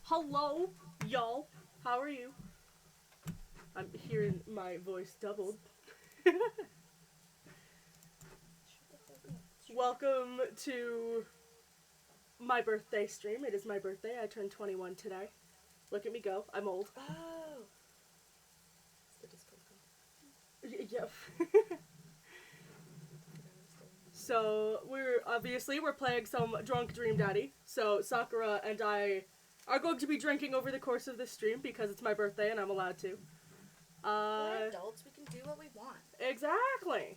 Hello, y'all. How are you? I'm hearing my voice doubled. Welcome to my birthday stream. It is my birthday. I turned 21 today. Look at me go. I'm old. Oh. It's the Discord call. Yep. So, we're playing some Drunk Dream Daddy. So, Sakura and I are going to be drinking over the course of this stream because it's my birthday and I'm allowed to. We're adults, we can do what we want. Exactly.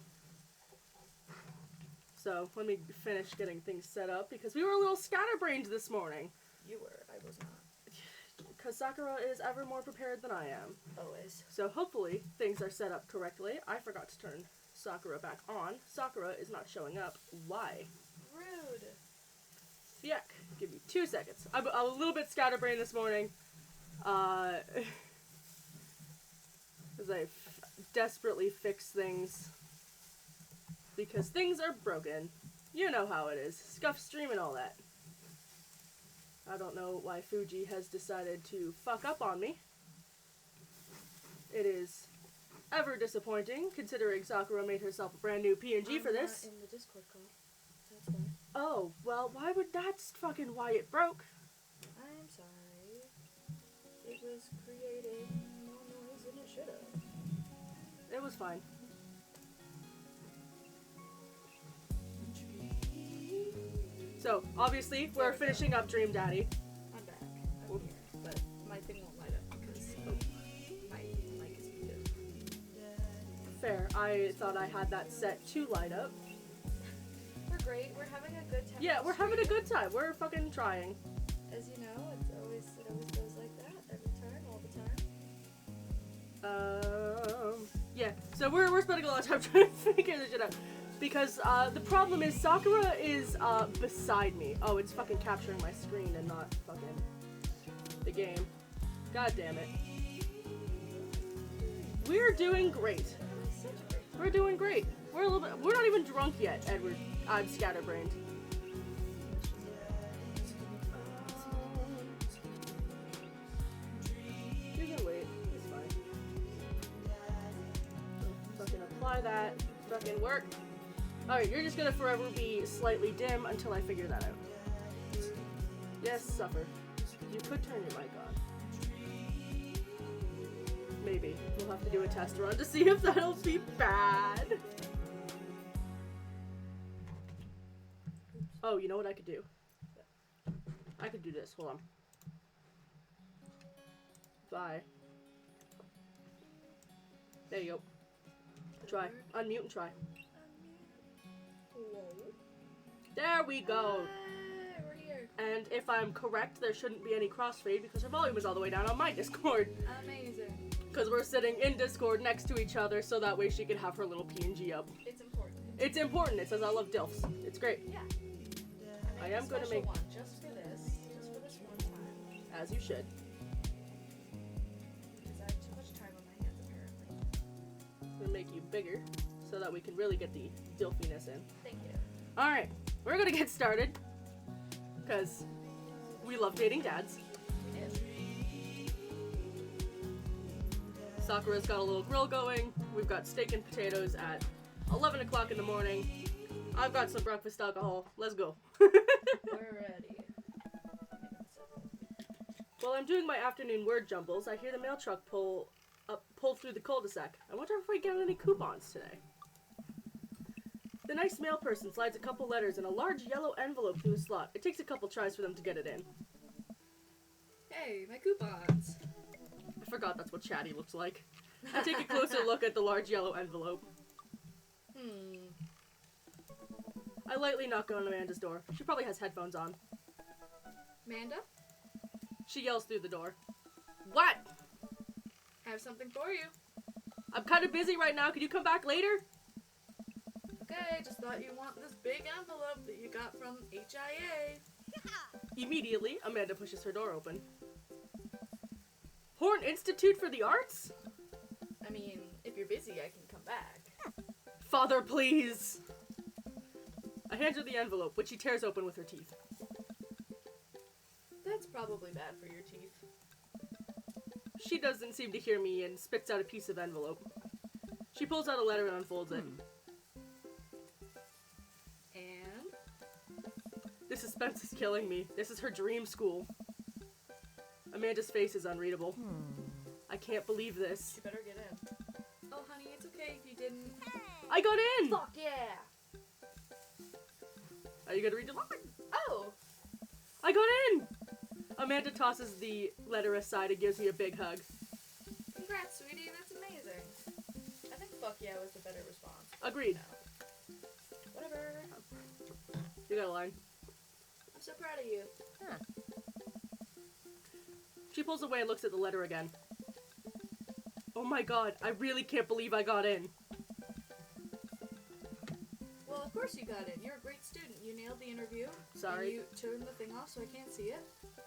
So, let me finish getting things set up because we were a little scatterbrained this morning. You were, I was not. Because Sakura is ever more prepared than I am. Always. So, hopefully, things are set up correctly. I forgot to turn Sakura back on. Sakura is not showing up. Why? Rude. Yuck. Give me 2 seconds. I'm a little bit scatterbrained this morning. Because I desperately fix things. Because things are broken. You know how it is. Scuff stream and all that. I don't know why Fuji has decided to fuck up on me. It is ever disappointing, considering Sakura made herself a brand new PNG for this. I'm not in the Discord call. That's why. Oh, well, why would that's fucking why it broke? I'm sorry. It was creating more noise than it should have. It was fine. So, obviously, we're finishing up Dream Daddy. I'm back. I'm here. But my thing won't light up because my mic is muted. Fair. I thought I had that set to light up. We're great. We're having a good time. Yeah, we're having a good time. We're fucking trying. As you know, it always goes like that every time, all the time. Yeah. So we're spending a lot of time trying to figure this shit out. Because, the problem is Sakura is, beside me. Oh, it's fucking capturing my screen and not fucking the game. God damn it. We're doing great. We're doing great. We're not even drunk yet, Edward. I'm scatterbrained. You can wait. It's fine. Fucking apply that. Fucking work. Alright, you're just gonna forever be slightly dim until I figure that out. Yes, suffer. You could turn your mic on. Maybe. We'll have to do a test run to see if that'll be bad. Oh, you know what I could do? I could do this. Hold on. Bye. There you go. Try. Unmute and try. There we go. We're here. And if I'm correct, there shouldn't be any crossfade because her volume is all the way down on my Discord. Amazing. Because we're sitting in Discord next to each other so that way she can have her little PNG up. It's important. It's important. It says I love DILFs. It's great. Yeah. I am going to make one just for this one time. As you should. Because I have too much time on my hands apparently. I'm going to make you bigger so that we can really get the DILFiness in. Thank you. Alright, we're going to get started. Because we love dating dads. Yes. Sakura's got a little grill going. We've got steak and potatoes at 11 o'clock in the morning. I've got some breakfast alcohol. Let's go. We're ready. While I'm doing my afternoon word jumbles, I hear the mail truck pull through the cul-de-sac. I wonder if we get any coupons today. The nice mail person slides a couple letters in a large yellow envelope through a slot. It takes a couple tries for them to get it in. Hey, my coupons. I forgot that's what Chatty looks like. I take a closer look at the large yellow envelope. I lightly knock on Amanda's door. She probably has headphones on. Amanda? She yells through the door. What? I have something for you. I'm kind of busy right now. Could you come back later? Okay, just thought you want this big envelope that you got from HIA. Immediately, Amanda pushes her door open. Horn Institute for the Arts? I mean, if you're busy, I can come back. Father, please. I hand her the envelope, which she tears open with her teeth. That's probably bad for your teeth. She doesn't seem to hear me and spits out a piece of envelope. She pulls out a letter and unfolds it. And? The suspense is killing me. This is her dream school. Amanda's face is unreadable. I can't believe this. You better get in. Oh, honey, it's okay if you didn't. I got in! Fuck yeah! Are you gonna read the line? Oh! I got in! Amanda tosses the letter aside and gives me a big hug. Congrats, sweetie, that's amazing. I think fuck yeah was the better response. Agreed. No. Whatever. You got a line. I'm so proud of you. She pulls away and looks at the letter again. Oh my god, I really can't believe I got in. Well, of course you got in. You're a great student. You nailed the interview. Sorry. And you turned the thing off so I can't see it.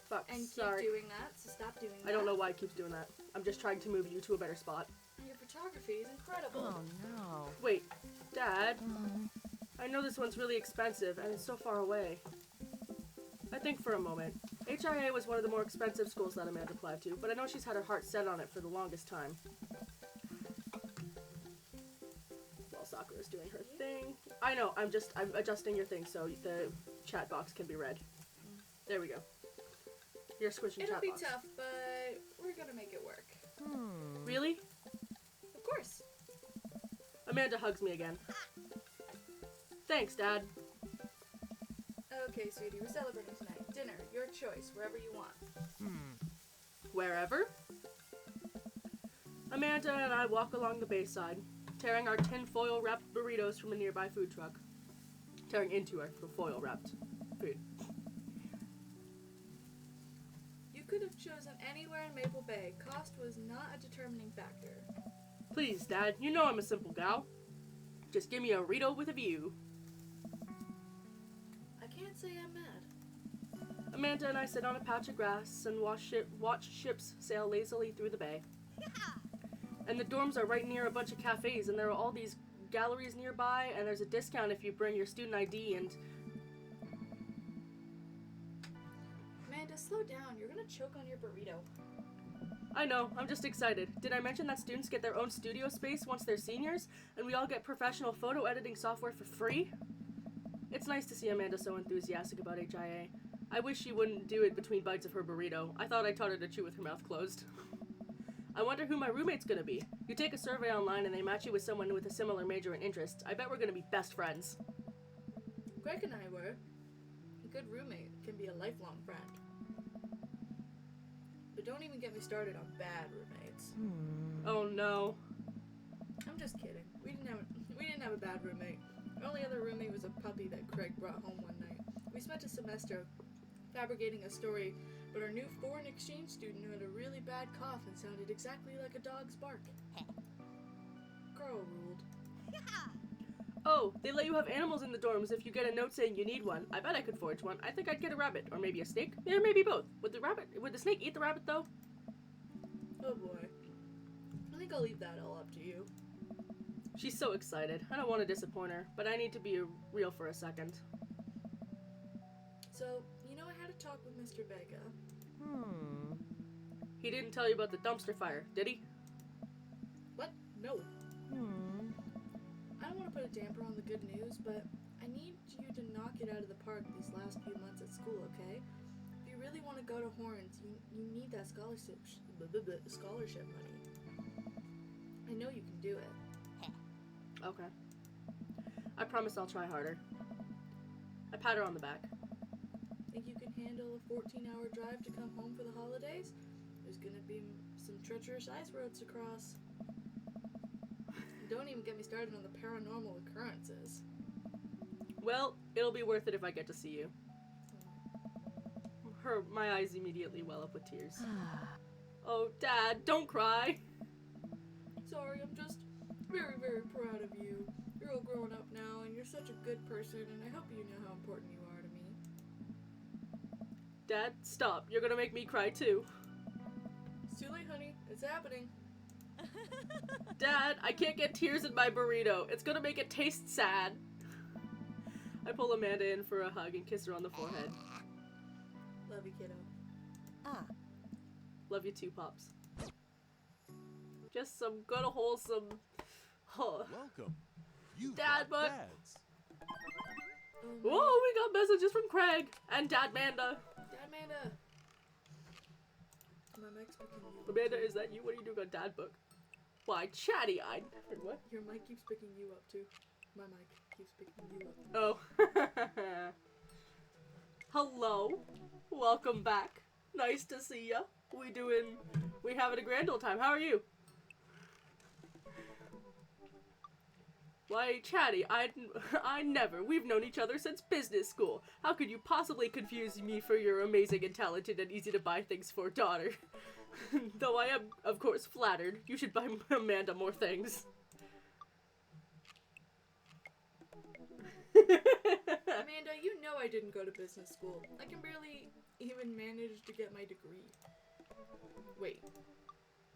Fuck, And sorry. keep doing that, so stop doing that. I don't know why it keeps doing that. I'm just trying to move you to a better spot. Your photography is incredible. no. Wait, Dad? I know this one's really expensive and it's so far away. I think for a moment. HIA was one of the more expensive schools that Amanda applied to, but I know she's had her heart set on it for the longest time. While Sakura is doing her thing. I know, I'm adjusting your thing so the chat box can be read. There we go. You're squishing It'll chat be box. tough, but we're gonna make it work. Really? Of course. Amanda hugs me again. Thanks, Dad. Okay, sweetie, we're celebrating tonight. Dinner, your choice, wherever you want. Wherever? Amanda and I walk along the bayside, tearing our tin-foil wrapped burritos from a nearby food truck. Tearing into our foil wrapped food. You could have chosen anywhere in Maple Bay. Cost was not a determining factor. Please, Dad, you know I'm a simple gal. Just give me a burrito with a view. I can't say I'm mad. Amanda and I sit on a patch of grass and watch ships sail lazily through the bay. And the dorms are right near a bunch of cafes, and there are all these galleries nearby, and there's a discount if you bring your student ID, and... Amanda, slow down. You're gonna choke on your burrito. I know, I'm just excited. Did I mention that students get their own studio space once they're seniors, and we all get professional photo editing software for free? It's nice to see Amanda so enthusiastic about HIA. I wish she wouldn't do it between bites of her burrito. I thought I taught her to chew with her mouth closed. I wonder who my roommate's gonna be. You take a survey online and they match you with someone with a similar major and interest. I bet we're gonna be best friends. Greg and I were. A good roommate can be a lifelong friend. But don't even get me started on bad roommates. Oh no. I'm just kidding. We didn't have a bad roommate. Our only other roommate was a puppy that Craig brought home one night. We spent a semester fabricating a story, but our new foreign exchange student had a really bad cough and sounded exactly like a dog's bark. Girl ruled. Oh, they let you have animals in the dorms if you get a note saying you need one. I bet I could forge one. I think I'd get a rabbit, or maybe a snake. Yeah, maybe both. Would the snake eat the rabbit though? Oh boy. I think I'll leave that all up to you. She's so excited. I don't want to disappoint her, but I need to be real for a second. So, you know, I had a talk with Mr. Vega. He didn't tell you about the dumpster fire, did he? What? No. I don't want to put a damper on the good news, but I need you to knock it out of the park these last few months at school, okay? If you really want to go to Horns, you need that scholarship money. I know you can do it. Okay. I promise I'll try harder. I pat her on the back. Think you can handle a 14-hour drive to come home for the holidays? There's gonna be some treacherous ice roads to cross. Don't even get me started on the paranormal occurrences. Well, it'll be worth it if I get to see you. My eyes immediately well up with tears. Oh, Dad, don't cry. Sorry, I'm just very, very proud of you. You're all grown up now, and you're such a good person, and I hope you know how important you are to me. Dad, stop. You're gonna make me cry too. It's too late, honey. It's happening. Dad, I can't get tears in my burrito. It's gonna make it taste sad. I pull Amanda in for a hug and kiss her on the forehead. Love you, kiddo. Love you too, Pops. Just some good, wholesome... Welcome. You Dad got book. dads. Whoa, we got messages from Craig and Dad Manda. Dad Amanda. My mic's picking you up. Amanda, is that you? What are you doing on Dad book? Why, chatty, I never... What? Your mic keeps picking you up too. My mic keeps picking you up. Oh. Hello. Welcome back. Nice to see ya. We having a grand old time. How are you? Why, Chatty, I never. We've known each other since business school. How could you possibly confuse me for your amazing and talented and easy to buy things for daughter? Though I am, of course, flattered. You should buy Amanda more things. Amanda, you know I didn't go to business school. I can barely even manage to get my degree. Wait.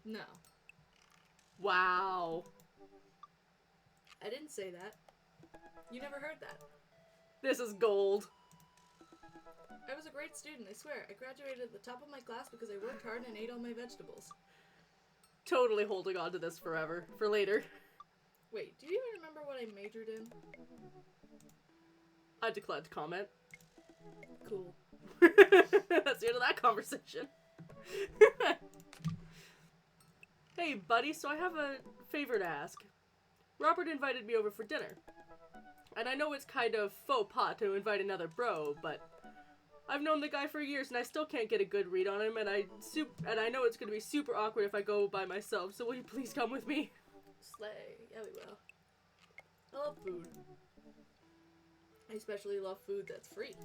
No. Wow. I didn't say that. You never heard that. This is gold. I was a great student, I swear. I graduated at the top of my class because I worked hard and ate all my vegetables. Totally holding on to this forever. For later. Wait, do you even remember what I majored in? I declined to comment. Cool. That's the end of that conversation. Hey, buddy, so I have a favor to ask. Robert invited me over for dinner. And I know it's kind of faux pas to invite another bro, but I've known the guy for years and I still can't get a good read on him, and I know it's gonna be super awkward if I go by myself, so will you please come with me? Slay. Yeah, we will. I love food. I especially love food that's free.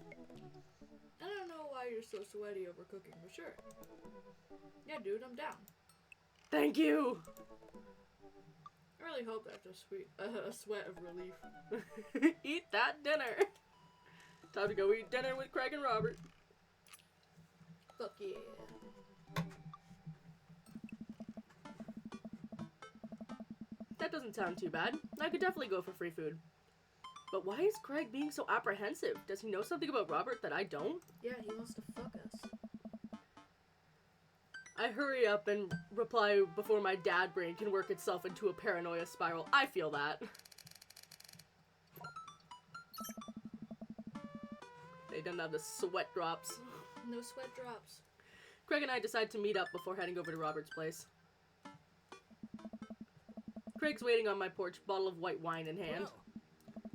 I don't know why you're so sweaty over cooking, but sure. Yeah, dude, I'm down. Thank you! I really hope that's a sweat of relief. Eat that dinner! Time to go eat dinner with Craig and Robert. Fuck yeah. That doesn't sound too bad. I could definitely go for free food. But why is Craig being so apprehensive? Does he know something about Robert that I don't? Yeah, he wants to fuck us. I hurry up and reply before my dad brain can work itself into a paranoia spiral. I feel that. They don't have the sweat drops. No sweat drops. Craig and I decide to meet up before heading over to Robert's place. Craig's waiting on my porch, bottle of white wine in hand. Wow.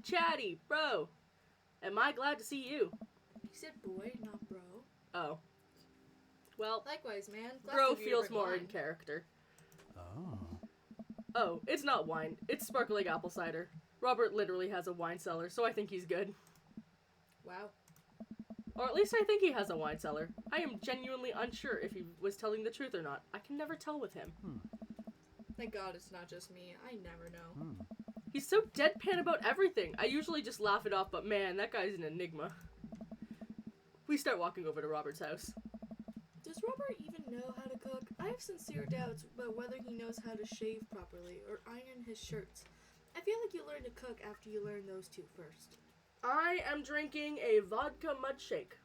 Chatty, bro! Am I glad to see you? He said boy, not bro. Oh. Well, Likewise, man. Glad bro to hear feels your more wine. in character. Oh. Oh, it's not wine. It's sparkling apple cider. Robert literally has a wine cellar, so I think he's good. Wow. Or at least I think he has a wine cellar. I am genuinely unsure if he was telling the truth or not. I can never tell with him. Thank God it's not just me. I never know. He's so deadpan about everything. I usually just laugh it off, but man, that guy's an enigma. We start walking over to Robert's house. Does Robert even know how to cook? I have sincere doubts about whether he knows how to shave properly or iron his shirts. I feel like you learn to cook after you learn those two first. I am drinking a vodka mud shake.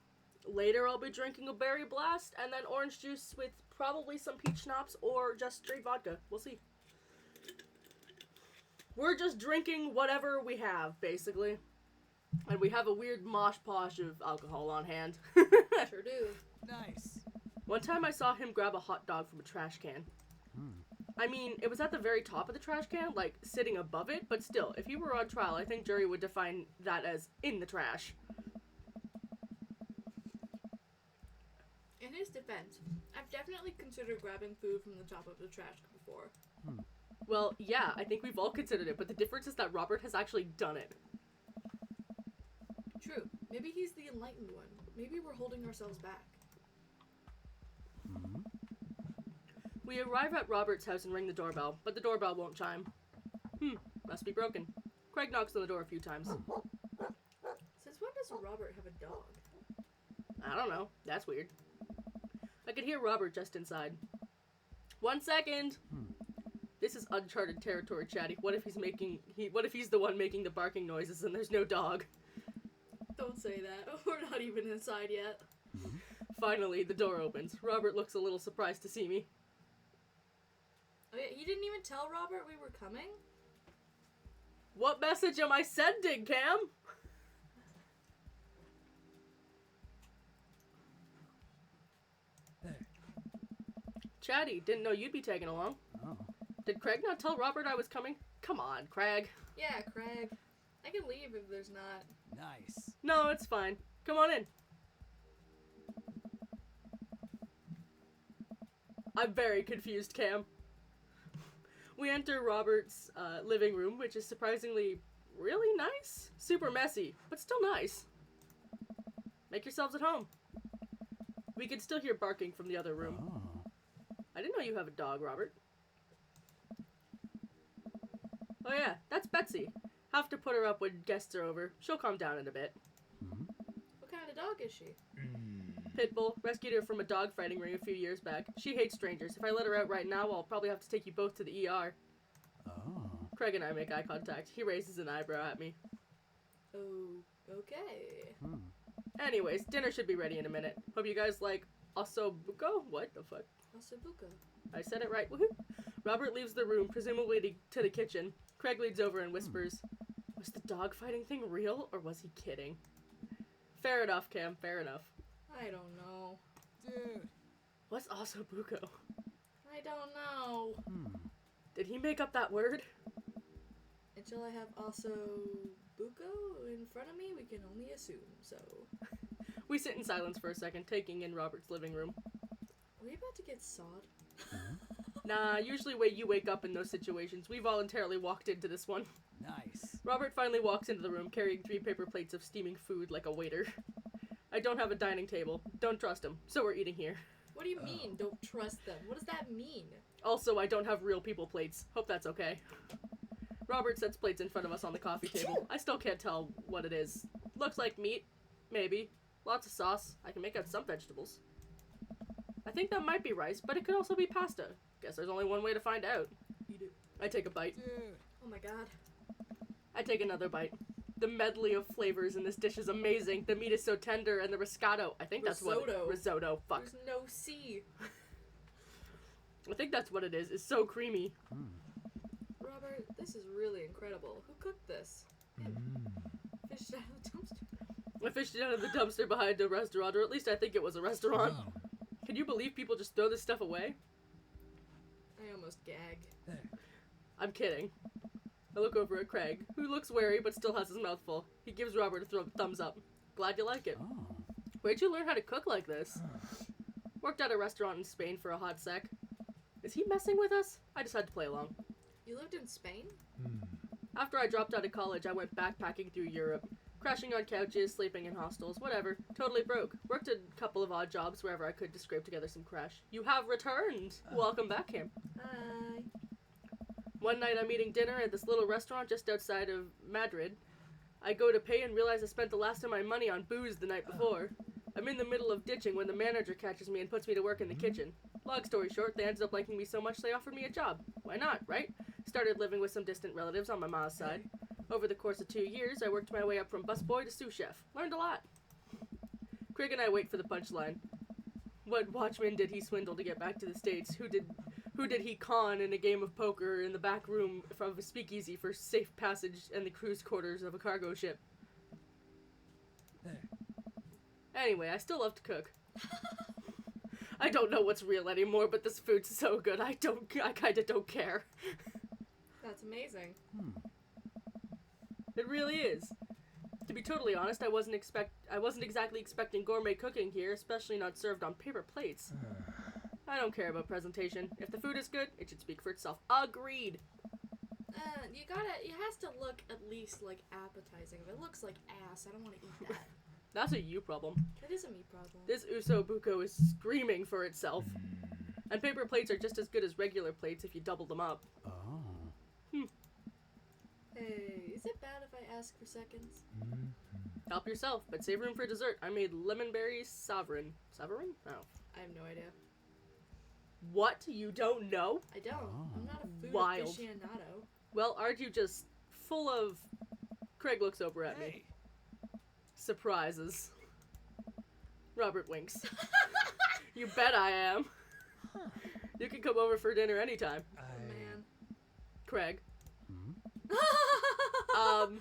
Later I'll be drinking a berry blast and then orange juice with probably some peach schnapps or just straight vodka. We'll see. We're just drinking whatever we have, basically. And we have a weird mosh posh of alcohol on hand. Sure do. Nice. One time I saw him grab a hot dog from a trash can. I mean, it was at the very top of the trash can, like, sitting above it, but still, if he were on trial, I think jury would define that as in the trash. In his defense, I've definitely considered grabbing food from the top of the trash before. Well, yeah, I think we've all considered it, but the difference is that Robert has actually done it. True. Maybe he's the enlightened one. Maybe we're holding ourselves back. We arrive at Robert's house and ring the doorbell, but the doorbell won't chime. Must be broken. Craig knocks on the door a few times. Since when does Robert have a dog? I don't know. That's weird. I could hear Robert just inside. 1 second! This is uncharted territory, Chatty. What if he's the one making the barking noises and there's no dog? Don't say that. We're not even inside yet. Finally, the door opens. Robert looks a little surprised to see me. Oh, yeah, you didn't even tell Robert we were coming? What message am I sending, Cam? Chatty, didn't know you'd be tagging along. Oh. Did Craig not tell Robert I was coming? Come on, Craig. Yeah, Craig. I can leave if there's not. Nice. No, it's fine. Come on in. I'm very confused, Cam. We enter Robert's living room, which is surprisingly really nice. Super messy, but still nice. Make yourselves at home. We can still hear barking from the other room. Oh. I didn't know you have a dog, Robert. Oh yeah, that's Betsy. Have to put her up when guests are over. She'll calm down in a bit. Hmm? What kind of dog is she? Pitbull. Rescued her from a dog fighting ring a few years back. She hates strangers. If I let her out right now, I'll probably have to take you both to the ER. Oh. Craig and I make eye contact. He raises an eyebrow at me. Oh, okay. Hmm. Anyways, dinner should be ready in a minute. Hope you guys like ossobuco? What the fuck? Osabuco. I said it right. Woohoo! Robert leaves the room, presumably to the kitchen. Craig leads over and whispers, "Was the dog fighting thing real, or was he kidding?" Fair enough, Cam. Fair enough. I don't know. Dude. What's ossobuco? I don't know. Hmm. Did he make up that word? Until I have Osabuco in front of me, we can only assume, so. We sit in silence for a second, taking in Robert's living room. Are we about to get sawed? Nah, usually when you wake up in those situations, we voluntarily walked into this one. Nice. Robert finally walks into the room carrying 3 paper plates of steaming food like a waiter. I don't have a dining table. Don't trust him, so we're eating here. What do you mean, don't trust them? What does that mean? Also, I don't have real people plates. Hope that's okay. Robert sets plates in front of us on the coffee table. I still can't tell what it is. Looks like meat. Maybe. Lots of sauce. I can make out some vegetables. I think that might be rice, but it could also be pasta. Guess there's only one way to find out. Eat it. I take a bite. Dude. Oh my god. I take another bite. The medley of flavors in this dish is amazing. The meat is so tender, and the risotto. I think that's what Risotto. risotto. Fuck. There's no C. I think that's what it is. It's so creamy. Hmm. Robert, this is really incredible. Who cooked this? Mm. Fished it out of the dumpster. I fished it out of the dumpster behind a restaurant, or at least I think it was a restaurant. Oh. Can you believe people just throw this stuff away? I almost gagged. I'm kidding. I look over at Craig, who looks wary but still has his mouth full. He gives Robert a thumbs up. Glad you like it. Oh. Where'd you learn how to cook like this? Worked at a restaurant in Spain for a hot sec. Is he messing with us? I just had to play along. You lived in Spain? Hmm. After I dropped out of college, I went backpacking through Europe. Crashing on couches, sleeping in hostels, whatever. Totally broke. Worked a couple of odd jobs wherever I could to scrape together some cash. You have returned! Welcome back, Cam. Hi. One night I'm eating dinner at this little restaurant just outside of Madrid. I go to pay and realize I spent the last of my money on booze the night before. I'm in the middle of ditching when the manager catches me and puts me to work in the kitchen. Long story short, they ended up liking me so much they offered me a job. Why not, right? Started living with some distant relatives on my ma's side. Over the course of 2 years, I worked my way up from busboy to sous chef. Learned a lot. Craig and I wait for the punchline. What watchman did he swindle to get back to the States? Who did he con in a game of poker in the back room of a speakeasy for safe passage and the cruise quarters of a cargo ship? Anyway, I still love to cook. I don't know what's real anymore, but this food's so good, I kinda don't care. That's amazing. Hmm. It really is. To be totally honest, I wasn't exactly expecting gourmet cooking here, especially not served on paper plates. I don't care about presentation. If the food is good, it should speak for itself. Agreed. It has to look at least, like, appetizing. If it looks like ass, I don't want to eat that. That's a you problem. It is a me problem. This uso buko is screaming for itself. And paper plates are just as good as regular plates if you double them up. Oh. Hey, is it bad if I ask for seconds? Help yourself, but save room for dessert. I made lemonberry sovereign. Sovereign? Oh. I have no idea. What? You don't know? I don't. Oh. I'm not a food Wild. aficionado. Well, aren't you just full of... Craig looks over at me. Hey. Surprises. Robert winks. You bet I am. You can come over for dinner anytime. Man. Craig. Hmm?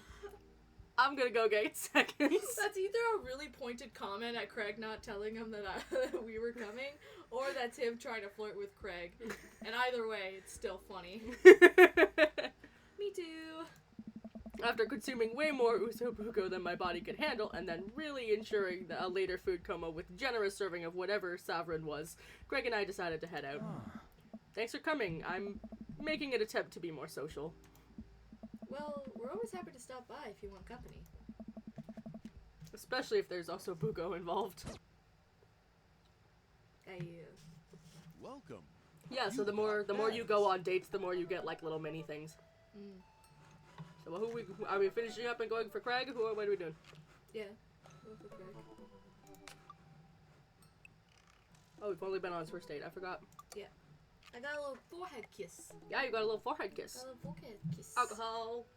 I'm gonna go get seconds. That's either a really pointed comment at Craig not telling him that that we were coming, or that's him trying to flirt with Craig. And either way, it's still funny. Me too. After consuming way more usobuco than my body could handle, and then really ensuring a later food coma with generous serving of whatever sovereign was, Greg and I decided to head out. Thanks for coming. I'm making an attempt to be more social. Well, we're always happy to stop by if you want company. Especially if there's also buko involved. Welcome. Yeah, so the more you go on dates, the more you get like little mini things. Mm. So are we finishing up and going for Craig? What are we doing? Yeah. Go for Craig. Oh, we've only been on his first date. I forgot. I got a little forehead kiss. Yeah, you got a little forehead kiss. Got a little forehead kiss. Alcohol.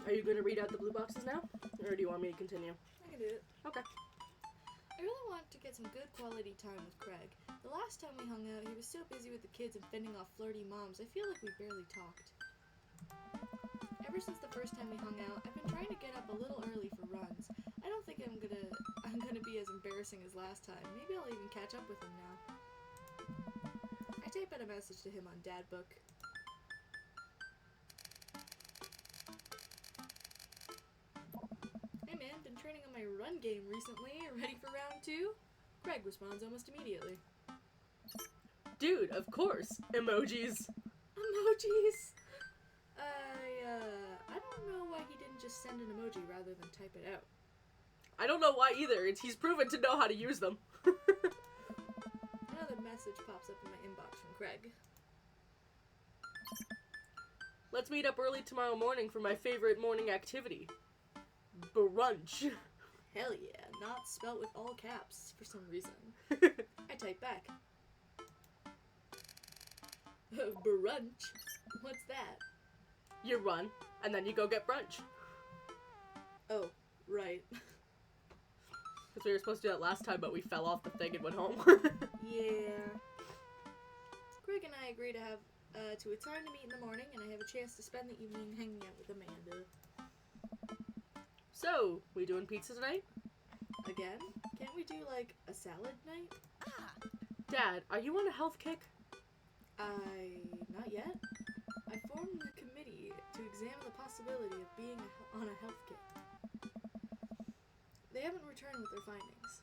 Are you going to read out the blue boxes now? Or do you want me to continue? I can do it. Okay. I really want to get some good quality time with Craig. The last time we hung out, he was so busy with the kids and fending off flirty moms, I feel like we barely talked. Ever since the first time we hung out, I've been trying to get up a little early for runs. I don't think I'm gonna be as embarrassing as last time. Maybe I'll even catch up with him now. I type out a message to him on Dadbook. Hey man, been training on my run game recently. Ready for round 2? Craig responds almost immediately. Dude, of course. Emojis. Emojis! I don't know why he didn't just send an emoji rather than type it out. I don't know why either. He's proven to know how to use them. Another message pops up in my inbox from Craig. Let's meet up early tomorrow morning for my favorite morning activity. Brunch. Hell yeah, not spelt with all caps for some reason. I type back. Brunch? What's that? You run, and then you go get brunch. Oh, right. Because we were supposed to do that last time, but we fell off the thing and went home. Yeah. Craig and I agree to have to a time to meet in the morning, and I have a chance to spend the evening hanging out with Amanda. So, we doing pizza tonight? Again? Can't we do, like, a salad night? Dad, are you on a health kick? Not yet. I formed the committee to examine the possibility of being on a health kick. They haven't returned with their findings.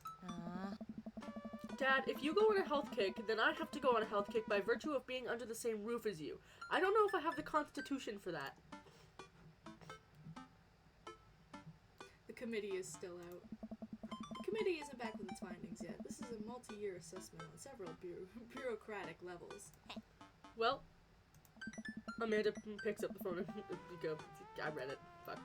Dad, if you go on a health kick, then I have to go on a health kick by virtue of being under the same roof as you. I don't know if I have the constitution for that. The committee is still out. The committee isn't back with its findings yet. This is a multi-year assessment on several bureaucratic levels. Well, Amanda picks up the phone and go, I read it. Fuck.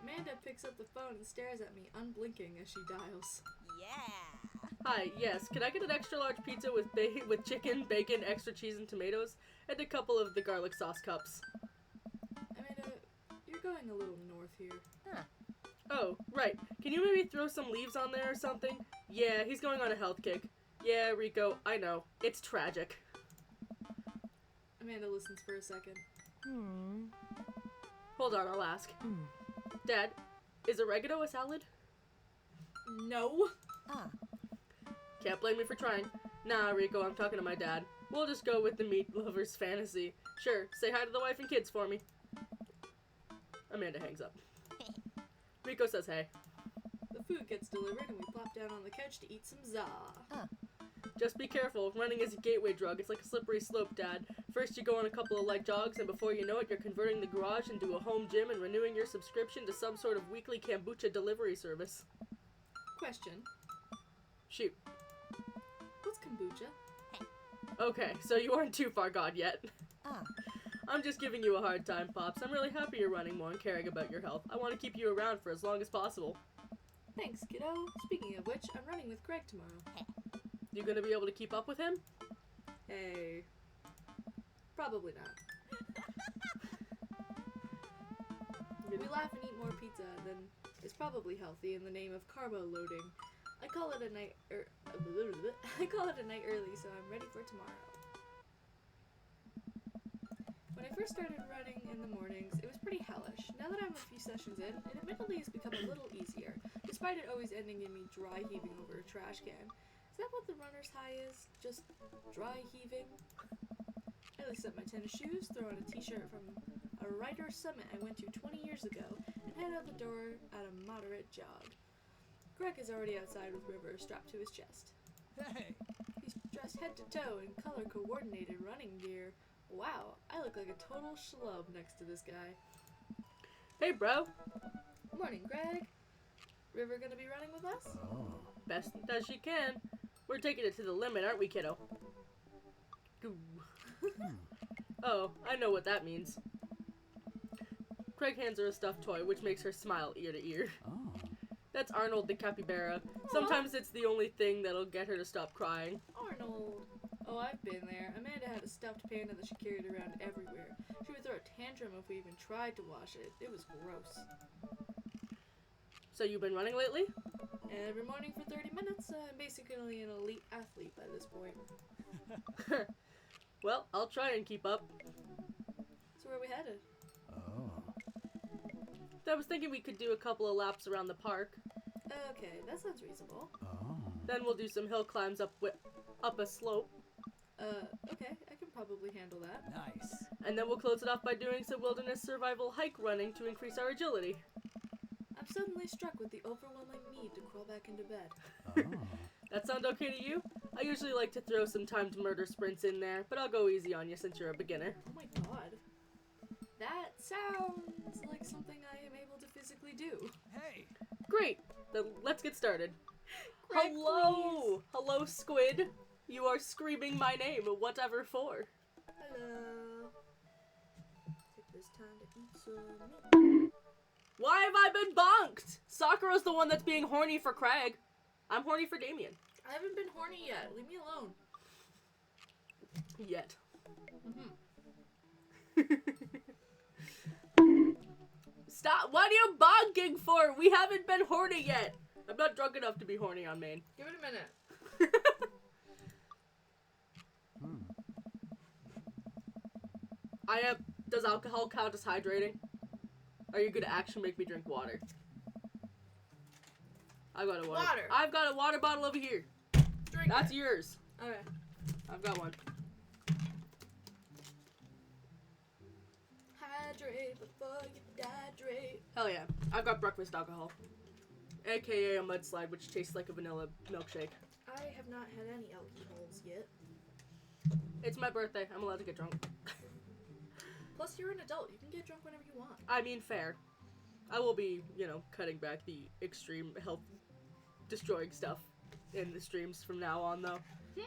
Amanda picks up the phone and stares at me, unblinking as she dials. Yeah. Hi, yes, can I get an extra large pizza with chicken, bacon, extra cheese, and tomatoes? And a couple of the garlic sauce cups. Amanda, you're going a little north here. Oh, right. Can you maybe throw some leaves on there or something? Yeah, he's going on a health kick. Yeah, Rico, I know. It's tragic. Amanda listens for a second. Hold on, I'll ask. Dad, is oregano a salad? No! Can't blame me for trying. Nah, Rico, I'm talking to my dad. We'll just go with the meat lover's fantasy. Sure, say hi to the wife and kids for me. Amanda hangs up. Rico says hey. The food gets delivered and we plop down on the couch to eat some za. Just be careful. Running is a gateway drug. It's like a slippery slope, Dad. First you go on a couple of light jogs, and before you know it, you're converting the garage into a home gym and renewing your subscription to some sort of weekly kombucha delivery service. Question. Shoot. What's kombucha? Okay, so you aren't too far gone yet. I'm just giving you a hard time, Pops. I'm really happy you're running more and caring about your health. I want to keep you around for as long as possible. Thanks, kiddo. Speaking of which, I'm running with Craig tomorrow. You gonna be able to keep up with him? Hey. Probably not. We laugh and eat more pizza than is probably healthy in the name of carbo loading. I call it a night early, so I'm ready for tomorrow. When I first started running in the mornings, it was pretty hellish. Now that I'm a few sessions in, it admittedly has become a little easier, despite it always ending in me dry heaving over a trash can. Is that what the runner's high is? Just dry heaving? I lace up my tennis shoes, throw on a t-shirt from a writer summit I went to 20 years ago, and head out the door at a moderate jog. Greg is already outside with River strapped to his chest. Hey! He's dressed head to toe in color-coordinated running gear. Wow, I look like a total schlub next to this guy. Hey, bro. Morning, Greg. River gonna be running with us? Oh. Best as she can. We're taking it to the limit, aren't we, kiddo? Goo. Oh, I know what that means. Craig hands her a stuffed toy, which makes her smile ear to ear. Oh. That's Arnold the capybara. Sometimes it's the only thing that'll get her to stop crying. Arnold. Oh, I've been there. Amanda had a stuffed panda that she carried around everywhere. She would throw a tantrum if we even tried to wash it. It was gross. So you've been running lately? Every morning for 30 minutes. I'm basically an elite athlete by this point. Well, I'll try and keep up. So where are we headed? Oh. I was thinking we could do a couple of laps around the park. Okay, that sounds reasonable. Oh. Then we'll do some hill climbs up a slope. Okay, I can probably handle that. Nice. And then we'll close it off by doing some wilderness survival hike running to increase our agility. I'm suddenly struck with the overwhelming need to crawl back into bed. Oh. That sound okay to you? I usually like to throw some timed murder sprints in there, but I'll go easy on you since you're a beginner. Oh my god. That sounds like something I am able to physically do. Hey! Great! Then let's get started. Greg, Hello! Hello, Squid. You are screaming my name, whatever for. Hello. Take this time to eat some meat. Why have I been bonked? Sakura's the one that's being horny for Craig. I'm horny for Damien. I haven't been horny yet. Leave me alone. Yet. Mm-hmm. Stop! What are you bonking for? We haven't been horny yet. I'm not drunk enough to be horny on main. Give it a minute. Does alcohol count as hydrating? Are you gonna actually make me drink water? I've got a water. I've got a water bottle over here. Drink That's it. yours. Okay. I've got one. Hydrate before you dehydrate. Hell yeah. I've got breakfast alcohol. AKA a mudslide, which tastes like a vanilla milkshake. I have not had any alcohols yet. It's my birthday. I'm allowed to get drunk. Plus, you're an adult. You can get drunk whenever you want. I mean, fair. I will be, cutting back the extreme health destroying stuff in the streams from now on, though.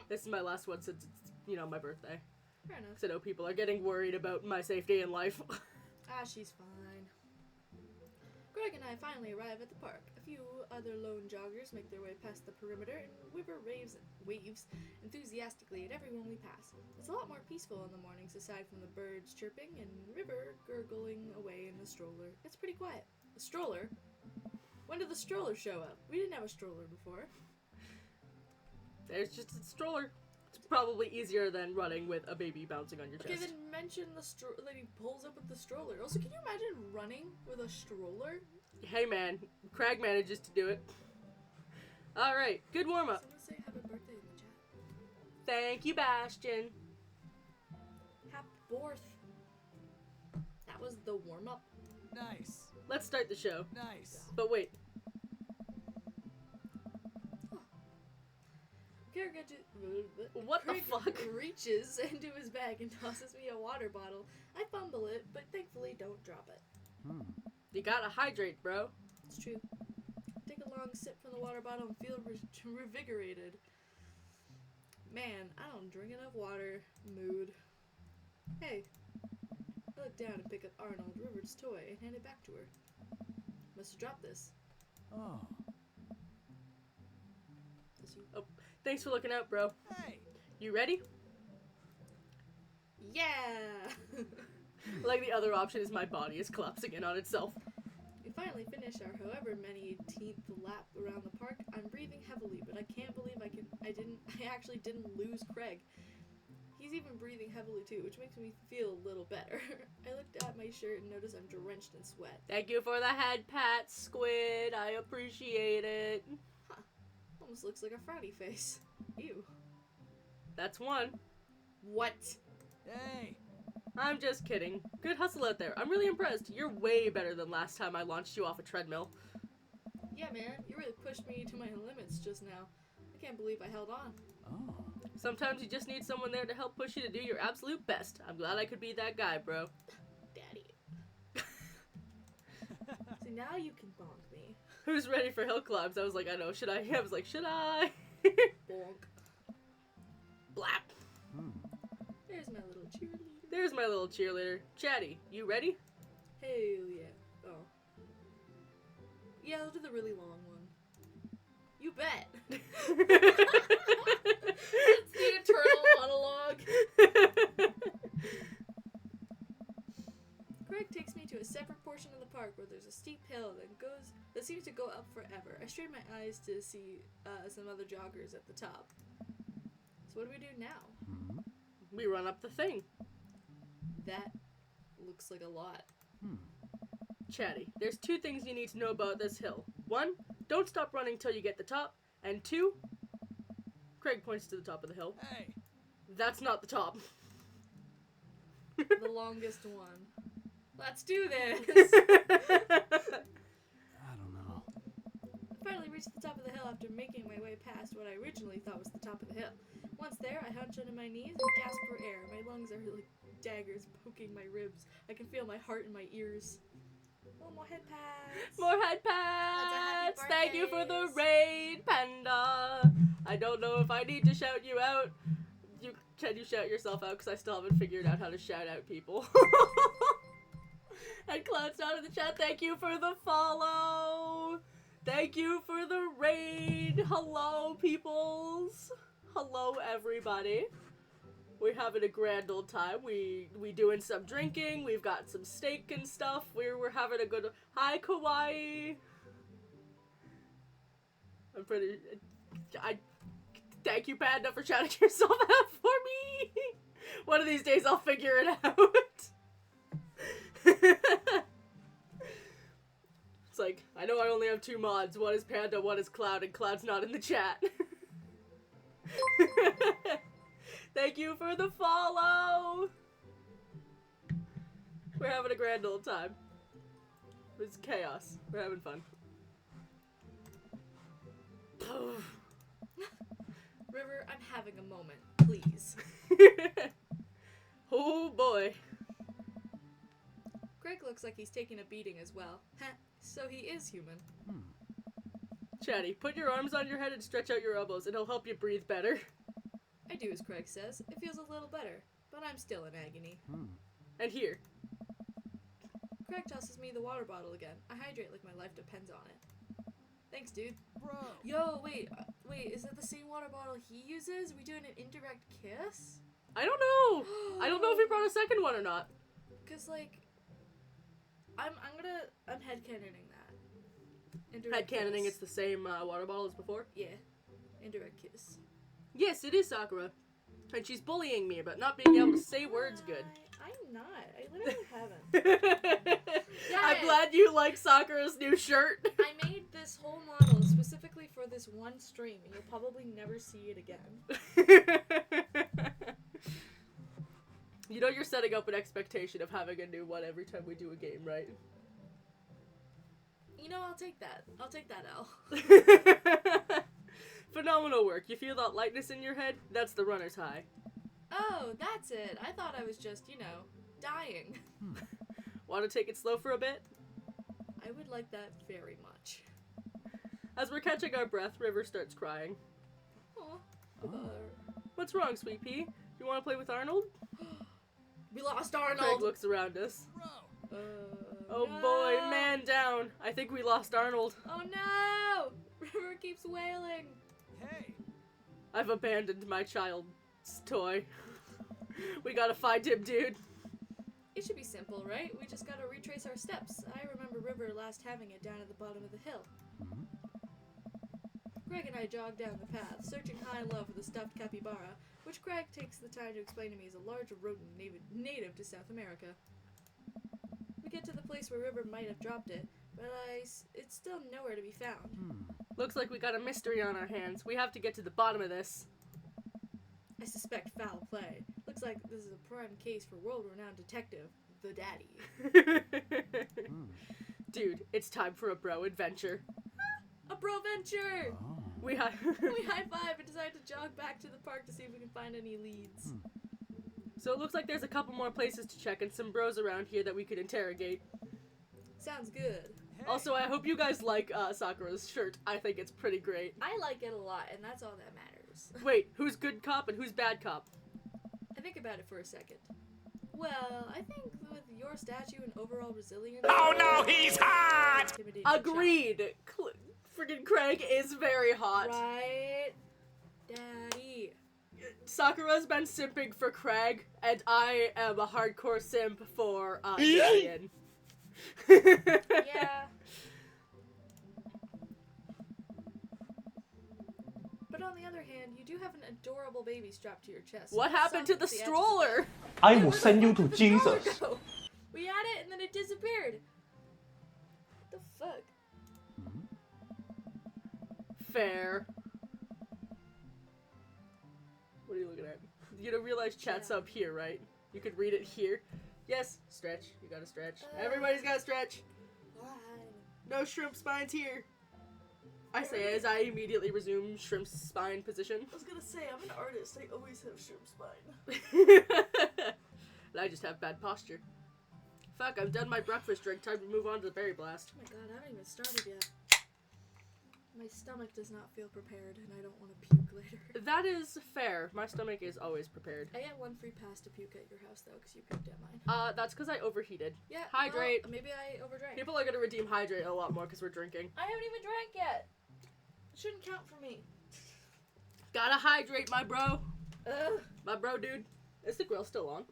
This is my last one since it's, my birthday. Fair enough. So I know people are getting worried about my safety in life. She's fine. Greg and I finally arrive at the park. A few other lone joggers make their way past the perimeter, and River waves enthusiastically at everyone we pass. It's a lot more peaceful in the mornings aside from the birds chirping and River gurgling away in the stroller. It's pretty quiet. The stroller? When did the stroller show up? We didn't have a stroller before. There's just a stroller. It's probably easier than running with a baby bouncing on your Okay, chest. then mention the stroller. Then he pulls up with the stroller. Also, can you imagine running with a stroller? Hey man, Craig manages to do it. Alright, good warm-up. Someone say happy birthday in the chat. Thank you, Bastion. Happy birth. That was the warm-up. Nice. Let's start the show. Nice. But wait. What the fuck? Reaches into his bag and tosses me a water bottle. I fumble it, but thankfully don't drop it. You gotta hydrate, bro. It's true. Take a long sip from the water bottle and feel revigorated. Man, I don't drink enough water. Mood. Hey. I look down and pick up Arnold, River's toy, and hand it back to her. Must have dropped this. Oh. Thanks for looking out, bro. Hey. You ready? Yeah! Like the other option is my body is collapsing in on itself. finally finish our however many 18th lap around the park, I'm breathing heavily, but I can't believe I actually didn't lose Craig. He's even breathing heavily too, which makes me feel a little better. I looked at my shirt and noticed I'm drenched in sweat. Thank you for the head pat, Squid. I appreciate it. Huh. Almost looks like a frowny face. Ew. That's one. What? Hey. I'm just kidding. Good hustle out there. I'm really impressed. You're way better than last time I launched you off a treadmill. Yeah, man. You really pushed me to my limits just now. I can't believe I held on. Oh. Sometimes you just need someone there to help push you to do your absolute best. I'm glad I could be that guy, bro. Daddy. So now you can bonk me. Who's ready for hill climbs? I was like, I know, should I? I was like, should I? Bonk. Blap. There's my little cheerleader. There's my little cheerleader. Chatty, you ready? Hell yeah. Oh. Yeah, I'll do the really long one. You bet. It's the eternal monologue. Craig takes me to a separate portion of the park where there's a steep hill that seems to go up forever. I strain my eyes to see some other joggers at the top. So what do we do now? We run up the thing. That looks like a lot. Chatty, there's two things you need to know about this hill. One, don't stop running till you get the top. And two, Craig points to the top of the hill. Hey. That's not the top. The longest one. Let's do this! I don't know. I finally reached the top of the hill after making my way past what I originally thought was the top of the hill. Once there, I hunch onto my knees and gasp for air. My lungs are like daggers poking my ribs. I can feel my heart in my ears. Oh, more head pats! More head Lots of happy pats! Thank you for the birthdays. raid, Panda! I don't know if I need to shout you out. Can you shout yourself out? Because I still haven't figured out how to shout out people. And Cloud's not in the chat. Thank you for the follow! Thank you for the raid! Hello, peoples! Hello, everybody! We're having a grand old time. We doing some drinking. We've got some steak and stuff. We're having a good. Hi, Kawaii. I'm pretty. I thank you, Panda, for shouting yourself out for me. One of these days, I'll figure it out. It's like I know I only have two mods. One is Panda, one is Cloud, and Cloud's not in the chat. Thank you for the follow! We're having a grand old time. It's chaos. We're having fun. River, I'm having a moment. Please. Oh boy. Greg looks like he's taking a beating as well. So he is human. Chatty, put your arms on your head and stretch out your elbows. It'll help you breathe better. I do as Craig says. It feels a little better, but I'm still in agony. And here. Craig tosses me the water bottle again. I hydrate like my life depends on it. Thanks, dude. Bro. Yo, wait, is that the same water bottle he uses? We doing an indirect kiss? I don't know. I don't know if he brought a second one or not. Cause like, I'm headcanoning that. Indirect Headcanoning, kiss. it's the same water bottle as before. Yeah, indirect kiss. Yes, it is Sakura. And she's bullying me about not being able to say words good. I'm not. I literally haven't. I'm glad you like Sakura's new shirt. I made this whole model specifically for this one stream, and you'll probably never see it again. You know you're setting up an expectation of having a new one every time we do a game, right? You know, I'll take that. I'll take that L. Phenomenal work. You feel that lightness in your head? That's the runner's high. Oh, that's it. I thought I was just, dying. Want to take it slow for a bit? I would like that very much. As we're catching our breath, River starts crying. Aw. What's wrong, Sweet Pea? You want to play with Arnold? We lost Craig Arnold! looks around us. Bro. Oh no. boy, man down. I think we lost Arnold. Oh no! River keeps wailing. Hey. I've abandoned my child's toy. We gotta find him, dude. It should be simple, right? We just gotta retrace our steps. I remember River last having it down at the bottom of the hill. Hmm? Craig and I jog down the path, searching high and low for the stuffed capybara, which Craig takes the time to explain to me is a large rodent native to South America. We get to the place where River might have dropped it, but it's still nowhere to be found. Looks like we got a mystery on our hands. We have to get to the bottom of this. I suspect foul play. Looks like this is a prime case for world-renowned detective, the Daddy. Dude, it's time for a bro adventure. A bro venture! Oh. We We high-five and decide to jog back to the park to see if we can find any leads. So it looks like there's a couple more places to check and some bros around here that we could interrogate. Sounds good. Hey. Also, I hope you guys like Sakura's shirt. I think it's pretty great. I like it a lot, and that's all that matters. Wait, who's good cop and who's bad cop? I think about it for a second. Well, I think with your statue and overall resilience... Oh no, he's hot! intimidating Agreed! Friggin' Craig is very hot. child. Right? Daddy. Sakura's been simping for Craig, and I am a hardcore simp for Damien. Yeah. But on the other hand, you do have an adorable baby strapped to your chest. What happened to the Soft as stroller? I Where will the send you fuck to did the stroller Jesus. go? We had it and then it disappeared. What the fuck? Fair. What are you looking at? You don't realize chat's Yeah. up here, right? You could read it here. Yes, stretch. You gotta stretch. Everybody's gotta stretch. Why? No shrimp spines here. I say as I immediately resume shrimp spine position. I was gonna say, I'm an artist. I always have shrimp spine. And I just have bad posture. Fuck, I've done my breakfast drink. Time to move on to the berry blast. Oh my god, I haven't even started yet. My stomach does not feel prepared, and I don't want to puke later. That is fair. My stomach is always prepared. I get one free pass to puke at your house, though, because you puked at mine. That's because I overheated. Yeah, Hydrate. well, maybe I overdrank. People are gonna redeem hydrate a lot more because we're drinking. I haven't even drank yet. It shouldn't count for me. Gotta hydrate, my bro. Ugh. My bro, dude. Is the grill still on?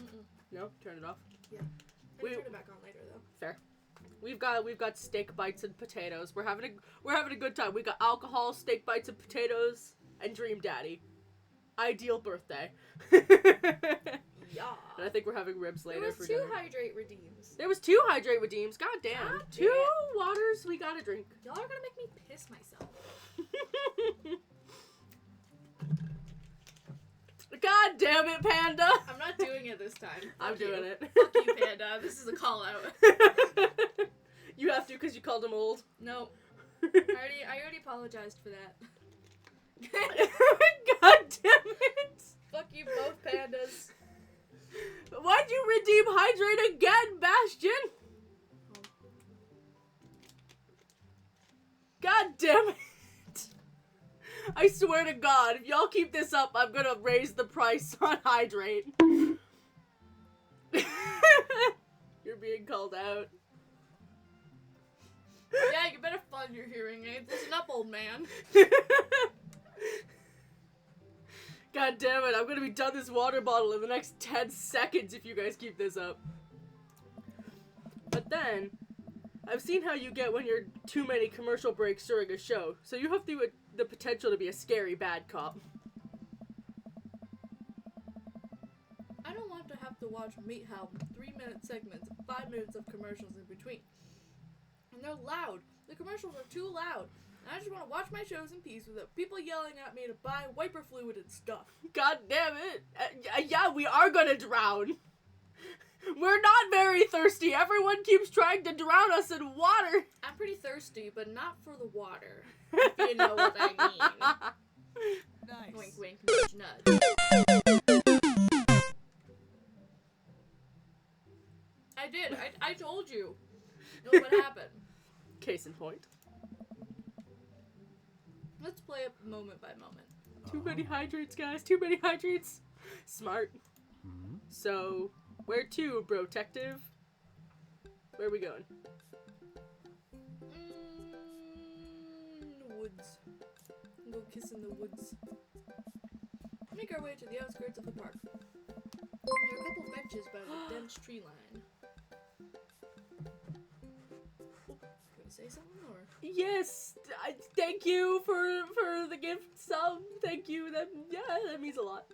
Mm-mm. No? Turn it off. I We- can turn it back on later, though. Fair. We've got steak bites and potatoes. We're having a good time. We got alcohol, steak bites and potatoes, and Dream Daddy. Ideal birthday. Yeah. And I think we're having ribs later There was for 2 dinner. hydrate redeems. There was 2 hydrate redeems. God damn. God 2 damn. waters we gotta drink. Y'all are gonna make me piss myself. God damn it, Panda. I'm not doing it this time. I'm Fuck you. doing it. Fuck you, Panda. This is a call out. You have to because you called him old. No. I already apologized for that. God damn it. Fuck you both, pandas. Why'd you redeem hydrate again, Bastion? God damn it. I swear to God, if y'all keep this up, I'm gonna raise the price on hydrate. You're being called out. Yeah, you better fund your hearing aids. Listen up, old man. God damn it, I'm gonna be done this water bottle in the next 10 seconds if you guys keep this up. But then, I've seen how you get when you're too many commercial breaks during a show, so you have the potential to be a scary bad cop. I don't want to have to watch Meat Help 3-minute segments, 5 minutes of commercials in between. And they're loud. The commercials are too loud. And I just want to watch my shows in peace without people yelling at me to buy wiper fluid and stuff. God damn it. Yeah, we are gonna drown. We're not very thirsty. Everyone keeps trying to drown us in water. I'm pretty thirsty, but not for the water. If you know what I mean. Nice. Wink, wink, nudge, nudge. I did. I told you. Look what happened. Case in point. Let's play it moment by moment. Too many hydrates, guys. Too many hydrates. Smart. Hmm? So, where to, Brotective? Where are we going? The woods. Go kiss in the woods. Make our way to the outskirts of the park. There are a couple benches by the dense tree line. say something or? Yes, thank you for the gift sub. Thank you. That means a lot.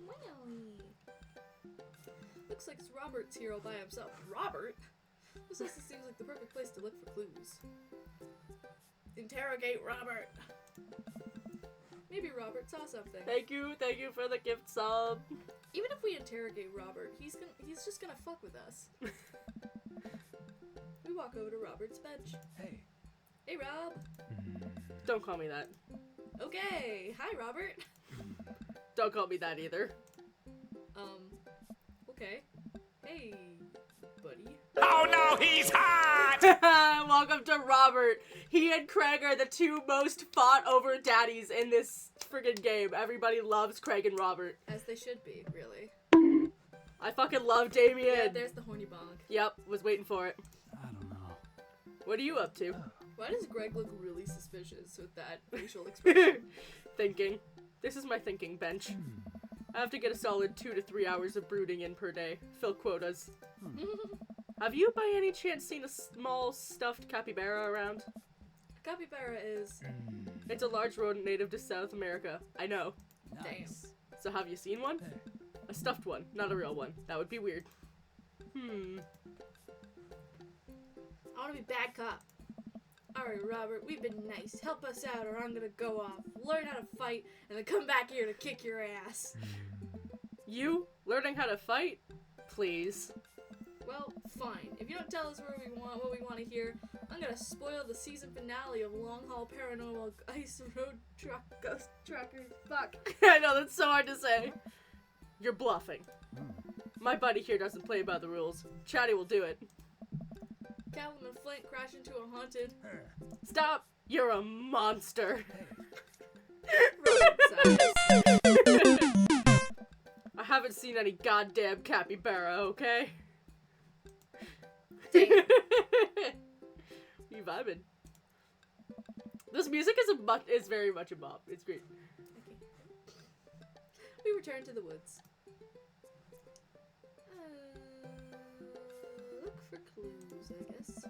Wowie. Looks like Robert's here all by himself. Robert? This also seems like the perfect place to look for clues. Interrogate Robert. Maybe Robert saw something. Thank you for the gift sub. Even if we interrogate Robert, he's just gonna fuck with us. We walk over to Robert's bench. Hey. Hey, Rob. Don't call me that. Okay. Hi, Robert. Don't call me that either. Okay. Hey, buddy. Oh no, he's hot! Welcome to Robert. He and Craig are the two most fought over daddies in this friggin' game. Everybody loves Craig and Robert. As they should be, really. I fucking love Damien. Yeah, there's the horny bonk. Yep, was waiting for it. I don't know. What are you up to? Why does Greg look really suspicious with that facial expression? Thinking. This is my thinking bench. I have to get a solid 2 to 3 hours of brooding in per day. Fill quotas. Have you by any chance seen a small stuffed capybara around? Capybara is... It's a large rodent native to South America. I know. Nice. So have you seen one? Hey. A stuffed one, not a real one. That would be weird. I want to be bad cop. Alright, Robert, we've been nice. Help us out or I'm gonna go off, learn how to fight, and then come back here to kick your ass. You? Learning how to fight? Please. Well, fine. If you don't tell us what we want to hear, I'm gonna spoil the season finale of Long Haul Paranormal Ice Road Ghost Trackers. Fuck. I know, that's so hard to say. You're bluffing. My buddy here doesn't play by the rules. Chatty will do it. Callum and Flint crash into a haunted... Stop! You're a monster. I haven't seen any goddamn capybara, okay? Damn. You vibing. This music is very much a bop. It's great. We return to the woods. Look for clues, I guess.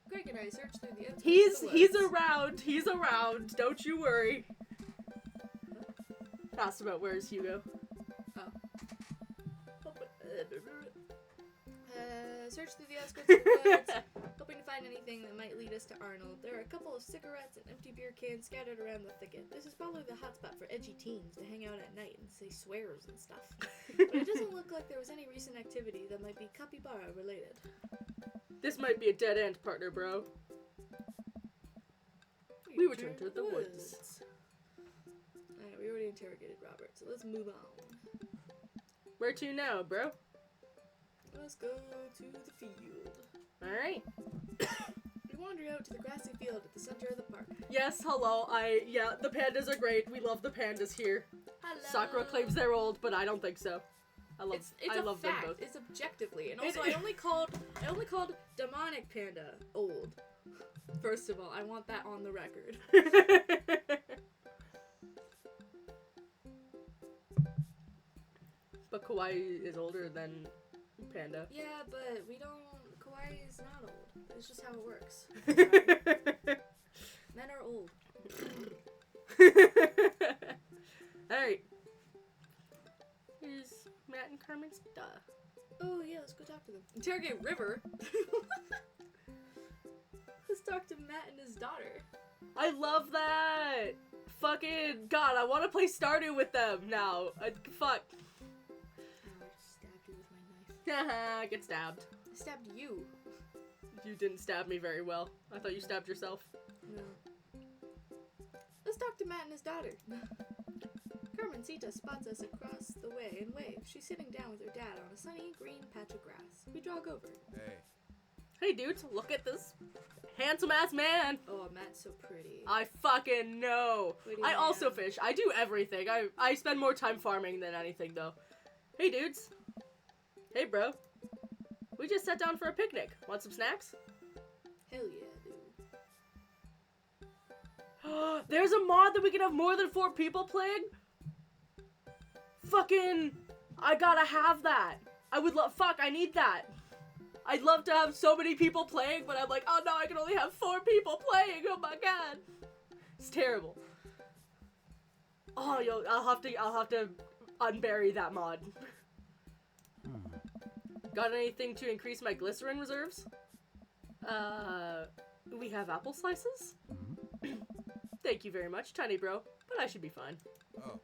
Greg and I search through the outskirts of the He's woods. around. He's around. Don't you worry. Asked about where's Hugo. Search through the outskirts of the woods, hoping to find anything that might lead us to Arnold. There are a couple of cigarettes and empty beer cans scattered around the thicket. This is probably the hotspot for edgy teens to hang out at night and say swears and stuff. But it doesn't look like there was any recent activity that might be capybara related. This might be a dead end, partner, bro. We return to the woods. Alright, we already interrogated Robert, so let's move on. Where to now, bro? Let's go to the field. Alright. We wander out to the grassy field at the center of the park. Yes, hello. Yeah, the pandas are great. We love the pandas here. Hello. Sakura claims they're old, but I don't think so. I love them fact. both. It's objectively, and also I only called demonic panda old. First of all, I want that on the record. But Kawaii is older than Panda. Yeah, but we don't. Kawaii is not old. It's just how it works. Men are old. Alright. Here's Matt and Carmen's stuff. Oh yeah, let's go talk to them. Interrogate River. Let's talk to Matt and his daughter. I love that! Fucking God, I want to play Stardew with them now. Fuck. Oh, I just stabbed you with my knife. Haha, get stabbed. I stabbed you. You didn't stab me very well. I thought you stabbed yourself. No. Let's talk to Matt and his daughter. Carmencita spots us across the way and waves. She's sitting down with her dad on a sunny green patch of grass. We jog over. Hey. Hey dudes, look at this handsome ass man. Oh, Matt's so pretty. I fucking know. Pretty I also man. fish. I do everything. I spend more time farming than anything though. Hey dudes. Hey bro. We just sat down for a picnic. Want some snacks? Hell yeah, dude. There's a mod that we can have more than 4 people playing? Fucking, I gotta have that. I would love, fuck, I need that. I'd love to have so many people playing, but I'm like, oh no, I can only have 4 people playing. Oh my god, it's terrible. Oh, yo, I'll have to unbury that mod. Got anything to increase my glycerin reserves? We have apple slices? Thank you very much, tiny bro, but I should be fine. Oh.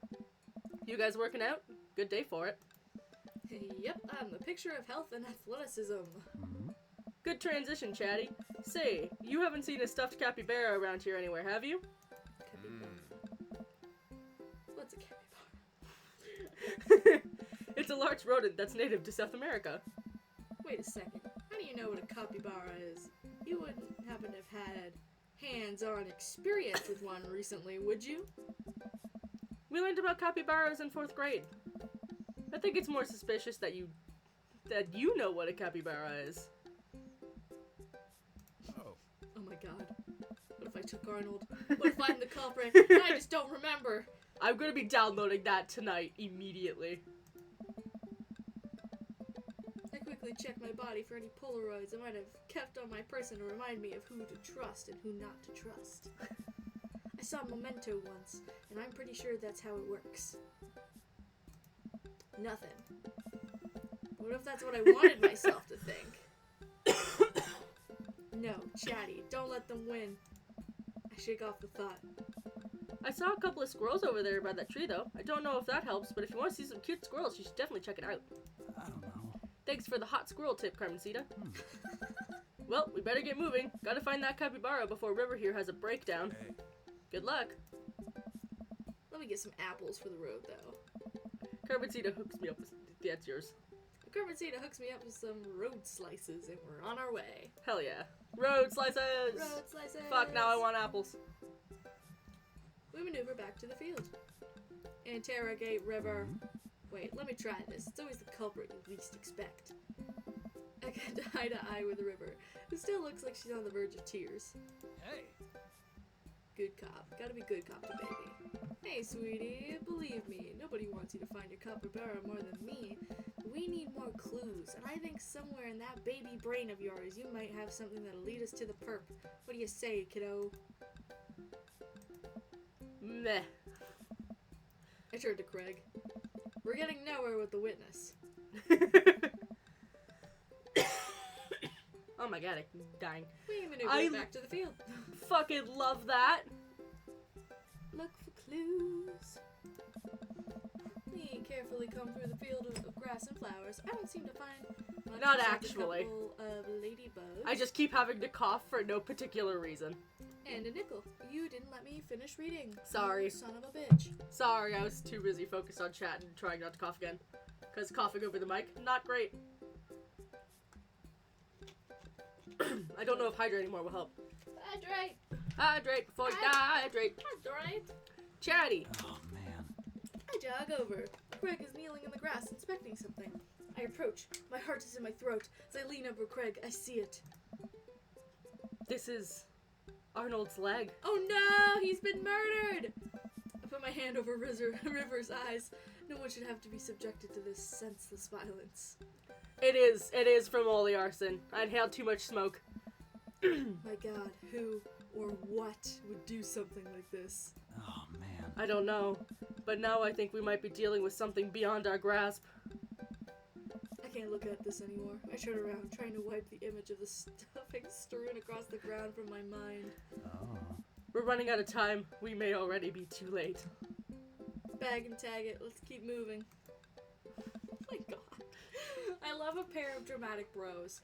You guys working out? Good day for it. Yep, I'm the picture of health and athleticism. Good transition, Chatty. Say, you haven't seen a stuffed capybara around here anywhere, have you? What's a capybara? It's a large rodent that's native to South America. Wait a second. How do you know what a capybara is? You wouldn't happen to have had hands-on experience with one recently, would you? We learned about capybaras in 4th grade. I think it's more suspicious that you know what a capybara is. Oh. Oh my god. What if I took Arnold? What if I'm the culprit and I just don't remember? I'm gonna be downloading that tonight, immediately. I quickly checked my body for any Polaroids I might have kept on my person to remind me of who to trust and who not to trust. I saw Memento once, and I'm pretty sure that's how it works. Nothing. What if that's what I wanted myself to think? No, Chatty, don't let them win. I shake off the thought. I saw a couple of squirrels over there by that tree, though. I don't know if that helps, but if you want to see some cute squirrels, you should definitely check it out. I don't know. Thanks for the hot squirrel tip, Carmencita. Well, we better get moving. Gotta find that capybara before River here has a breakdown. Hey. Good luck. Let me get some apples for the road, though. Carmencita hooks me up with... That's yours. Carmencita hooks me up with some road slices, and we're on our way. Hell yeah. Road slices! Road slices! Fuck, now I want apples. We maneuver back to the field. Interrogate River. Wait, let me try this. It's always the culprit you least expect. I get eye to eye with River, who still looks like she's on the verge of tears. Hey. Good cop. Gotta be good cop to baby. Hey, sweetie, believe me, nobody wants you to find your capybara more than me. We need more clues, and I think somewhere in that baby brain of yours, you might have something that'll lead us to the perp. What do you say, kiddo? Meh. I turned to Craig. We're getting nowhere with the witness. Oh my god, I'm dying. We maneuver I back to the field. Fucking love that. Look for clues. We carefully comb through the field of grass and flowers. I don't seem to find much Not except actually. a couple of ladybugs. I just keep having to cough for no particular reason. And a nickel. You didn't let me finish reading. Sorry. You son of a bitch. Sorry, I was too busy focused on chat and trying not to cough again. Because coughing over the mic, not great. I don't know if hydrating more will help. Hydrate. Hydrate before you hydrate. Hydrate. Chatty. Oh, man. I jog over. Craig is kneeling in the grass inspecting something. I approach. My heart is in my throat. As I lean over Craig, I see it. This is Arnold's leg. Oh no! He's been murdered! I put my hand over River's eyes. No one should have to be subjected to this senseless violence. It is from Oli Arson. I inhaled too much smoke. My god, who or what would do something like this? Oh, man. I don't know. But now I think we might be dealing with something beyond our grasp. I can't look at this anymore. I turn around, trying to wipe the image of the stuffing strewn across the ground from my mind. Oh. We're running out of time. We may already be too late. Bag and tag it. Let's keep moving. Oh my god. I love a pair of dramatic bros.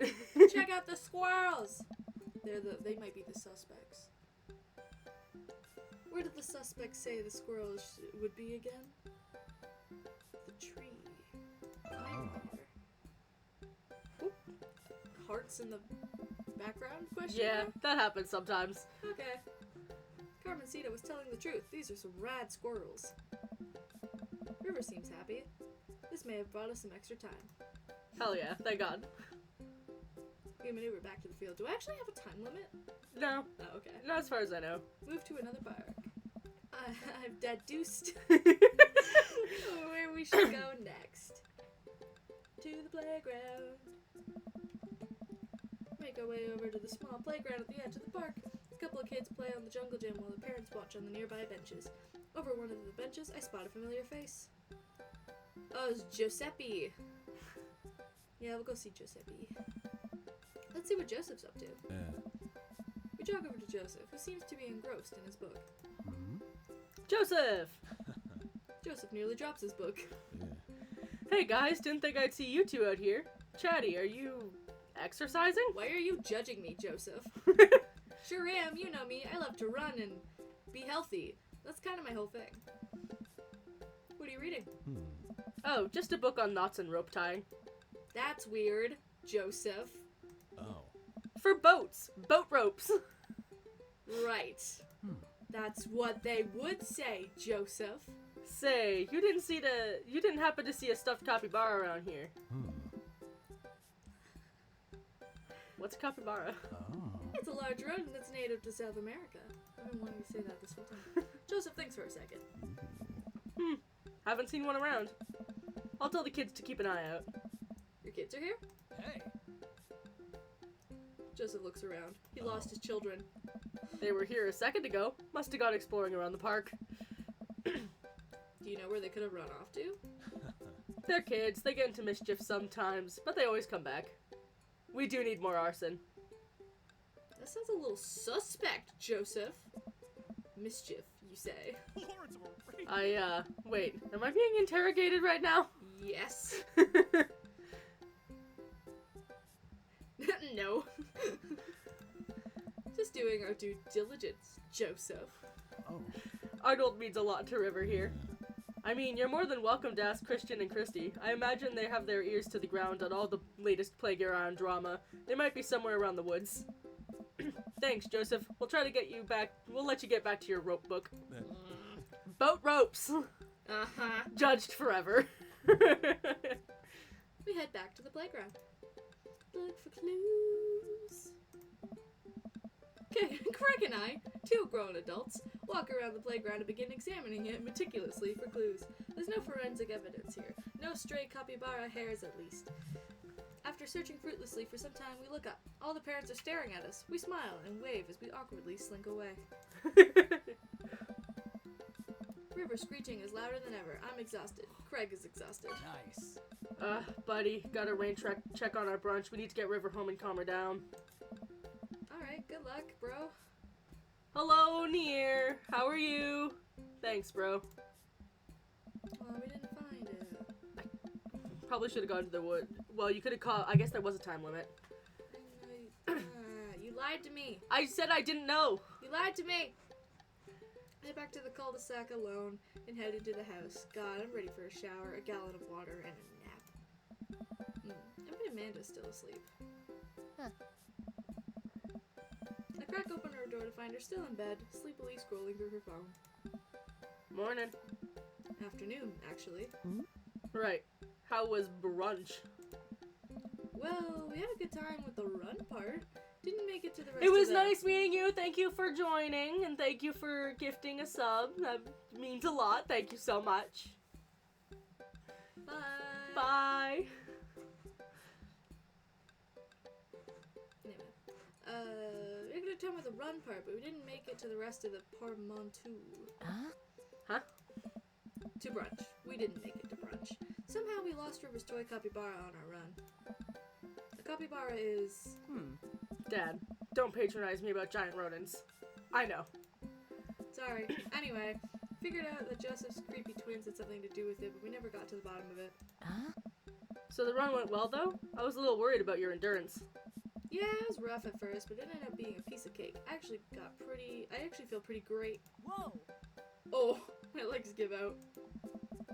Check out the squirrels! They might be the suspects. Where did the suspects say the squirrels would be again? The tree. Oh. There. Hearts in the background? Question Yeah, mark? that happens sometimes. Okay. Carmencita was telling the truth. These are some rad squirrels. River seems happy. This may have brought us some extra time. Hell yeah, thank God. We maneuver back to the field. Do I actually have a time limit? No, Oh, okay. not as far as I know. Move to another barrack. I've deduced where we should go next. To the playground. make our way over to the small playground at the edge of the park. A couple of kids play on the jungle gym while the parents watch on the nearby benches. Over one of the benches, I spot a familiar face. Oh, it's Giuseppe. Yeah, we'll go see Giuseppe. Let's see what Joseph's up to. We jog over to Joseph, who seems to be engrossed in his book. Joseph! Joseph nearly drops his book. Hey guys, didn't think I'd see you two out here. Chatty, are you exercising? Why are you judging me, Joseph? Sure am, you know me. I love to run and be healthy. That's kind of my whole thing. What are you reading? Oh, just a book on knots and rope tying. That's weird, Joseph. Oh. For boats. Boat ropes. Right. That's what they would say, Joseph. Say, you didn't happen to see a stuffed capybara around here. What's a capybara? Oh. It's a large rodent that's native to South America. I've been wanting to say that this whole time. Joseph thinks for a second. Haven't seen one around. I'll tell the kids to keep an eye out. Your kids are here? Hey. Joseph looks around. He lost his children. They were here a second ago. Must have gone exploring around the park. Do you know where they could have run off to? They're kids. They get into mischief sometimes, but they always come back. We do need more arson. That sounds a little suspect, Joseph. Mischief, you say? Lords of a Wait, am I being interrogated right now? Yes. No. Just doing our due diligence, Joseph. Oh. Arnold means a lot to River here. I mean, you're more than welcome to ask Christian and Christy. I imagine they have their ears to the ground on all the latest playground drama. They might be somewhere around the woods. Thanks, Joseph. We'll try to get you back. We'll let you get back to your rope book. Boat ropes. Uh-huh. Judged forever. We head back to the playground. Look for clues. Okay, Craig and I, two grown adults, walk around the playground and begin examining it meticulously for clues. There's no forensic evidence here. No stray capybara hairs, at least. After searching fruitlessly for some time, we look up. All the parents are staring at us. We smile and wave as we awkwardly slink away. River screeching is louder than ever. I'm exhausted. Craig is exhausted. Nice. Buddy, got a rain check on our brunch. We need to get River home and calm her down. Alright, good luck, bro. Hello, Nier. How are you? Thanks, bro. We didn't find it. Probably should have gone to the wood. Well, you could have called. I guess there was a time limit. You lied to me. I said I didn't know. You lied to me. I head back to the cul-de-sac alone and head into the house. God, I'm ready for a shower, a gallon of water, and a nap. I bet Amanda's still asleep. I crack open her door to find her still in bed, sleepily scrolling through her phone. Morning. Afternoon, actually. Right. How was brunch? Well, we had a good time with the run part. Didn't make it to the rest It was of the... nice meeting you. Thank you for joining, and thank you for gifting a sub. That means a lot. Thank you so much. Bye. Bye. Anyway, we had a good time with the run part, but we didn't make it to the rest of the portmanteau. Huh? To brunch. We didn't make it to brunch. Somehow we lost River's toy capybara on our run. A capybara is... Dad, don't patronize me about giant rodents. I know. Sorry. Anyway, figured out that Joseph's creepy twins had something to do with it, but we never got to the bottom of it. So the run went well, though? I was a little worried about your endurance. Yeah, it was rough at first, but it ended up being a piece of cake. I actually feel pretty great. Whoa! Oh, my legs give out.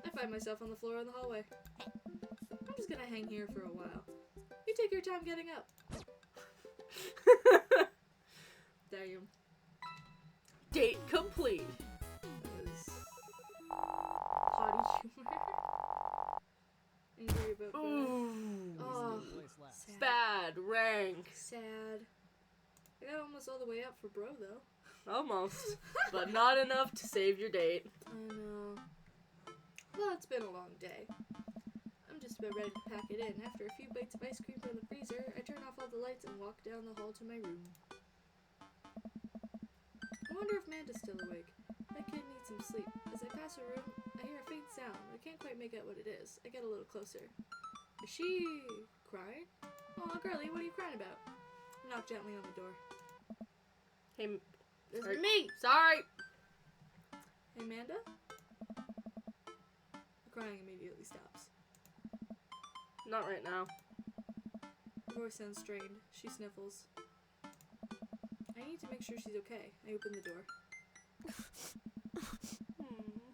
I find myself on the floor in the hallway. I'm just gonna hang here for a while. You take your time getting up. Damn. Date complete. That was potty humor. Angry about that. Ooh. Oh, Place last. sad. Bad rank. Sad. I got almost all the way up for bro, though. Almost. But not enough to save your date. I know. Well, it's been a long day. I'm just about ready to pack it in. After a few bites of ice cream from the freezer, I turn off all the lights and walk down the hall to my room. I wonder if Amanda's still awake. That kid needs some sleep. As I pass her room, I hear a faint sound. I can't quite make out what it is. I get a little closer. Is she crying? Oh, girlie, what are you crying about? I knock gently on the door. Hey, This sorry. is me! Sorry. Hey, Amanda? The crying immediately stops. Not right now. Her voice sounds strained. She sniffles. I need to make sure she's okay. I open the door.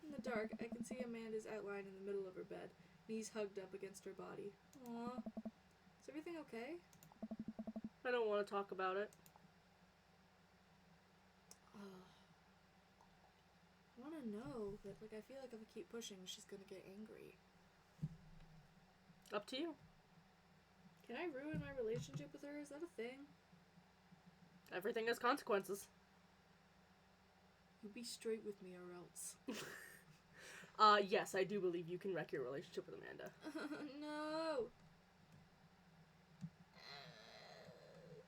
In the dark, I can see Amanda's outline in the middle of her bed, knees hugged up against her body. Aww. Is everything okay? I don't want to talk about it. I want to know, but I feel like if I keep pushing, she's gonna get angry. Up to you. Can I ruin my relationship with her? Is that a thing? Everything has consequences. You be straight with me or else. Yes, I do believe you can wreck your relationship with Amanda. No!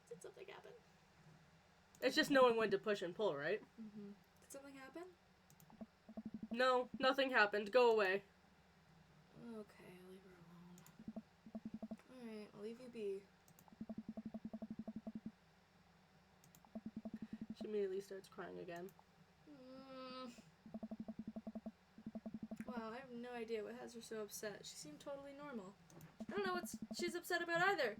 Did something happen? It's just knowing when to push and pull, right? Mm-hmm. Did something happen? No, nothing happened. Go away. Okay, I'll leave her alone. Alright, I'll leave you be. She immediately starts crying again. Wow, I have no idea what has her so upset. She seemed totally normal. I don't know what she's upset about either.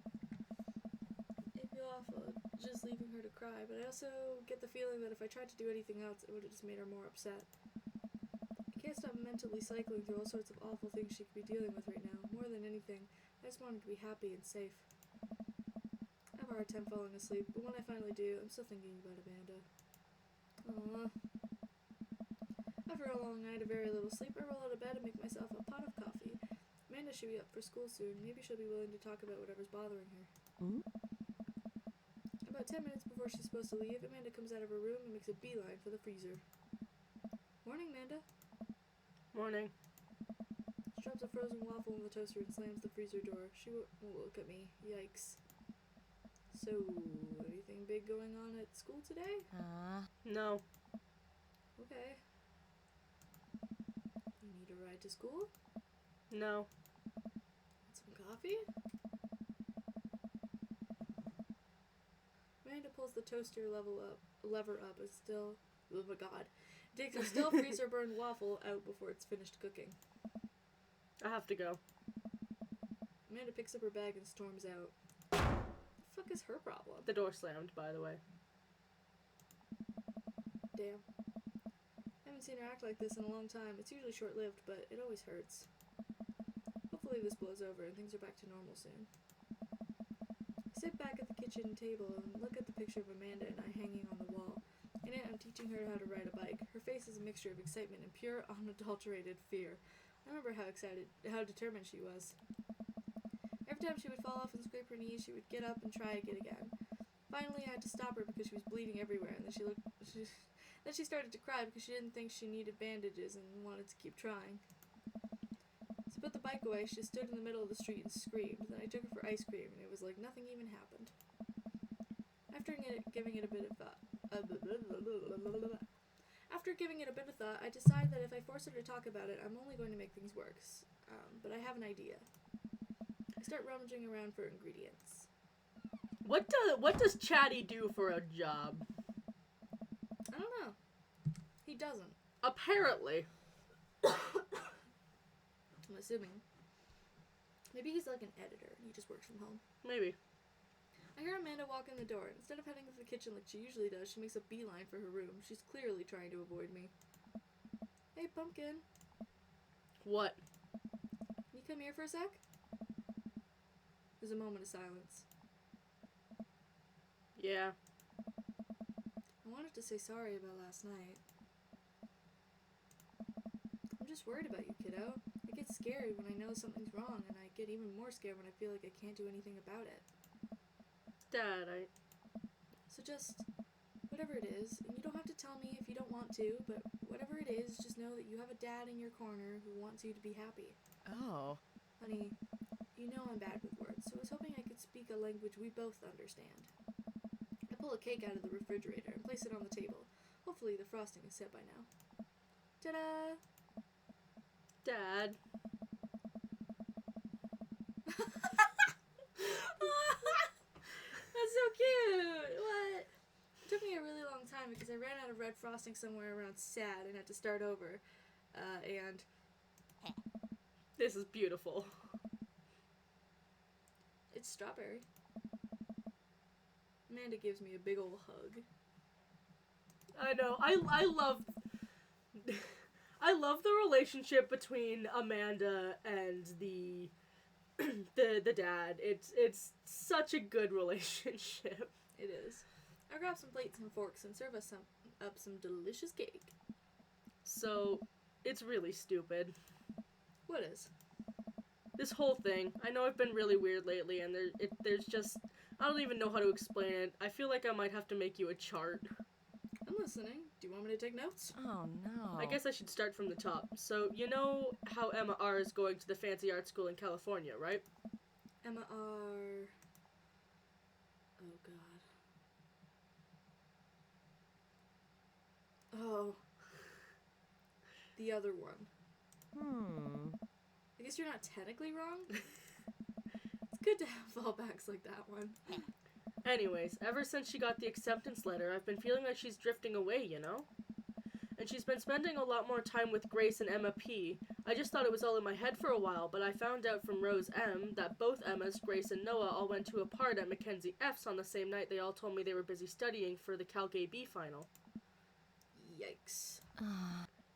I feel awful just leaving her to cry, but I also get the feeling that if I tried to do anything else, it would have just made her more upset. I can't stop mentally cycling through all sorts of awful things she could be dealing with right now. More than anything, I just want her to be happy and safe. I have a hard time falling asleep, but when I finally do, I'm still thinking about Amanda. Aww. After a long night of very little sleep, I roll out of bed and make myself a pot of coffee. Amanda should be up for school soon. Maybe she'll be willing to talk about whatever's bothering her. About 10 minutes before she's supposed to leave, Amanda comes out of her room and makes a beeline for the freezer. Morning, Amanda. Morning. She drops a frozen waffle in the toaster and slams the freezer door. She won't look at me. Yikes. So, anything big going on at school today? No. Okay. You need a ride to school? No. Want some coffee? Amanda pulls the toaster lever up and still, oh my god, takes a still freezer burned waffle out before it's finished cooking. I have to go. Amanda picks up her bag and storms out. What the fuck is her problem? The door slammed, by the way. Damn. I haven't seen her act like this in a long time. It's usually short-lived, but it always hurts. Hopefully this blows over and things are back to normal soon. I sit back at the kitchen table and look at the picture of Amanda and I hanging on the wall. In it, I'm teaching her how to ride a bike. Her face is a mixture of excitement and pure, unadulterated fear. I remember how determined she was. Every time she would fall off and scrape her knees, she would get up and try again. Finally, I had to stop her because she was bleeding everywhere, and then she started to cry because she didn't think she needed bandages and wanted to keep trying. So I put the bike away. She stood in the middle of the street and screamed. Then I took her for ice cream, and it was like nothing even happened. After giving it a bit of thought, I decide that if I force her to talk about it, I'm only going to make things worse. But I have an idea. I start rummaging around for ingredients. What does Chatty do for a job? I don't know. He doesn't. Apparently. I'm assuming. Maybe he's like an editor and he just works from home. Maybe. I hear Amanda walk in the door, and instead of heading to the kitchen like she usually does, she makes a beeline for her room. She's clearly trying to avoid me. Hey, Pumpkin. What? Can you come here for a sec? There's a moment of silence. Yeah. I wanted to say sorry about last night. I'm just worried about you, kiddo. I get scared when I know something's wrong, and I get even more scared when I feel like I can't do anything about it. Dad, So just, whatever it is, and you don't have to tell me if you don't want to, but whatever it is, just know that you have a dad in your corner who wants you to be happy. Oh. Honey, You know I'm bad with words, so I was hoping I could speak a language we both understand. I pull a cake out of the refrigerator and place it on the table. Hopefully the frosting is set by now. Ta-da! Dad. That's so cute! What? It took me a really long time because I ran out of red frosting somewhere around sad and had to start over. And This is beautiful. it's strawberry. Amanda gives me a big ol' hug. I know. I love I love the relationship between Amanda and the dad. It's such a good relationship. It is. I grab some plates and forks and serve us up some delicious cake. So, it's really stupid. What is? This whole thing. I know I've been really weird lately, and there's just I don't even know how to explain it. I feel like I might have to make you a chart. I'm listening. Do you want me to take notes? Oh no. I guess I should start from the top. So, you know how Emma R. is going to the fancy art school in California, right? Emma R. Oh, God. Oh. The other one. I guess you're not technically wrong. It's good to have fallbacks like that one. Anyways, ever since she got the acceptance letter, I've been feeling like she's drifting away, you know? And she's been spending a lot more time with Grace and Emma P. I just thought it was all in my head for a while, but I found out from Rose M. that both Emmas, Grace and Noah, all went to a part at Mackenzie F's on the same night they all told me they were busy studying for the Cal Gay B final. Yikes.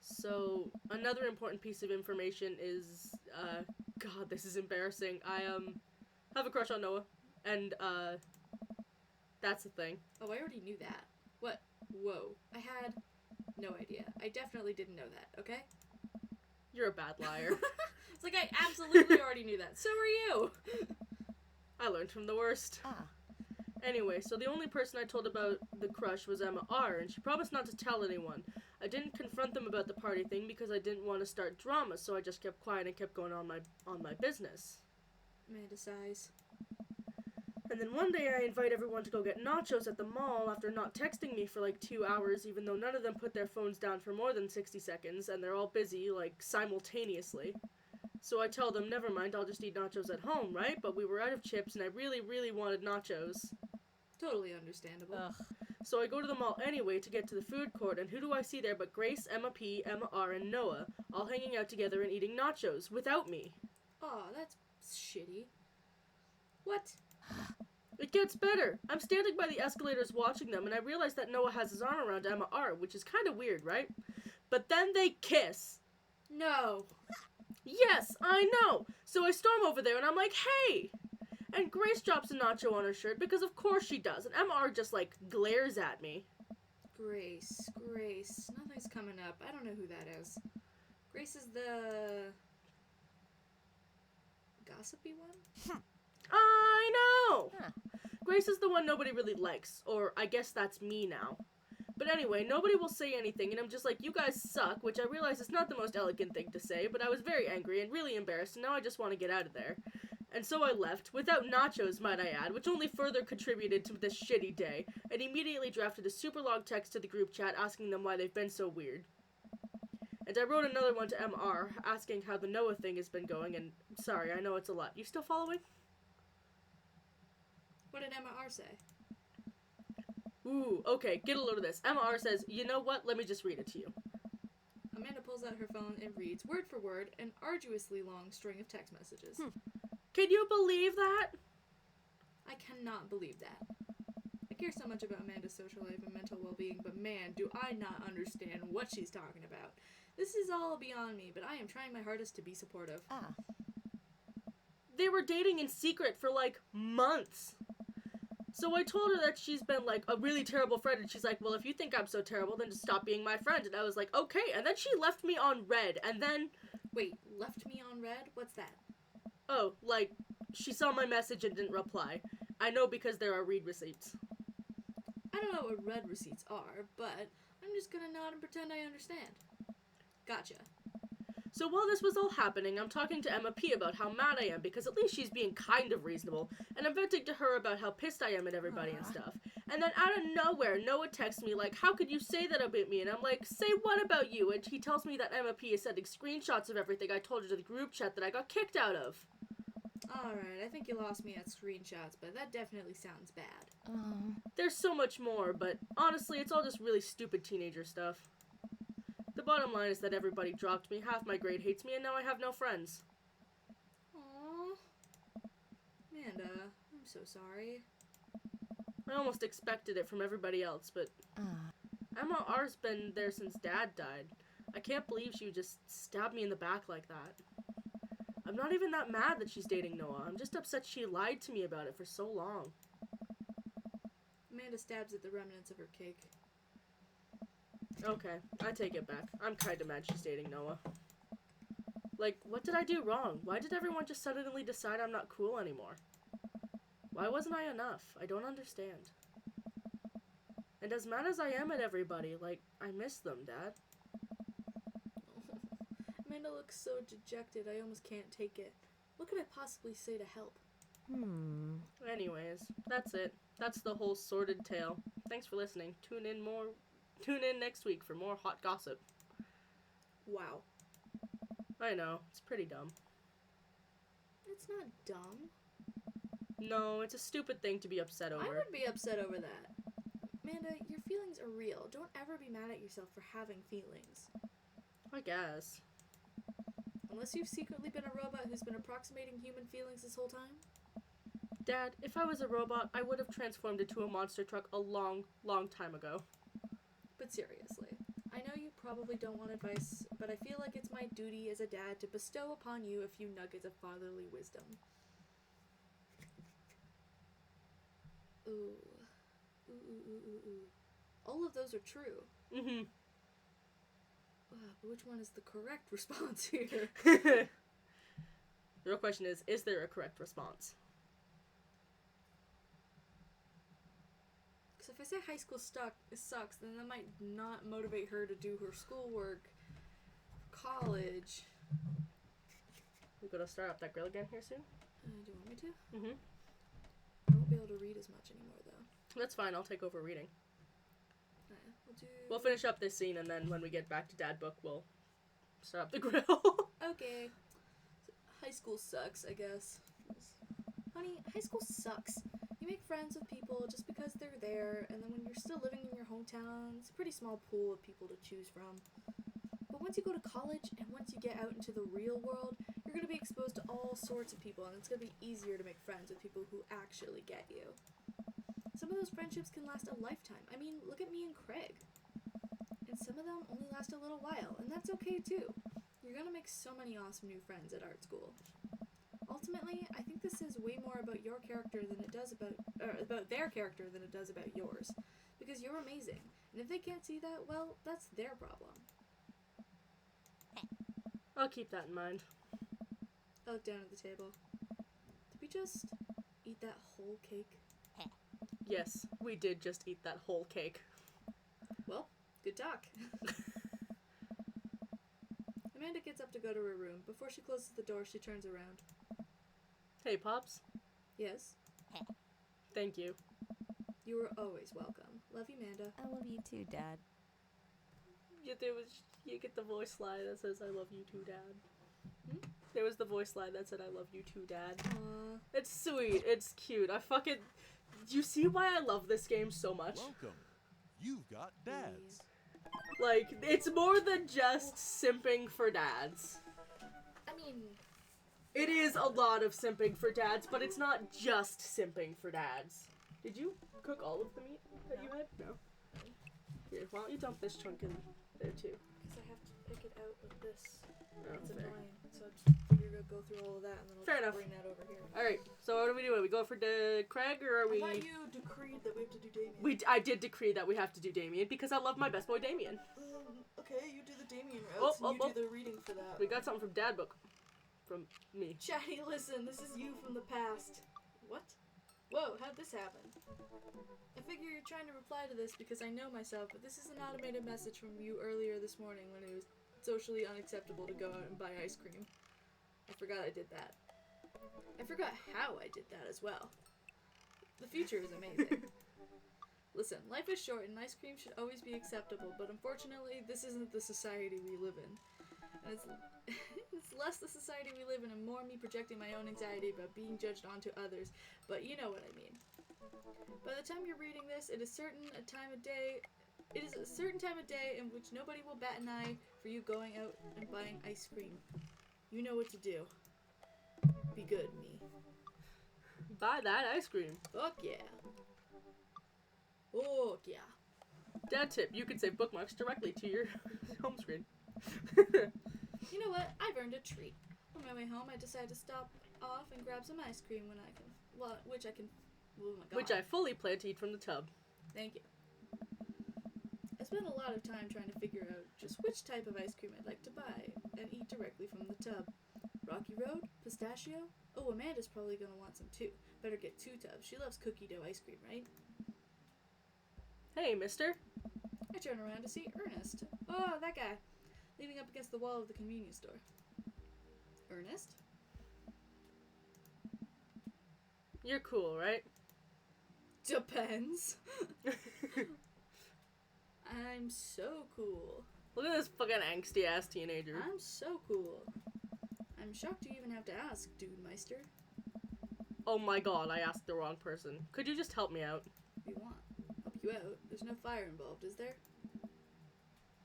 So, another important piece of information is, God, this is embarrassing. I, have a crush on Noah, and, that's a thing. Oh, I already knew that. What? Whoa. I had no idea. I definitely didn't know that, okay? You're a bad liar. It's like I absolutely already knew that. So are you! I learned from the worst. Anyway, so the only person I told about the crush was Emma R, and she promised not to tell anyone. I didn't confront them about the party thing because I didn't want to start drama, so I just kept quiet and kept going on my business. Amanda sighs. And then one day I invite everyone to go get nachos at the mall after not texting me for like 2 hours, even though none of them put their phones down for more than 60 seconds, and they're all busy, like, simultaneously. So I tell them, never mind, I'll just eat nachos at home, right? But we were out of chips, and I really, really wanted nachos. Totally understandable. Ugh. So I go to the mall anyway to get to the food court, and who do I see there but Grace, Emma P, Emma R, and Noah, all hanging out together and eating nachos, without me. Aw, that's shitty. What? It gets better. I'm standing by the escalators watching them, and I realize that Noah has his arm around Emma R, which is kind of weird, right? But then they kiss. No. Yes, I know. So I storm over there, and I'm like, hey! And Grace drops a nacho on her shirt, because of course she does, and Emma R just, like, glares at me. Grace. Nothing's coming up. I don't know who that is. Grace is the gossipy one? I know! Huh. Grace is the one nobody really likes, or I guess that's me now. But anyway, nobody will say anything, and I'm just like, you guys suck, which I realize is not the most elegant thing to say, but I was very angry and really embarrassed, and now I just want to get out of there. And so I left, without nachos, might I add, which only further contributed to this shitty day, and immediately drafted a super long text to the group chat asking them why they've been so weird. And I wrote another one to MR, asking how the Noah thing has been going, and sorry, I know it's a lot. You still following? What did Emma R say? Ooh, okay, get a load of this. MR says, you know what, let me just read it to you. Amanda pulls out her phone and reads, word for word, an arduously long string of text messages. Can you believe that? I cannot believe that. I care so much about Amanda's social life and mental well-being, but man, do I not understand what she's talking about. This is all beyond me, but I am trying my hardest to be supportive. They were dating in secret for, like, months. So I told her that she's been, like, a really terrible friend, and she's like, well, if you think I'm so terrible, then just stop being my friend. And I was like, okay, and then she left me on red, and then... Wait, left me on red? What's that? Oh, like, she saw my message and didn't reply. I know because there are read receipts. I don't know what red receipts are, but I'm just gonna nod and pretend I understand. Gotcha. So while this was all happening, I'm talking to Emma P about how mad I am because at least she's being kind of reasonable, and I'm venting to her about how pissed I am at everybody and stuff. And then out of nowhere, Noah texts me like, how could you say that about me? And I'm like, say what about you? And he tells me that Emma P is sending screenshots of everything I told her to the group chat that I got kicked out of. Alright, I think you lost me at screenshots, but that definitely sounds bad. There's so much more, but honestly, it's all just really stupid teenager stuff. The bottom line is that everybody dropped me, half my grade hates me, and now I have no friends. Aww. Amanda, I'm so sorry. I almost expected it from everybody else, but Emma R's been there since Dad died. I can't believe she would just stab me in the back like that. I'm not even that mad that she's dating Noah. I'm just upset she lied to me about it for so long. Amanda stabs at the remnants of her cake. Okay, I take it back. I'm kinda mad she's dating Noah. Like, what did I do wrong? Why did everyone just suddenly decide I'm not cool anymore? Why wasn't I enough? I don't understand. And as mad as I am at everybody, like, I miss them, Dad. Amanda looks so dejected, I almost can't take it. What could I possibly say to help? Anyways, that's it. That's the whole sordid tale. Thanks for listening. Tune in next week for more hot gossip. Wow. I know, it's pretty dumb. It's not dumb. No, it's a stupid thing to be upset over. I would be upset over that. Amanda, your feelings are real. Don't ever be mad at yourself for having feelings. I guess. Unless you've secretly been a robot who's been approximating human feelings this whole time. Dad, if I was a robot, I would have transformed into a monster truck a long, long time ago. But seriously, I know you probably don't want advice, but I feel like it's my duty as a dad to bestow upon you a few nuggets of fatherly wisdom. Ooh. All of those are true. But which one is the correct response here? The real question is there a correct response? Because if I say high school sucks, then that might not motivate her to do her schoolwork, college. We gotta start up that grill again here soon? Do you want me to? Mm-hmm. I won't be able to read as much anymore, though. That's fine, I'll take over reading. We'll We'll finish up this scene, and then when we get back to Dad Book, we'll start up the grill. Okay. So, high school sucks, I guess. Honey, high school sucks. You make friends with people just because they're there, and then when you're still living in your hometown, it's a pretty small pool of people to choose from. But once you go to college, and once you get out into the real world, you're going to be exposed to all sorts of people, and it's going to be easier to make friends with people who actually get you. Some of those friendships can last a lifetime. I mean, look at me and Craig. And some of them only last a little while, and that's okay too. You're gonna make so many awesome new friends at art school. Ultimately, I think this is way more about your character than it does about their character than it does about yours. Because you're amazing, and if they can't see that, well, that's their problem. I'll keep that in mind. I look down at the table. Did we just eat that whole cake? Yes, we did just eat that whole cake. Well, good talk. Amanda gets up to go to her room. Before she closes the door, she turns around. Hey, Pops. Yes? Thank you. You are always welcome. Love you, Amanda. I love you too, Dad. You get the voice line that says, I love you too, Dad. There was the voice line that said, I love you too, Dad. Aww. It's sweet. It's cute. Do you see why I love this game so much? Welcome. You've got dads. Like, it's more than just simping for dads. I mean... It is a lot of simping for dads, but it's not just simping for dads. Did you cook all of the meat that you had? No. Here, why don't you dump this chunk in there too? Because I have to pick it out with this. Oh, It's fair. annoying. So I just figured I'd go through all of that and then I'll Fair just enough. bring that over here. Alright, so what are we doing? We go for Craig, or are we... I thought you decreed that we have to do Damien. I did decree that we have to do Damien, because I love my best boy Damien. Okay, you do the Damien routes and you do the reading for that. We got something from Dad Book. From me. Chatty, listen, this is you from the past. What? Whoa, how'd this happen? I figure you're trying to reply to this because I know myself, but this is an automated message from you earlier this morning when it was socially unacceptable to go out and buy ice cream. I forgot I did that. I forgot how I did that as well. The future is amazing. Listen, life is short and ice cream should always be acceptable, but unfortunately, this isn't the society we live in. And it's less the society we live in and more me projecting my own anxiety about being judged onto others, but you know what I mean. By the time you're reading this, it is a certain time of day in which nobody will bat an eye for you going out and buying ice cream. You know what to do. Be good, me. Buy that ice cream. Fuck yeah. Fuck yeah. Dad tip, you can save bookmarks directly to your home screen. You know what? I've earned a treat. On my way home, I decided to stop off and grab some ice cream when I can. Well, which I can. Oh my god. Which I fully plan to eat from the tub. Thank you. I spent a lot of time trying to figure out just which type of ice cream I'd like to buy and eat directly from the tub. Rocky Road? Pistachio? Oh, Amanda's probably gonna want some too. Better get 2 tubs. She loves cookie dough ice cream, right? Hey, mister. I turn around to see Ernest. Oh, that guy. Leaning up against the wall of the convenience store. Ernest? You're cool, right? Depends. I'm so cool. Look at this fucking angsty ass teenager. I'm so cool. I'm shocked you even have to ask, Dude Meister. Oh my god, I asked the wrong person. Could you just help me out? What do you want? Help you out? There's no fire involved, is there?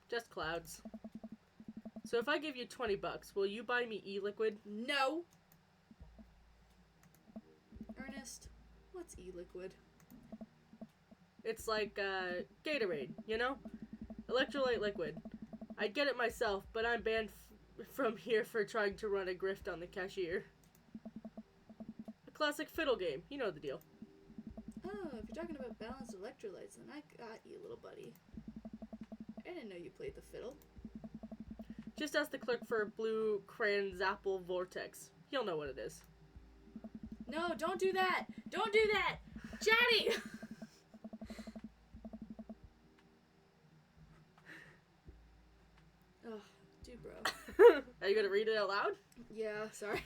Just clouds. So if I give you $20, will you buy me e-liquid? No! Ernest, what's e-liquid? It's like, Gatorade, you know? Electrolyte liquid. I'd get it myself, but I'm banned from here for trying to run a grift on the cashier. A classic fiddle game, you know the deal. Oh, if you're talking about balanced electrolytes, then I got you, little buddy. I didn't know you played the fiddle. Just ask the clerk for a blue Kranzapple Vortex. He'll know what it is. No, don't do that! Don't do that! Chatty! Ugh, dude, bro. Are you gonna read it out loud? Yeah, sorry.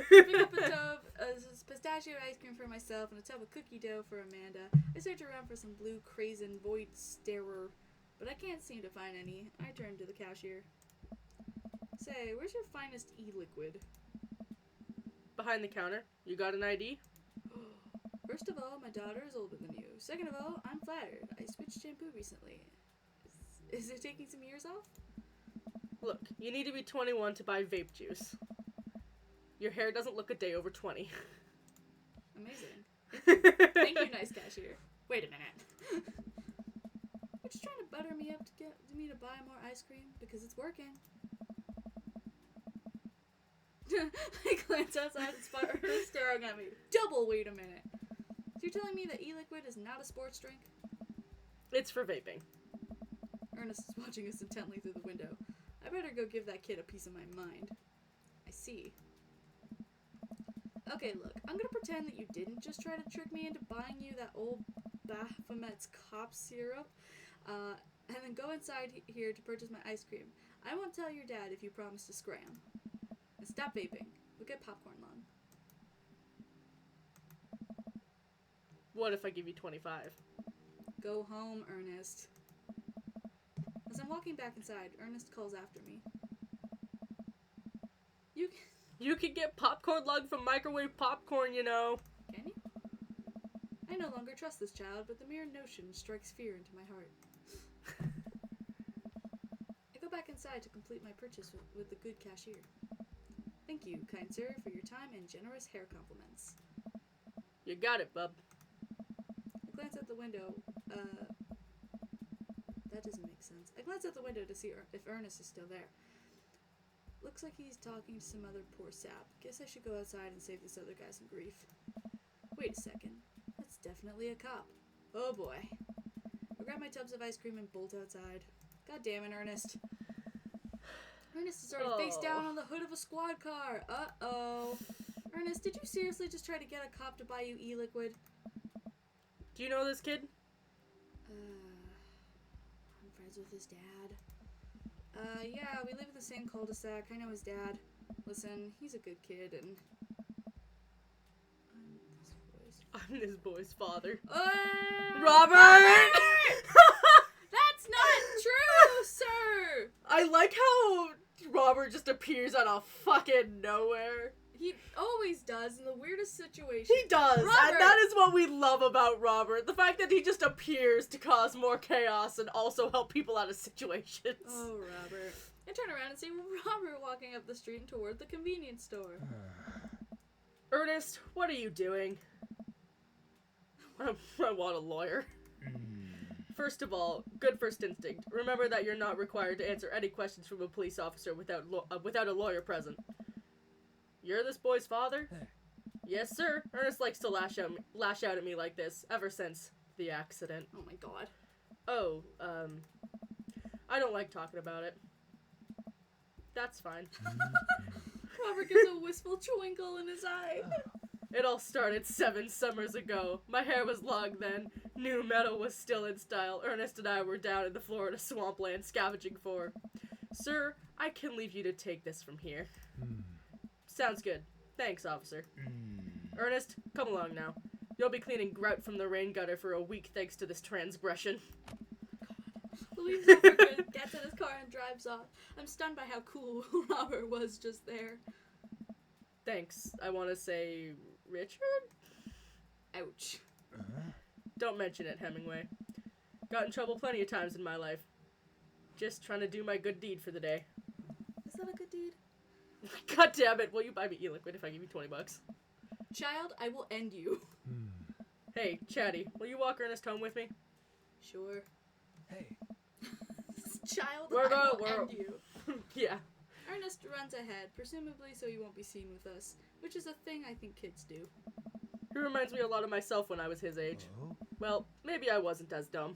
Pick up a tub of pistachio ice cream for myself and a tub of cookie dough for Amanda. I search around for some blue Crazen Void Starer, but I can't seem to find any. I turn to the cashier. Say, where's your finest e-liquid? Behind the counter. You got an ID? First of all, my daughter is older than you. Second of all, I'm flattered. I switched shampoo recently. Is it taking some years off? Look, you need to be 21 to buy vape juice. Your hair doesn't look a day over 20. Amazing. Thank you, nice cashier. Wait a minute. You're just trying to butter me up to get me to buy more ice cream? Because it's working. I glance outside and spot her staring at me. Double, wait a minute. So you're telling me that e-liquid is not a sports drink? It's for vaping. Ernest is watching us intently through the window. I better go give that kid a piece of my mind. I see. Okay, look, I'm gonna pretend that you didn't just try to trick me into buying you that old Baphomet's cop syrup, and then go inside here to purchase my ice cream. I won't tell your dad if you promise to scram. And stop vaping. We'll get popcorn lung. What if I give you 25? Go home, Ernest. As I'm walking back inside, Ernest calls after me. You can get popcorn lug from microwave popcorn, you know. Can you? I no longer trust this child, but the mere notion strikes fear into my heart. I go back inside to complete my purchase with the good cashier. Thank you, kind sir, for your time and generous hair compliments. You got it, bub. I glance out the window. That doesn't make sense. I glance out the window to see if Ernest is still there. Looks like he's talking to some other poor sap. Guess I should go outside and save this other guy some grief. Wait a second. That's definitely a cop. Oh boy. I grab my tubs of ice cream and bolt outside. God damn it, Ernest. Ernest is already face down on the hood of a squad car. Uh-oh. Ernest, did you seriously just try to get a cop to buy you e-liquid? Do you know this kid? I'm friends with his dad. Yeah, we live in the same cul-de-sac. I know his dad. Listen, he's a good kid, and... I'm this boy's father. Robert! That's not true, sir! I like how Robert just appears out of fucking nowhere. He always does in the weirdest situations. He does, Robert! and that is what we love about Robert. The fact that he just appears to cause more chaos and also help people out of situations. Oh, Robert. I turn around and see Robert walking up the street and toward the convenience store. Ernest, what are you doing? I want a lawyer. First of all, good first instinct. Remember that you're not required to answer any questions from a police officer without a lawyer present. You're this boy's father? Yes, sir. Ernest likes to lash out at me like this ever since the accident. Oh my god. Oh, I don't like talking about it. That's fine. Robert gives a wistful twinkle in his eye. It all started 7 summers ago. My hair was long then. New metal was still in style. Ernest and I were down in the Florida swampland scavenging for. Sir, I can leave you to take this from here. Sounds good. Thanks, officer. Ernest, come along now. You'll be cleaning grout from the rain gutter for a week thanks to this transgression. Leaves Robert, gets in his car and drives off. I'm stunned by how cool Robert was just there. Thanks. I want to say... Richard? Ouch. Don't mention it, Hemingway. Got in trouble plenty of times in my life. Just trying to do my good deed for the day. Is that a good deed? God damn it, will you buy me e-liquid if I give you $20? Child, I will end you. Hey, Chatty, will you walk Ernest home with me? Sure. Hey. Child, We're I will going- end you. Yeah. Ernest runs ahead, presumably so he won't be seen with us, which is a thing I think kids do. He reminds me a lot of myself when I was his age. Oh. Well, maybe I wasn't as dumb.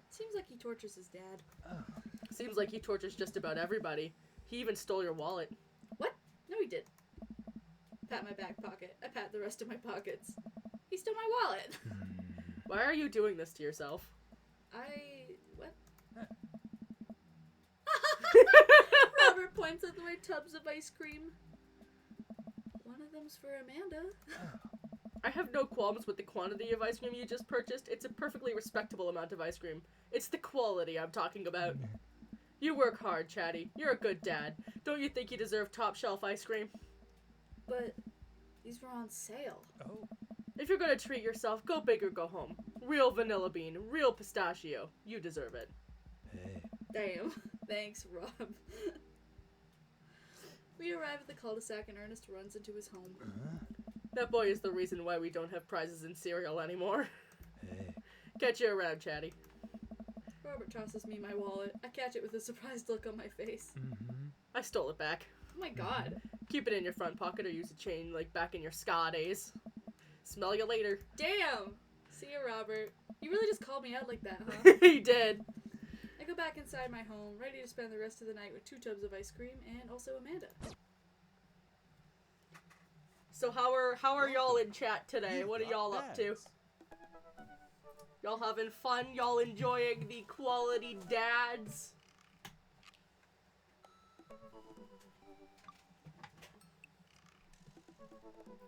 Seems like he tortures his dad. Seems like he tortures just about everybody. He even stole your wallet. What? No, he did. Pat my back pocket. I pat the rest of my pockets. He stole my wallet. Why are you doing this to yourself? What? Robert points at the white tubs of ice cream. One of them's for Amanda. I have no qualms with the quantity of ice cream you just purchased. It's a perfectly respectable amount of ice cream. It's the quality I'm talking about. You work hard, Chatty. You're a good dad. Don't you think you deserve top shelf ice cream? But these were on sale. Oh. If you're gonna treat yourself, go big or go home. Real vanilla bean, real pistachio. You deserve it. Hey. Damn. Thanks, Rob. We arrive at the cul-de-sac and Ernest runs into his home. That boy is the reason why we don't have prizes in cereal anymore. Hey. Catch you around, Chatty. Robert tosses me my wallet. I catch it with a surprised look on my face. I stole it back. Oh my god. Keep it in your front pocket or use a chain like back in your ska days. Smell you later. Damn! See ya, Robert. You really just called me out like that, huh? He did. I go back inside my home, ready to spend the rest of the night with 2 tubs of ice cream and also Amanda. So how are y'all in chat today? You've What are got y'all up to? dads. Y'all having fun? Y'all enjoying the quality dads?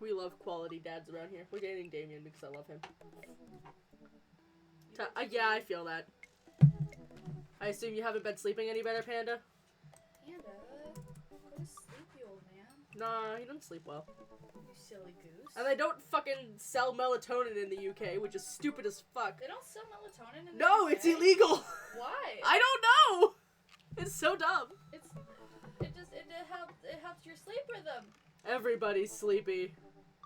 We love quality dads around here. We're dating Damien because I love him. Yeah, I feel that. I assume you haven't been sleeping any better, Panda? Panda, go to sleep, you old man. Nah, he doesn't sleep well. You silly goose. And they don't fucking sell melatonin in the UK, which is stupid as fuck. They don't sell melatonin in the No, UK? it's illegal! Why? I don't know! It's so dumb. It helps your sleep rhythm. Everybody's sleepy.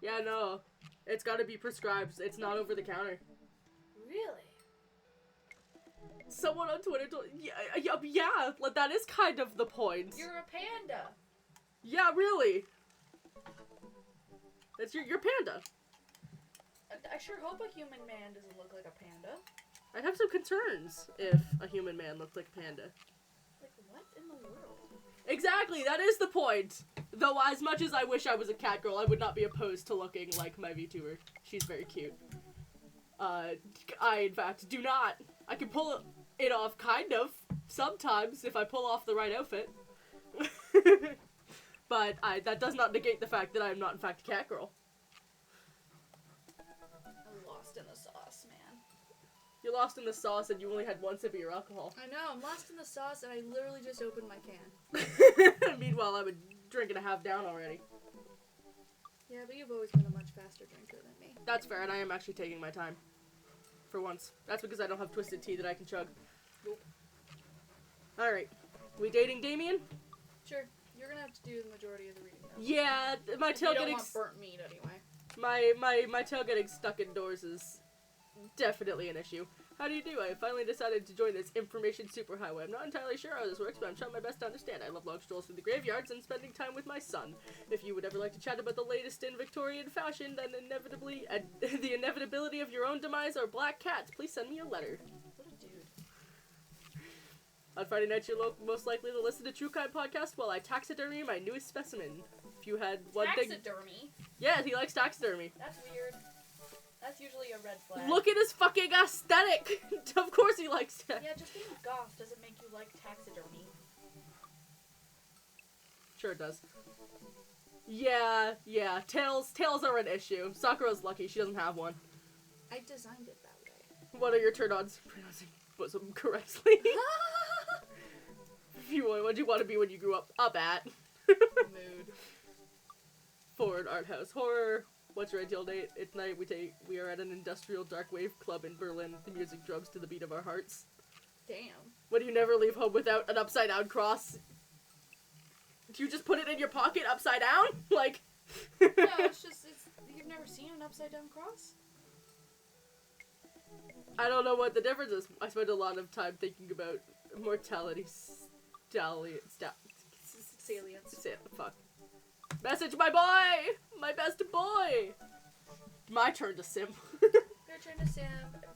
Yeah, no. It's gotta be prescribed. It's not over the counter. Really? Someone on Twitter told... Yeah, like, that is kind of the point. You're a panda. Yeah, really. That's your panda. I sure hope a human man doesn't look like a panda. I'd have some concerns if a human man looked like a panda. Like, what in the world? Exactly, that is the point. Though, as much as I wish I was a cat girl, I would not be opposed to looking like my VTuber. She's very cute. I, in fact, do not. I can pull it off, kind of, sometimes if I pull off the right outfit. But that does not negate the fact that I am not in fact a cat girl. I'm lost in the sauce, man. You're lost in the sauce and you only had one sip of your alcohol. I know, I'm lost in the sauce and I literally just opened my can. Meanwhile, I'm drinking a half down already. Yeah, but you've always been a much faster drinker than me. That's fair, and I am actually taking my time. For once. That's because I don't have twisted tea that I can chug. Nope. Alright. We dating Damien? Sure, you're gonna have to do the majority of the reading though. Yeah, my tail You don't getting... want burnt meat anyway. My tail getting stuck indoors is definitely an issue. How do you do? I finally decided to join this information superhighway. I'm not entirely sure how this works, but I'm trying my best to understand. I love long strolls through the graveyards and spending time with my son. If you would ever like to chat about the latest in Victorian fashion, then inevitably, the inevitability of your own demise or black cats, please send me a letter. What a dude. On Friday nights, you're most likely to listen to True Crime Podcast while I taxidermy my newest specimen. If you had one thing... Taxidermy? Yeah, he likes taxidermy. That's weird. That's usually a red flag. Look at his fucking aesthetic! Of course he likes it. Yeah, just being goth doesn't make you like taxidermy. Sure it does. Yeah. Tails are an issue. Sakura's lucky she doesn't have one. I designed it that way. What are your turn-ons? Pronouncing bosom correctly. What'd you want to be when you grew up? A bat. Mood. Forward art house horror. What's your ideal date? It's night. We are at an industrial dark wave club in Berlin. The music drums to the beat of our hearts. Damn. When you never leave home without an upside down cross. Do you just put it in your pocket upside down? Like. No, it's you've never seen an upside down cross? I don't know what the difference is. I spend a lot of time thinking about mortality. Salience. Fuck. Message my boy! My best boy! My turn to simp. Your turn to simp.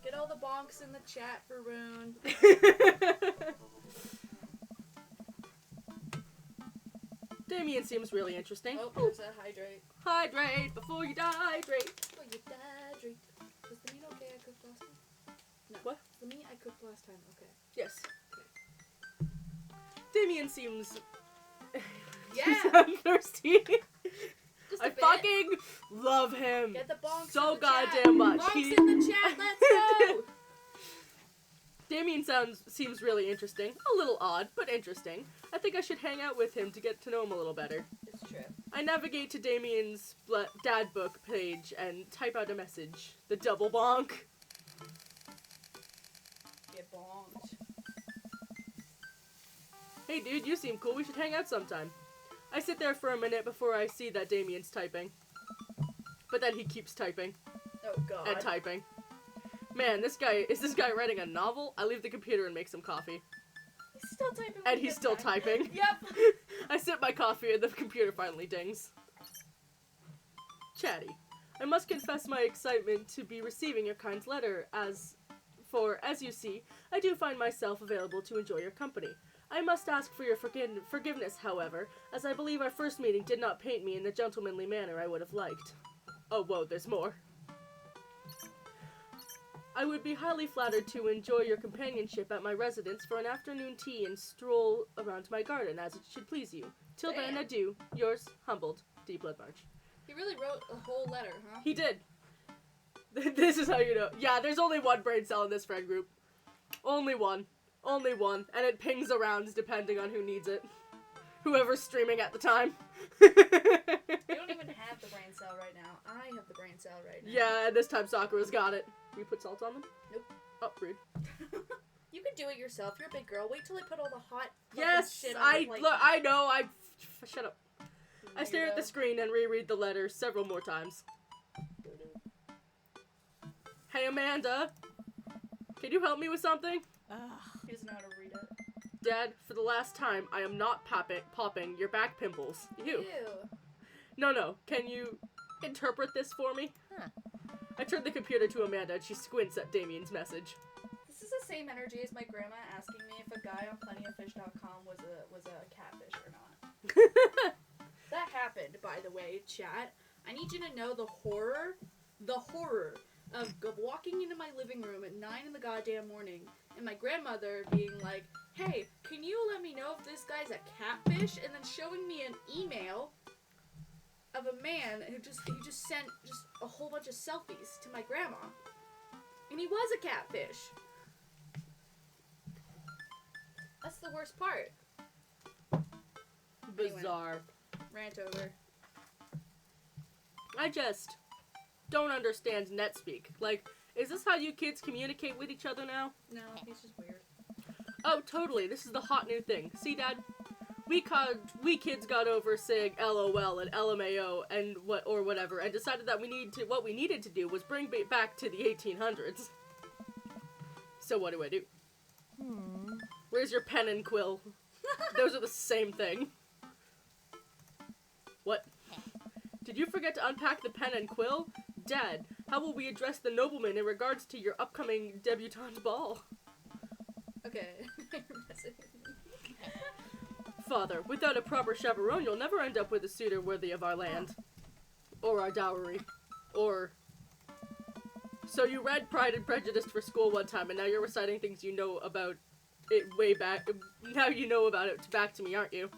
Get all the bonks in the chat for Rune. Damien seems really interesting. Oh, there's a hydrate. Hydrate before you dehydrate. Oh, you dehydrate. Was the meat okay I cooked last time? No. What? The meat I cooked last time, okay. Yes. Damien seems... Yeah! I'm thirsty. Just a I bit. fucking love him. Get the bonks so in the chat. goddamn much. Bonks in the chat, let's go! Damien seems really interesting. A little odd, but interesting. I think I should hang out with him to get to know him a little better. It's true. I navigate to Damien's dad book page and type out a message. The double bonk. Get bonked. Hey dude, you seem cool. We should hang out sometime. I sit there for a minute before I see that Damien's typing. But then he keeps typing. Oh god. And typing. Man, is this guy writing a novel? I leave the computer and make some coffee. He's still typing. And when he's he still gets back. typing. Yep. I sip my coffee and the computer finally dings. Chatty. I must confess my excitement to be receiving your kind letter, as you see, I do find myself available to enjoy your company. I must ask for your forgiveness, however, as I believe our first meeting did not paint me in the gentlemanly manner I would have liked. Oh, whoa, there's more. I would be highly flattered to enjoy your companionship at my residence for an afternoon tea and stroll around my garden, as it should please you. Till then, adieu. Yours, humbled, D. Bloodmarch. He really wrote a whole letter, huh? He did. This is how you know. Yeah, there's only one brain cell in this friend group. Only one. Only one. And it pings around depending on who needs it. Whoever's streaming at the time. You don't even have the brain cell right now. I have the brain cell right now. Yeah, and this time Sakura's got it. You put salt on them? Nope. Oh, rude. You can do it yourself. You're a big girl. Wait till I put all the hot Yes, shit on your plate. I know, shut up. I stare at the Weirdo. screen and reread the letter several more times. Hey Amanda, can you help me with something? He doesn't know how to read it. Dad, for the last time, I am not popping your back pimples. Ew. Ew. No, can you interpret this for me? I turn the computer to Amanda and she squints at Damien's message. This is the same energy as my grandma asking me if a guy on plentyoffish.com was a catfish or not. That happened, by the way, chat. I need you to know the horror of walking into my living room at 9 in the goddamn morning and my grandmother being like, hey, can you let me know if this guy's a catfish? And then showing me an email of a man who just sent just a whole bunch of selfies to my grandma. And he was a catfish. That's the worst part. Bizarre. Rant over. I just don't understand NetSpeak. Like, is this how you kids communicate with each other now? No, he's just weird. Oh, totally. This is the hot new thing. See, Dad? We kids got over saying LOL and LMAO and whatever, and decided that what we needed to do was bring it back to the 1800s. So what do I do? Where's your pen and quill? Those are the same thing. What? Did you forget to unpack the pen and quill? Dad, how will we address the nobleman in regards to your upcoming debutante ball? Okay. Father, without a proper chaperone, you'll never end up with a suitor worthy of our land. Or our dowry. Or... So you read Pride and Prejudice for school one time, and now you're reciting things you know about it way back. Now you know about it back to me, aren't you?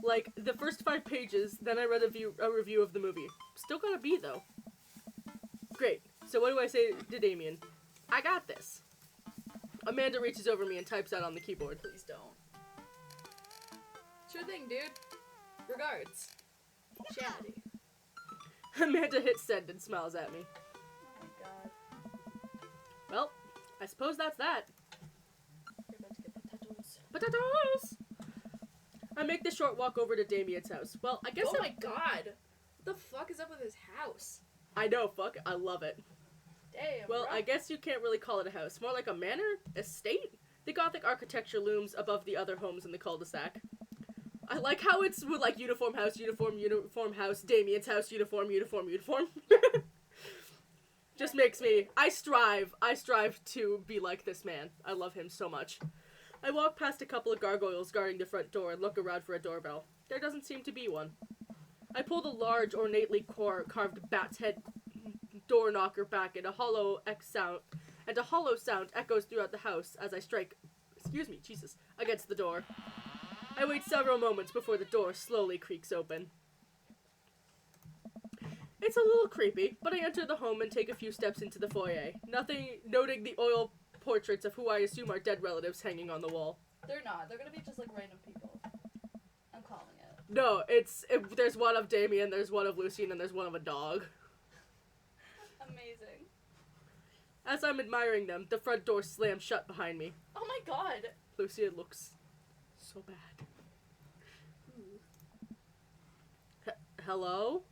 Like, the first 5 pages, then I read a review of the movie. Still gotta be, though. Great. So what do I say to Damien? I got this. Amanda reaches over me and types out on the keyboard. Please don't. Sure thing, dude. Regards. Chatty. Amanda hits send and smiles at me. Oh my god. Well, I suppose that's that. You're about to get potatoes. Potatoes! I make the short walk over to Damien's house. Well, I guess Oh my god! What the fuck is up with his house? I know, fuck, I love it. Damn, Well, bro. I guess you can't really call it a house. More like a manor? Estate? The Gothic architecture looms above the other homes in the cul-de-sac. I like how it's with, like, uniform house, Damien's house, uniform. Just makes me... I strive to be like this man. I love him so much. I walk past a couple of gargoyles guarding the front door and look around for a doorbell. There doesn't seem to be one. I pull the large, ornately carved bat's head door knocker back, and a hollow sound echoes throughout the house as I strike, against the door. I wait several moments before the door slowly creaks open. It's a little creepy, but I enter the home and take a few steps into the foyer, noting the oil portraits of who I assume are dead relatives hanging on the wall. They're not. They're gonna be just like random people. I'm calling it. No, there's one of Damien, there's one of Lucien, and there's one of a dog. Amazing. As I'm admiring them, the front door slams shut behind me. Oh my god! Lucien looks so bad. Hello?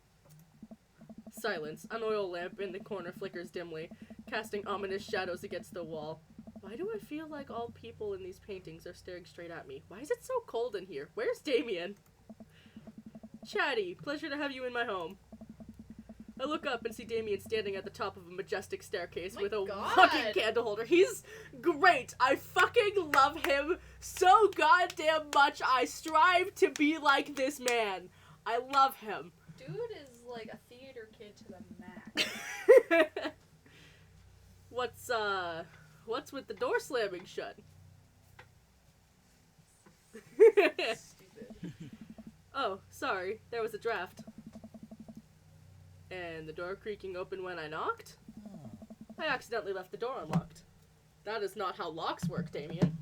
Silence. An oil lamp in the corner flickers dimly, casting ominous shadows against the wall. Why do I feel like all people in these paintings are staring straight at me? Why is it so cold in here? Where's Damien? Chatty, pleasure to have you in my home. I look up and see Damien standing at the top of a majestic staircase with a fucking candle holder. He's great. I fucking love him so goddamn much. I strive to be like this man. I love him. Dude is like a theater kid to the max. What's with the door slamming shut? Stupid. Oh, sorry. There was a draft. And the door creaking open when I knocked? I accidentally left the door unlocked. That is not how locks work, Damien.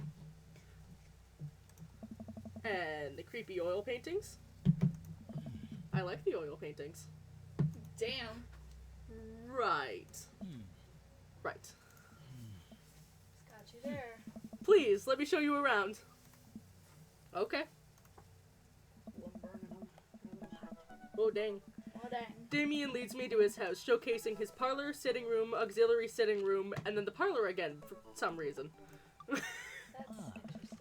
And the creepy oil paintings? I like the oil paintings. Damn. Right. Right. Got you there. Please, let me show you around. Okay. Well, I'm burning them. Oh, dang. Oh, dang. Damien leads me to his house, showcasing his parlor, sitting room, auxiliary sitting room, and then the parlor again, for some reason. That's interesting.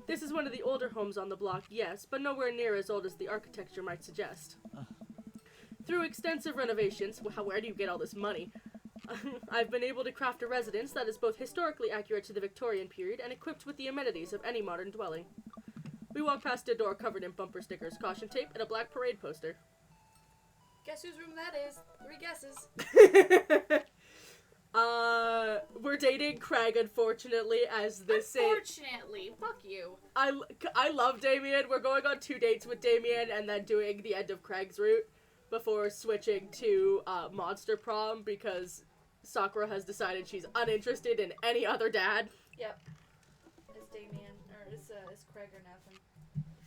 This is one of the older homes on the block, yes, but nowhere near as old as the architecture might suggest. Through extensive renovations, where do you get all this money? I've been able to craft a residence that is both historically accurate to the Victorian period and equipped with the amenities of any modern dwelling. We walk past a door covered in bumper stickers, caution tape, and a black parade poster. Guess whose room that is? 3 guesses. We're dating Craig, unfortunately, as this is... Unfortunately, fuck you. I love Damien. We're going on 2 dates with Damien and then doing the end of Craig's route before switching to Monster Prom because Sakura has decided she's uninterested in any other dad. Yep. It's Damien, or it's Craig or nothing.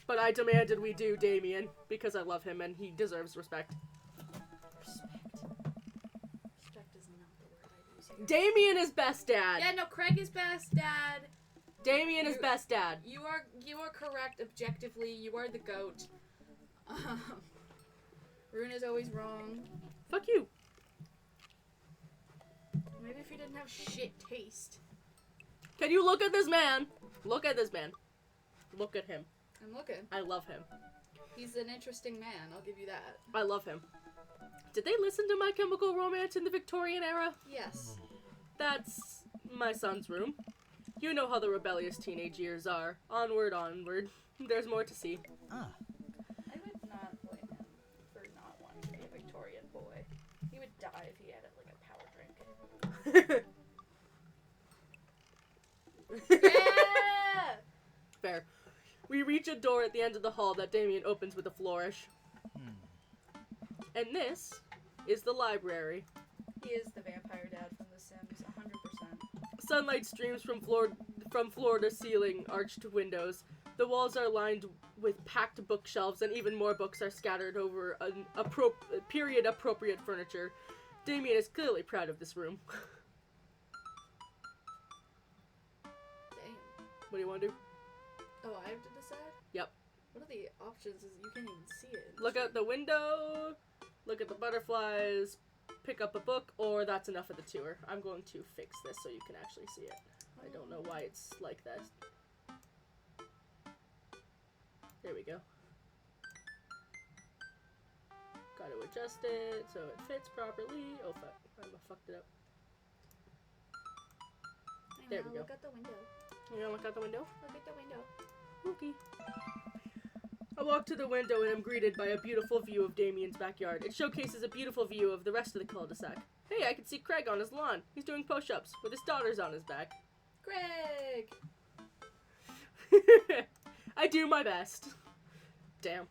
But I demanded we do Damien because I love him and he deserves respect. Respect is not the word I use here. Damien is best dad. Yeah, no, Craig is best dad. Damien is best dad. You are correct objectively. You are the GOAT. Rune is always wrong. Fuck you. Maybe if you didn't have shit taste. Can you look at this man? Look at this man. Look at him. I'm looking. I love him. He's an interesting man, I'll give you that. I love him. Did they listen to My Chemical Romance in the Victorian era? Yes. That's my son's room. You know how the rebellious teenage years are. Onward, onward. There's more to see. Ah. I would not blame him for not wanting to be a Victorian boy. He would die if he had like a power drink. Yeah! Fair. We reach a door at the end of the hall that Damien opens with a flourish. And this is the library. He is the vampire dad from The Sims, 100%. Sunlight streams from floor to ceiling, arched windows. The walls are lined with packed bookshelves, and even more books are scattered over period-appropriate furniture. Damien is clearly proud of this room. Damn. What do you want to do? Oh, I have to decide? Yep. What are the options? You can't even see it. Look out the window, look at the butterflies, pick up a book, or that's enough of the tour. I'm going to fix this so you can actually see it. I don't know why it's like that. There we go. Gotta adjust it so it fits properly. Oh fuck, I fucked it up. There we go. Look out the window. You gonna look out the window? Look at the window. Okay. I walk to the window and am greeted by a beautiful view of Damien's backyard. It showcases a beautiful view of the rest of the cul-de-sac. Hey, I can see Craig on his lawn. He's doing push-ups with his daughters on his back. Craig! I do my best. Damn.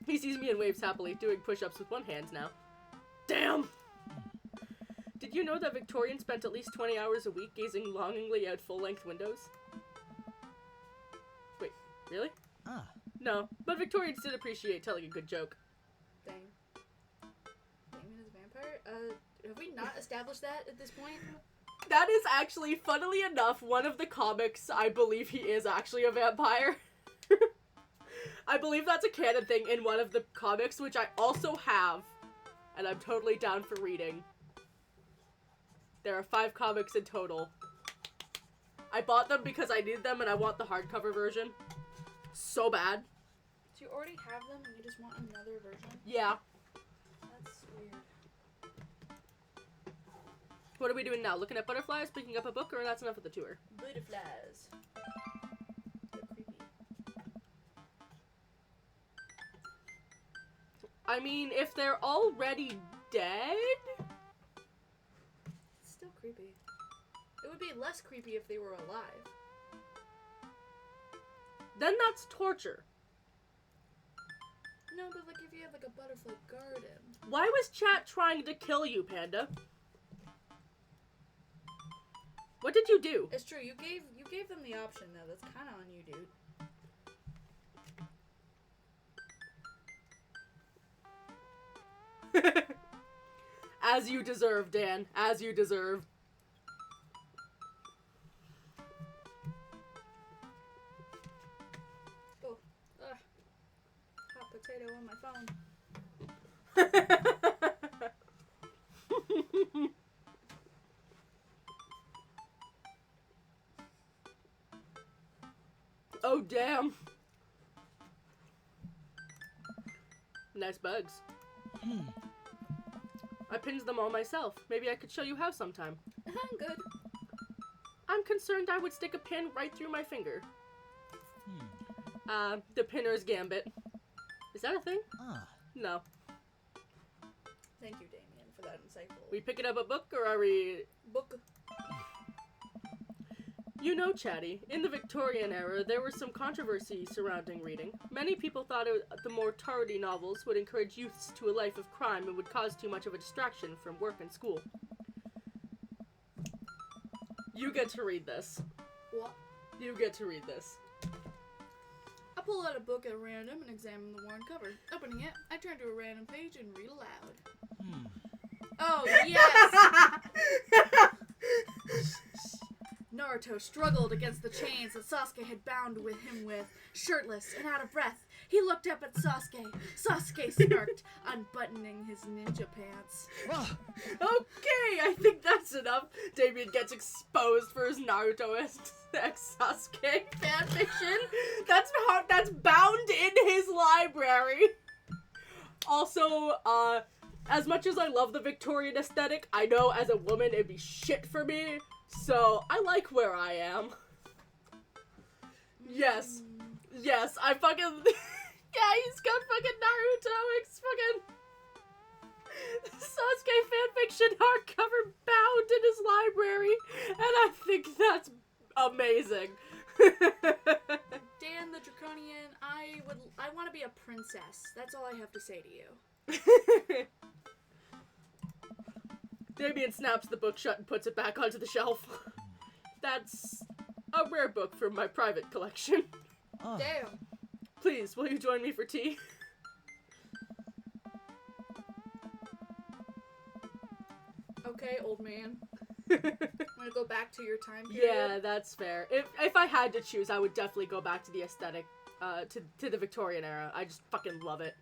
He sees me and waves happily, doing push-ups with one hand now. Damn! Did you know that Victorians spent at least 20 hours a week gazing longingly out full-length windows? Wait, really? Ah. No, but Victorians did appreciate telling a good joke. Dang. Damien is a vampire? Have we not established that at this point? That is actually, funnily enough, one of the comics I believe he is actually a vampire. I believe that's a canon thing in one of the comics, which I also have, and I'm totally down for reading. There are 5 comics in total. I bought them because I need them and I want the hardcover version. So bad. Do you already have them and you just want another version? Yeah. That's weird. What are we doing now? Looking at butterflies, picking up a book, or that's enough of the tour? Butterflies. They're creepy. I mean, if they're already dead? It's still creepy. It would be less creepy if they were alive. Then that's torture. No, but like if you have like a butterfly garden. Why was chat trying to kill you, Panda? What did you do? It's true, you gave them the option though. That's kinda on you, dude. As you deserve, Dan. As you deserve. Oh. Hot potato on my phone. Oh, damn. Nice bugs. I pinned them all myself. Maybe I could show you how sometime. I'm good. I'm concerned I would stick a pin right through my finger. The pinner's gambit. Is that a thing? Ah. No. Thank you, Damien, for that insightful. We picking up a book, or are we... Book. You know, Chatty, in the Victorian era, there was some controversy surrounding reading. Many people thought the more tardy novels would encourage youths to a life of crime and would cause too much of a distraction from work and school. You get to read this. What? You get to read this. I pull out a book at random and examine the worn cover. Opening it, I turn to a random page and read aloud. Oh, yes! Naruto struggled against the chains that Sasuke had bound with him with. Shirtless and out of breath, he looked up at Sasuke. Sasuke smirked, unbuttoning his ninja pants. Okay, I think that's enough. Damien gets exposed for his Naruto x Sasuke fanfiction. That's bound in his library. Also, as much as I love the Victorian aesthetic, I know as a woman it'd be shit for me. So, I like where I am. Yes. Yes, I fucking... yeah, he's got fucking Naruto x fucking... Sasuke fanfiction hardcover bound in his library. And I think that's amazing. Dan the Draconian, I want to be a princess. That's all I have to say to you. Damien snaps the book shut and puts it back onto the shelf. That's a rare book from my private collection. Oh. Damn. Please, will you join me for tea? Okay, old man. I'm gonna go back to your time period. Yeah, that's fair. If I had to choose, I would definitely go back to the aesthetic, to the Victorian era. I just fucking love it.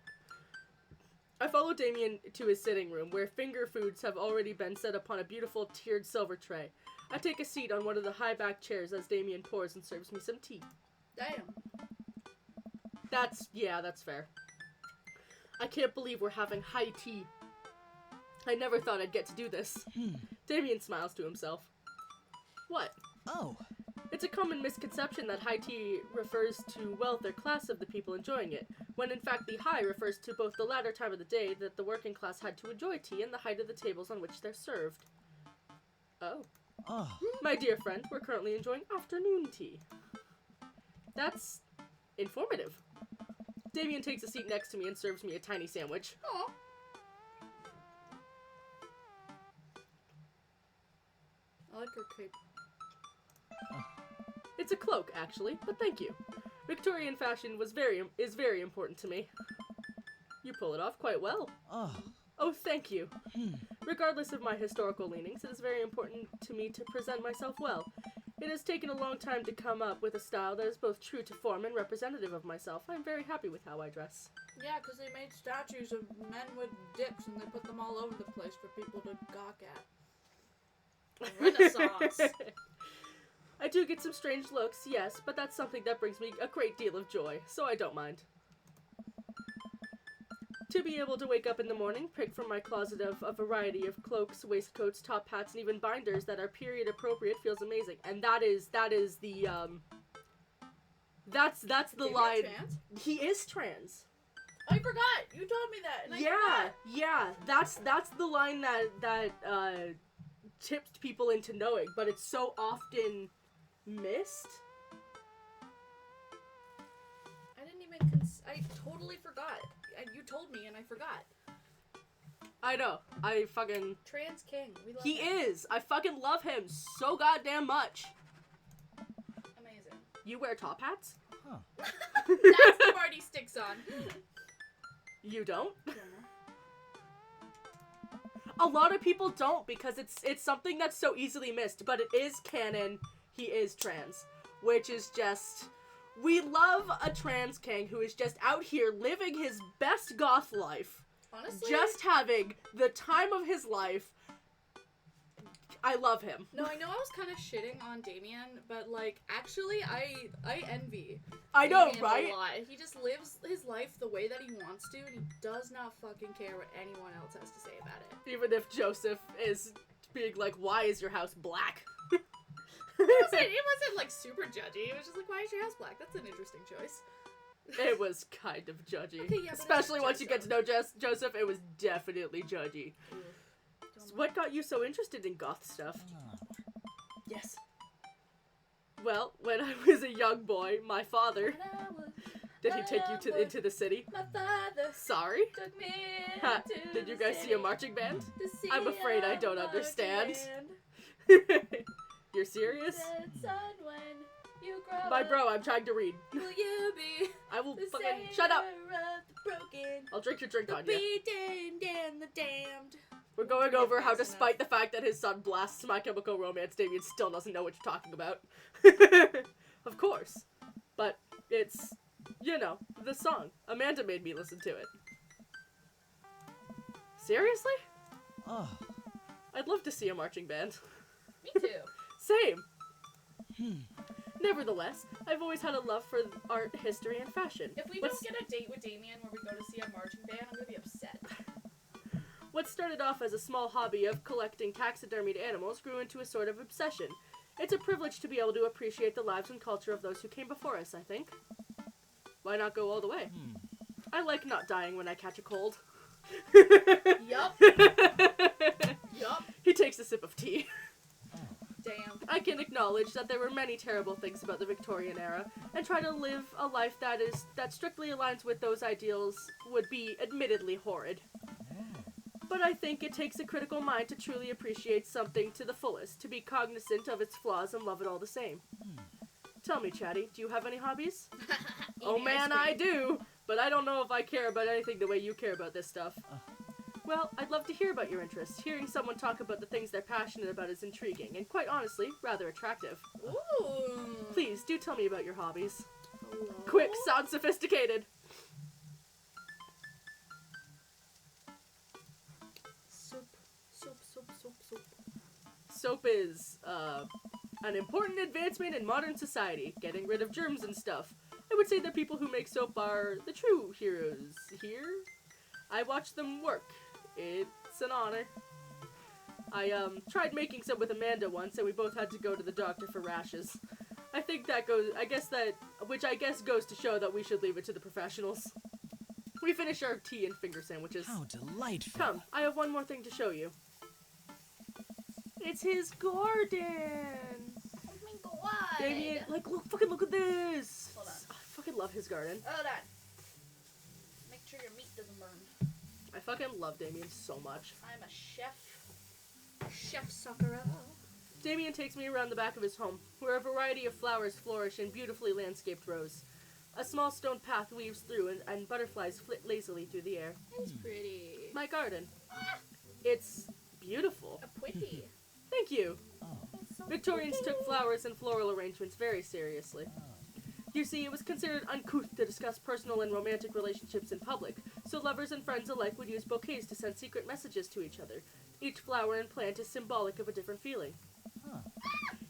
I follow Damien to his sitting room, where finger foods have already been set upon a beautiful tiered silver tray. I take a seat on one of the high-backed chairs as Damien pours and serves me some tea. Damn. That's fair. I can't believe we're having high tea. I never thought I'd get to do this. Damien smiles to himself. What? Oh. It's a common misconception that high tea refers to wealth or class of the people enjoying it, when in fact the high refers to both the latter time of the day that the working class had to enjoy tea and the height of the tables on which they're served. Oh. Oh. My dear friend, we're currently enjoying afternoon tea. That's informative. Damien takes a seat next to me and serves me a tiny sandwich. Aw. I like her cape. It's a cloak, actually, but thank you. Victorian fashion is very important to me. You pull it off quite well. Oh. Oh, thank you. Regardless of my historical leanings, it is very important to me to present myself well. It has taken a long time to come up with a style that is both true to form and representative of myself. I'm very happy with how I dress. Yeah, because they made statues of men with dicks and they put them all over the place for people to gawk at. Renaissance. I do get some strange looks, yes, but that's something that brings me a great deal of joy, so I don't mind. To be able to wake up in the morning, pick from my closet of a variety of cloaks, waistcoats, top hats, and even binders that are period appropriate feels amazing. And that's the line. Trans? He is trans. I forgot! You told me that, and I forgot. Yeah, that's the line that tipped people into knowing, but it's so often missed. I didn't even I totally forgot. You told me and I forgot. I know. I fucking... Trans king. We love He him. is. I fucking love him so goddamn much. Amazing. You wear top hats? Huh. That's the part he sticks on. You don't? A lot of people don't because it's something that's so easily missed, but it is canon. He is trans, which is just... We love a trans king who is just out here living his best goth life. Honestly? Just having the time of his life. I love him. No, I know I was kind of shitting on Damien, but, like, actually, I envy I know, Damien right? a lot. He just lives his life the way that he wants to, and he does not fucking care what anyone else has to say about it. Even if Joseph is being like, why is your house black? It wasn't, like, super judgy. It was just like, why is your house black? That's an interesting choice. It was kind of judgy. Okay, yeah, but Especially it's once you get to know Joseph, it was definitely judgy. What got you so interested in goth stuff? Yes. Well, when I was a young boy, my father... When I was Did he take you to into the city? my father Sorry? took me Ha, into did you the guys see city a marching band? to see I'm afraid I a don't marching understand. band. You're serious? Said, son, when you grow My up, bro, I'm trying to read. will you be I will the fucking... savior Shut up! of the broken, I'll drink your drink the on you. beaten and the damned? We're going Forget over how fast despite the fact that his son blasts My Chemical Romance, Damien still doesn't know what you're talking about. Of course. But it's, you know, the song. Amanda made me listen to it. Seriously? Oh. I'd love to see a marching band. Me too. Same. Nevertheless, I've always had a love for art, history, and fashion. If we What's- don't get a date with Damien where we go to see a marching band, I'm gonna be upset. What started off as a small hobby of collecting taxidermied animals grew into a sort of obsession. It's a privilege to be able to appreciate the lives and culture of those who came before us, I think. Why not go all the way? I like not dying when I catch a cold. Yup. Yup. He takes a sip of tea. Damn. I can acknowledge that there were many terrible things about the Victorian era, and try to live a life that strictly aligns with those ideals would be admittedly horrid. But I think it takes a critical mind to truly appreciate something to the fullest, to be cognizant of its flaws and love it all the same. Tell me, Chatty, do you have any hobbies? Oh Eating ice man, cream. I do! But I don't know if I care about anything the way you care about this stuff. Well, I'd love to hear about your interests. Hearing someone talk about the things they're passionate about is intriguing, and quite honestly, rather attractive. Ooh. Please, do tell me about your hobbies. Hello? Quick, sound sophisticated! Soup. Soup, soup, soup, soup. Soap is, an important advancement in modern society, getting rid of germs and stuff. I would say the people who make soap are the true heroes here. I watch them work. It's an honor. I, tried making some with Amanda once, and we both had to go to the doctor for rashes. I think that goes, which I guess goes to show that we should leave it to the professionals. We finish our tea and finger sandwiches. How delightful. Come, I have one more thing to show you. It's his garden! Oh my god. Damien, like, fucking look at this! Hold on. I fucking love his garden. Hold on. Make sure your meat doesn't burn. I fucking love Damien so much. I'm a chef. Chef Sakura. Damien takes me around the back of his home, where a variety of flowers flourish in beautifully landscaped rows. A small stone path weaves through, and butterflies flit lazily through the air. It's pretty. My garden. It's beautiful. A pretty. Thank you. Oh. It's so Victorians pretty. took flowers and floral arrangements very seriously. You see, it was considered uncouth to discuss personal and romantic relationships in public, so lovers and friends alike would use bouquets to send secret messages to each other. Each flower and plant is symbolic of a different feeling. Huh.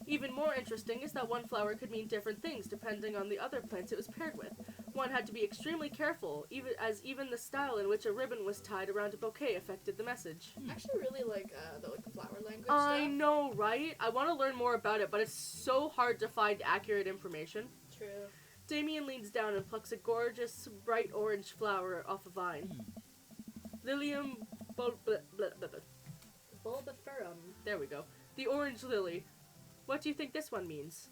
Even more interesting is that one flower could mean different things depending on the other plants it was paired with. One had to be extremely careful, even the style in which a ribbon was tied around a bouquet affected the message. I actually really like the flower language I stuff. know, right? I want to learn more about it, but it's so hard to find accurate information. True. Damien leans down and plucks a gorgeous, bright orange flower off a vine. Lilium Bulbiferum. There we go. The orange lily. What do you think this one means?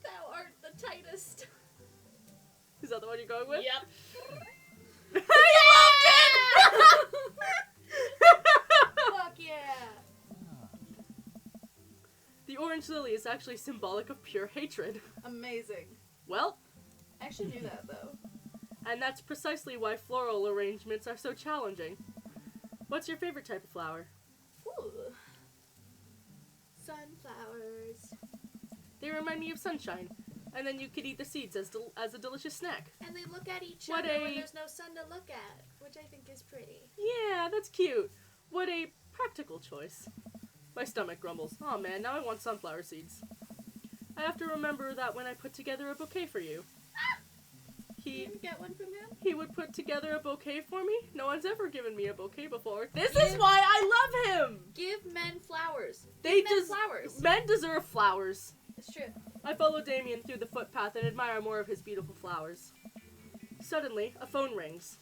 Thou art the tightest. Is that the one you're going with? Yep. I loved it! Fuck yeah. The orange lily is actually symbolic of pure hatred. Amazing. Well, I actually knew that though. and that's precisely why floral arrangements are so challenging. What's your favorite type of flower? Ooh. Sunflowers. They remind me of sunshine, and then you could eat the seeds as a delicious snack. And they look at each What other a- when there's no sun to look at, which I think is pretty. Yeah, that's cute. What a practical choice. My stomach grumbles. Oh man, now I want sunflower seeds. I have to remember that when I put together a bouquet for you. You didn't get one from him? He would put together a bouquet for me? No one's ever given me a bouquet before. This is why I love him! Give men flowers. They Give men just flowers. Men deserve flowers. It's true. I follow Damien through the footpath and admire more of his beautiful flowers. Suddenly, a phone rings.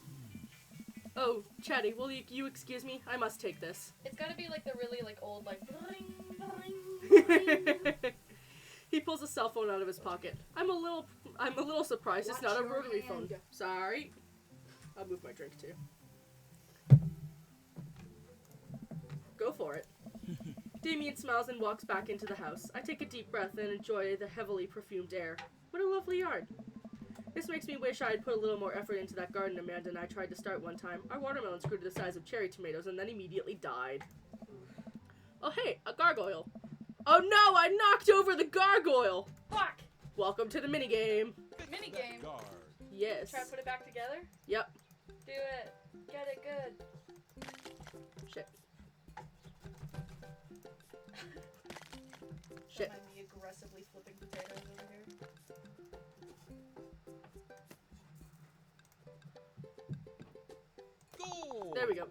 Oh, Chatty, will you excuse me? I must take this. It's gotta be like the really like old like. Bring. He pulls a cell phone out of his pocket. I'm a little surprised it's Watch not a your rotary hand. phone. Sorry. I'll move my drink too. Go for it. Damien smiles and walks back into the house. I take a deep breath and enjoy the heavily perfumed air. What a lovely yard. This makes me wish I had put a little more effort into that garden Amanda and I tried to start one time. Our watermelons grew to the size of cherry tomatoes and then immediately died. Oh hey, a gargoyle. Oh no, I knocked over the gargoyle! Fuck! Welcome to the minigame. Minigame. Guard. Yes. Try to put it back together? Yep. Do it. Get it good. Shit. Don't Shit. mind me aggressively flipping potatoes over here. Goal. There we go.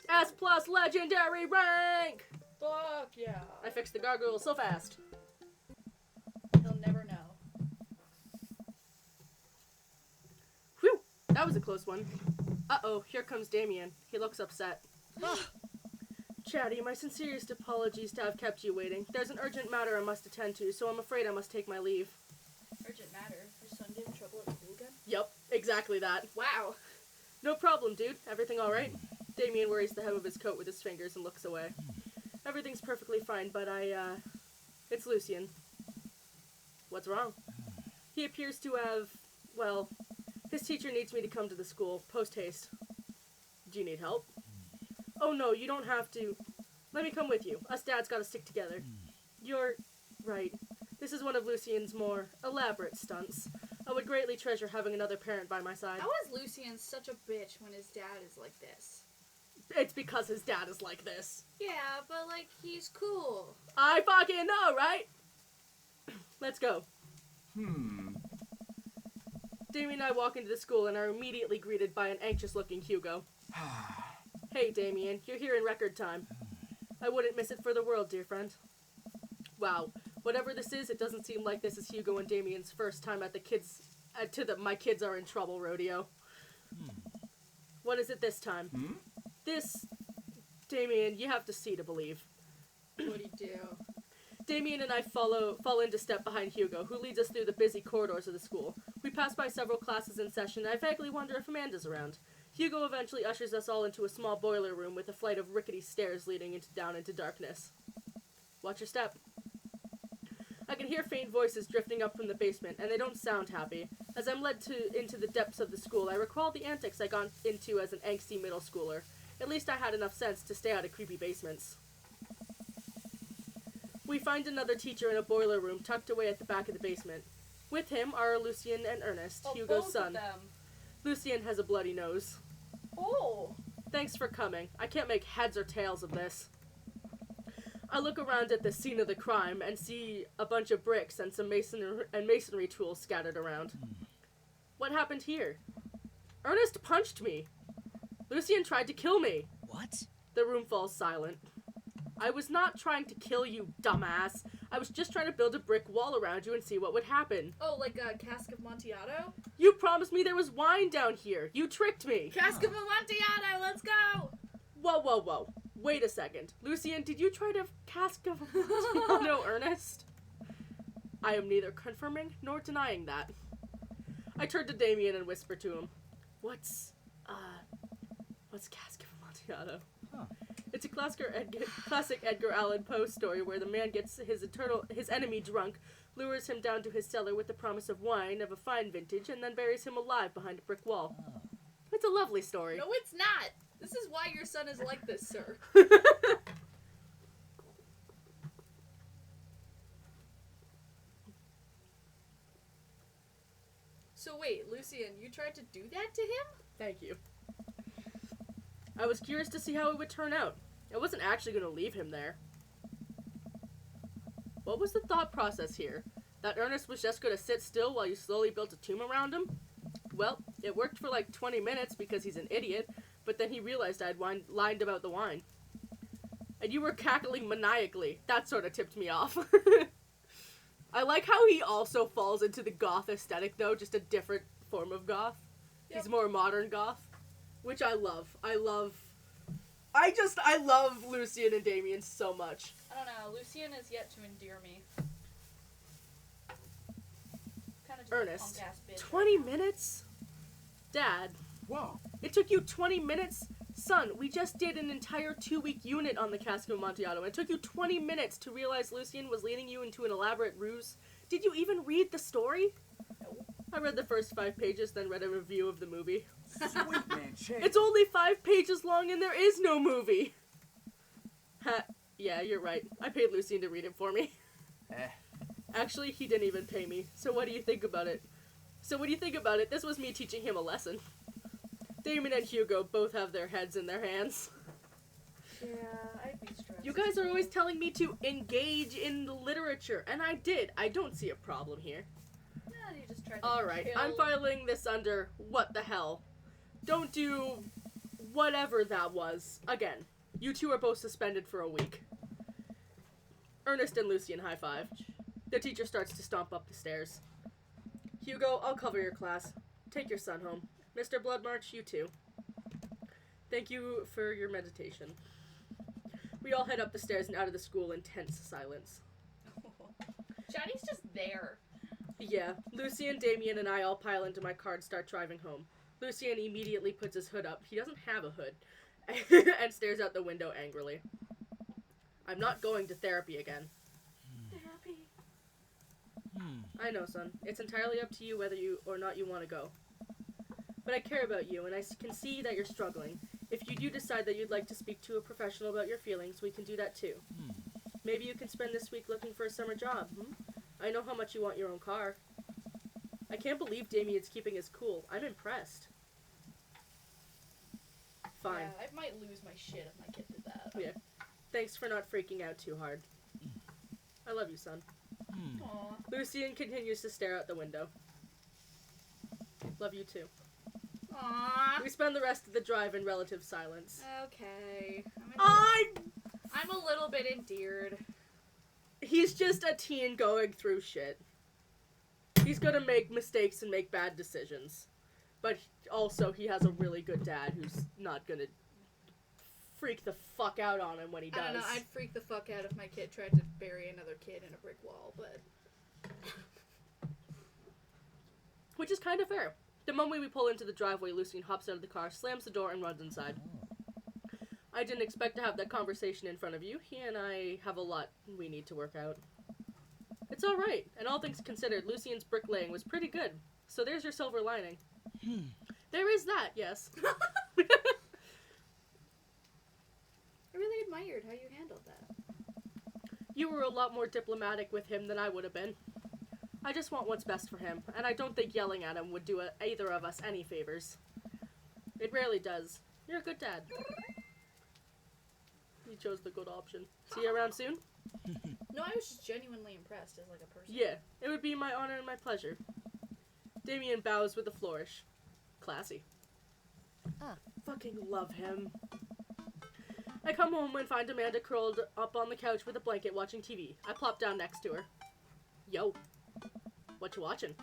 S+ legendary rank! Fuck yeah. I fixed the gargoyle so fast. He'll never know. Whew! That was a close one. Uh-oh, here comes Damien. He looks upset. Chatty, my sincerest apologies to have kept you waiting. There's an urgent matter I must attend to, so I'm afraid I must take my leave. Urgent matter. Your son get in trouble at school again? Yep, exactly that. Wow. No problem, dude. Everything alright? Damien worries the hem of his coat with his fingers and looks away. Everything's perfectly fine, but it's Lucien. What's wrong? He appears to have, well, his teacher needs me to come to the school, post-haste. Do you need help? Oh no, you don't have to. Let me come with you. Us dads gotta stick together. You're right. This is one of Lucien's more elaborate stunts. I would greatly treasure having another parent by my side. How is Lucien such a bitch when his dad is like this? It's because his dad is like this. Yeah, but like, he's cool. I fucking know, right? Let's go. Damien and I walk into the school and are immediately greeted by an anxious-looking Hugo. Hey, Damien, you're here in record time. I wouldn't miss it for the world, dear friend. Wow, whatever this is, it doesn't seem like this is Hugo and Damien's first time at the my kids are in trouble rodeo. What is it this time? This, Damien, you have to see to believe. What'd he do? Damien and I fall into step behind Hugo, who leads us through the busy corridors of the school. We pass by several classes in session, and I vaguely wonder if Amanda's around. Hugo eventually ushers us all into a small boiler room with a flight of rickety stairs leading down into darkness. Watch your step. I can hear faint voices drifting up from the basement, and they don't sound happy. As I'm led into the depths of the school, I recall the antics I got into as an angsty middle schooler. At least I had enough sense to stay out of creepy basements. We find another teacher in a boiler room tucked away at the back of the basement. With him are Lucien and Ernest, Hugo's both son. Of them. Lucien has a bloody nose. Oh. Thanks for coming. I can't make heads or tails of this. I look around at the scene of the crime and see a bunch of bricks and some masonry tools scattered around. What happened here? Ernest punched me. Lucien tried to kill me. What? The room falls silent. I was not trying to kill you, dumbass. I was just trying to build a brick wall around you and see what would happen. Oh, like a cask of Amontillado? You promised me there was wine down here. You tricked me. Cask of Amontillado, let's go! Whoa, whoa, whoa. Wait a second. Lucien, did you try to cask of Amontillado, Ernest? I am neither confirming nor denying that. I turn to Damien and whisper to him, What's cask of Amontillado? Huh. It's a classic Edgar Allan Poe story where the man gets his enemy drunk, lures him down to his cellar with the promise of wine of a fine vintage, and then buries him alive behind a brick wall. Oh. It's a lovely story. No, it's not! This is why your son is like this, sir. So wait, Lucien, you tried to do that to him? Thank you. I was curious to see how it would turn out. I wasn't actually going to leave him there. What was the thought process here? That Ernest was just going to sit still while you slowly built a tomb around him? Well, it worked for like 20 minutes because he's an idiot, but then he realized I'd lied about the wine. And you were cackling maniacally. That sort of tipped me off. I like how he also falls into the goth aesthetic, though, just a different form of goth. He's more modern goth, which I love. I love Lucian and Damien so much. I don't know. Lucian is yet to endear me. Kind of just Ernest, a punk-ass bitch 20 right now. minutes? Dad, Whoa. it took you 20 minutes? Son, we just did an entire 2-week unit on the Cask of Amontillado. It took you 20 minutes to realize Lucian was leading you into an elaborate ruse. Did you even read the story? No. I read the first 5 pages, then read a review of the movie. Sweet man, Shane. It's only 5 pages long and there is no movie! Ha, yeah, you're right. I paid Lucian to read it for me. Actually, he didn't even pay me. So what do you think about it? This was me teaching him a lesson. Damien and Hugo both have their heads in their hands. Yeah, I'd be stressed. You guys are always telling me to engage in the literature, and I did. I don't see a problem here. Yeah, you just tried to Alright, kill... I'm filing this under what the hell. Don't do whatever that was. Again, you two are both suspended for a week. Ernest and Lucian high five. The teacher starts to stomp up the stairs. Hugo, I'll cover your class. Take your son home. Mr. Bloodmarch, you too. Thank you for your meditation. We all head up the stairs and out of the school in tense silence. Johnny's just there. Yeah, Lucian, Damien, and I all pile into my car and start driving home. Lucian immediately puts his hood up. He doesn't have a hood. And stares out the window angrily. I'm not going to therapy again. Therapy. I know, son. It's entirely up to you whether you or not you want to go. But I care about you, and I can see that you're struggling. If you do decide that you'd like to speak to a professional about your feelings, we can do that too. Maybe you can spend this week looking for a summer job, I know how much you want your own car. I can't believe Damien's keeping his cool. I'm impressed. Fine. Yeah, I might lose my shit if my kid did that. Yeah. Thanks for not freaking out too hard. I love you, son. Aw. Lucian continues to stare out the window. Love you too. Aw. We spend the rest of the drive in relative silence. Okay. I'm I'm a little bit endeared. He's just a teen going through shit. He's gonna make mistakes and make bad decisions. But also, he has a really good dad who's not gonna freak the fuck out on him when he does. I don't know, I'd freak the fuck out if my kid tried to bury another kid in a brick wall, but... Which is kind of fair. The moment we pull into the driveway, Lucian hops out of the car, slams the door, and runs inside. I didn't expect to have that conversation in front of you. He and I have a lot we need to work out. It's alright, and all things considered, Lucian's bricklaying was pretty good. So there's your silver lining. There is that, yes. I really admired how you handled that. You were a lot more diplomatic with him than I would have been. I just want what's best for him, and I don't think yelling at him would do either of us any favors. It rarely does. You're a good dad. You chose the good option. See you around soon? No, I was just genuinely impressed as, like, a person. Yeah, it would be my honor and my pleasure. Damien bows with a flourish. Classy. Fucking love him. I come home and find Amanda curled up on the couch with a blanket watching TV. I plop down next to her. Yo. What you watching?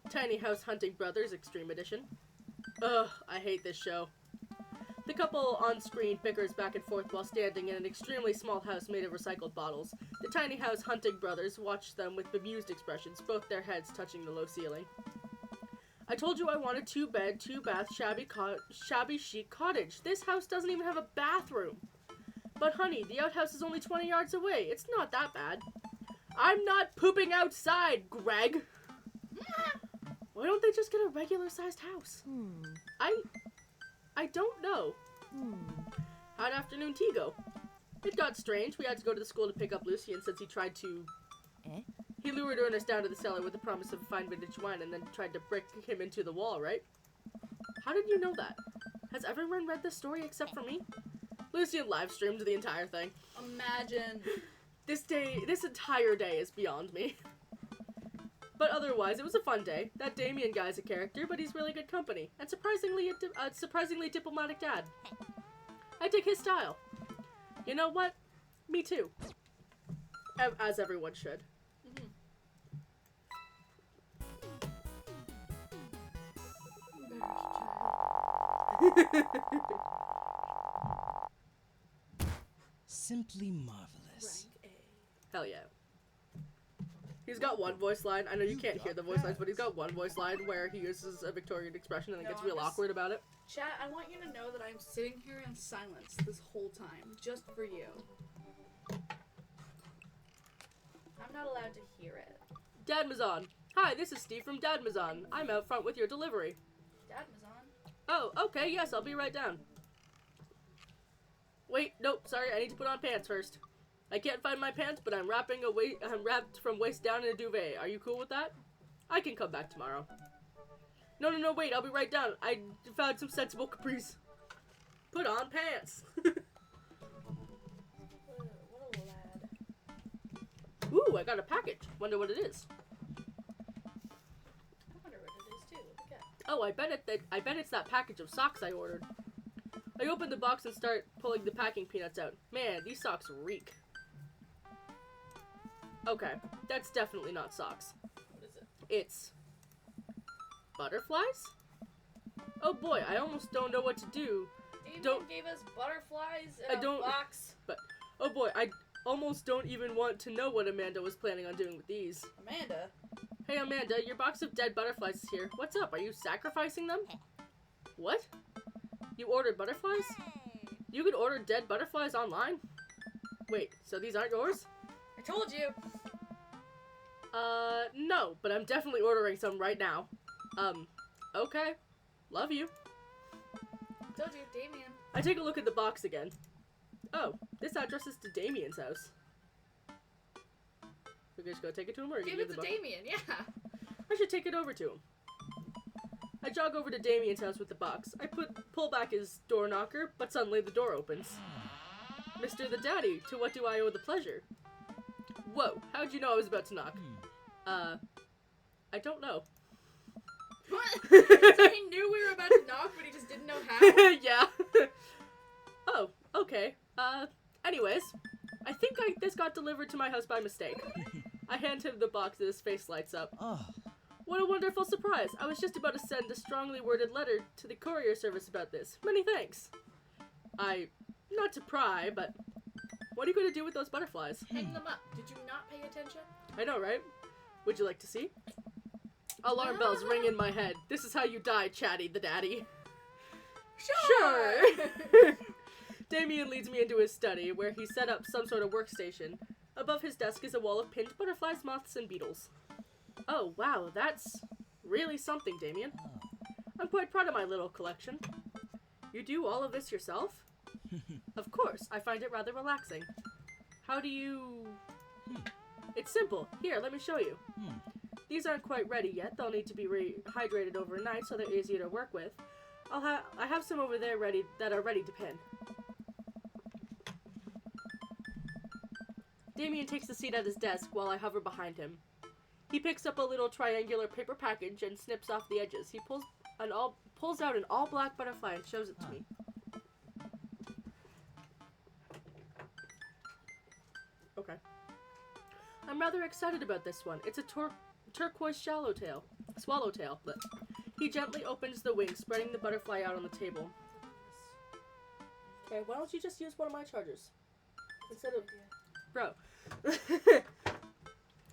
Tiny House Hunting Brothers Extreme Edition. Ugh, I hate this show. The couple on screen bickers back and forth while standing in an extremely small house made of recycled bottles. The Tiny House Hunting Brothers watch them with bemused expressions, both their heads touching the low ceiling. I told you I wanted 2-bed, 2-bath, shabby chic cottage. This house doesn't even have a bathroom. But honey, the outhouse is only 20 yards away. It's not that bad. I'm not pooping outside, Greg. Why don't they just get a regular-sized house? I don't know. How'd afternoon tea go? It got strange. We had to go to the school to pick up Lucian since he tried to... He lured Ernest down to the cellar with the promise of a fine vintage wine and then tried to brick him into the wall, right? How did you know that? Has everyone read this story except for me? Lucian live-streamed the entire thing. Imagine. This entire day is beyond me. But otherwise, it was a fun day. That Damien guy's a character, but he's really good company. And surprisingly, a surprisingly diplomatic dad. I dig his style. You know what? Me too. As everyone should. Simply marvelous. Rank A. Hell yeah. He's got one voice line. I know you can't hear the voice lines, but he's got one voice line where he uses a Victorian expression and then No, gets I'm real just- awkward about it. Chat, I want you to know that I'm sitting here in silence this whole time, just for you. I'm not allowed to hear it. Dadmazon. Hi, this is Steve from Dadmazon. I'm out front with your delivery. Dad was on. Oh, okay, yes, I'll be right down. Wait, nope, sorry, I need to put on pants first. I can't find my pants, but I'm wrapped from waist down in a duvet. Are you cool with that? I can come back tomorrow. No, wait, I'll be right down. I found some sensible capris. Put on pants. What a lad. Ooh, I got a package. Wonder what it is. I wonder what it is too. Look at. Oh, I bet it's that package of socks I ordered. I open the box and start pulling the packing peanuts out. Man, these socks reek. Okay, that's definitely not socks. What is it? It's butterflies? Oh boy, I almost don't know what to do. Damien Don't- gave us butterflies I in a don't- box. Oh boy, I almost don't even want to know what Amanda was planning on doing with these. Amanda. Hey Amanda, your box of dead butterflies is here. What's up? Are you sacrificing them? What? You ordered butterflies? You could order dead butterflies online? Wait, so these aren't yours? I told you. No, but I'm definitely ordering some right now. Okay. Love you. Told you, Damien. I take a look at the box again. Oh, this address is to Damien's house. We just go take it to him, or you Give give it the to box? Damien, yeah. I should take it over to him. I jog over to Damien's house with the box. I pull back his door knocker, but suddenly the door opens. Mr. the Daddy, to what do I owe the pleasure? Whoa, how'd you know I was about to knock? I don't know. What? So he knew we were about to knock, but he just didn't know how? Yeah. Oh, okay. Anyways, I think this got delivered to my house by mistake. I hand him the box and his face lights up. Oh, What a wonderful surprise. I was just about to send a strongly worded letter to the courier service about this. Many thanks. Not to pry, but what are you going to do with those butterflies? Hang them up. Did you not pay attention? I know, right? Would you like to see? Alarm bells ring in my head. This is how you die, Chatty the Daddy. Sure. Damien leads me into his study, where he set up some sort of workstation. Above his desk is a wall of pinned butterflies, moths, and beetles. Oh, wow, that's really something, Damien. I'm quite proud of my little collection. You do all of this yourself? Of course, I find it rather relaxing. How do you... It's simple. Here, let me show you. These aren't quite ready yet. They'll need to be rehydrated overnight so they're easier to work with. I have some over there that are ready to pin. Damien takes a seat at his desk while I hover behind him. He picks up a little triangular paper package and snips off the edges. He pulls out an all-black butterfly and shows it to me. Okay. I'm rather excited about this one. It's a turquoise swallowtail. But he gently opens the wing, spreading the butterfly out on the table. Okay, why don't you just use one of my chargers? Instead of... Bro.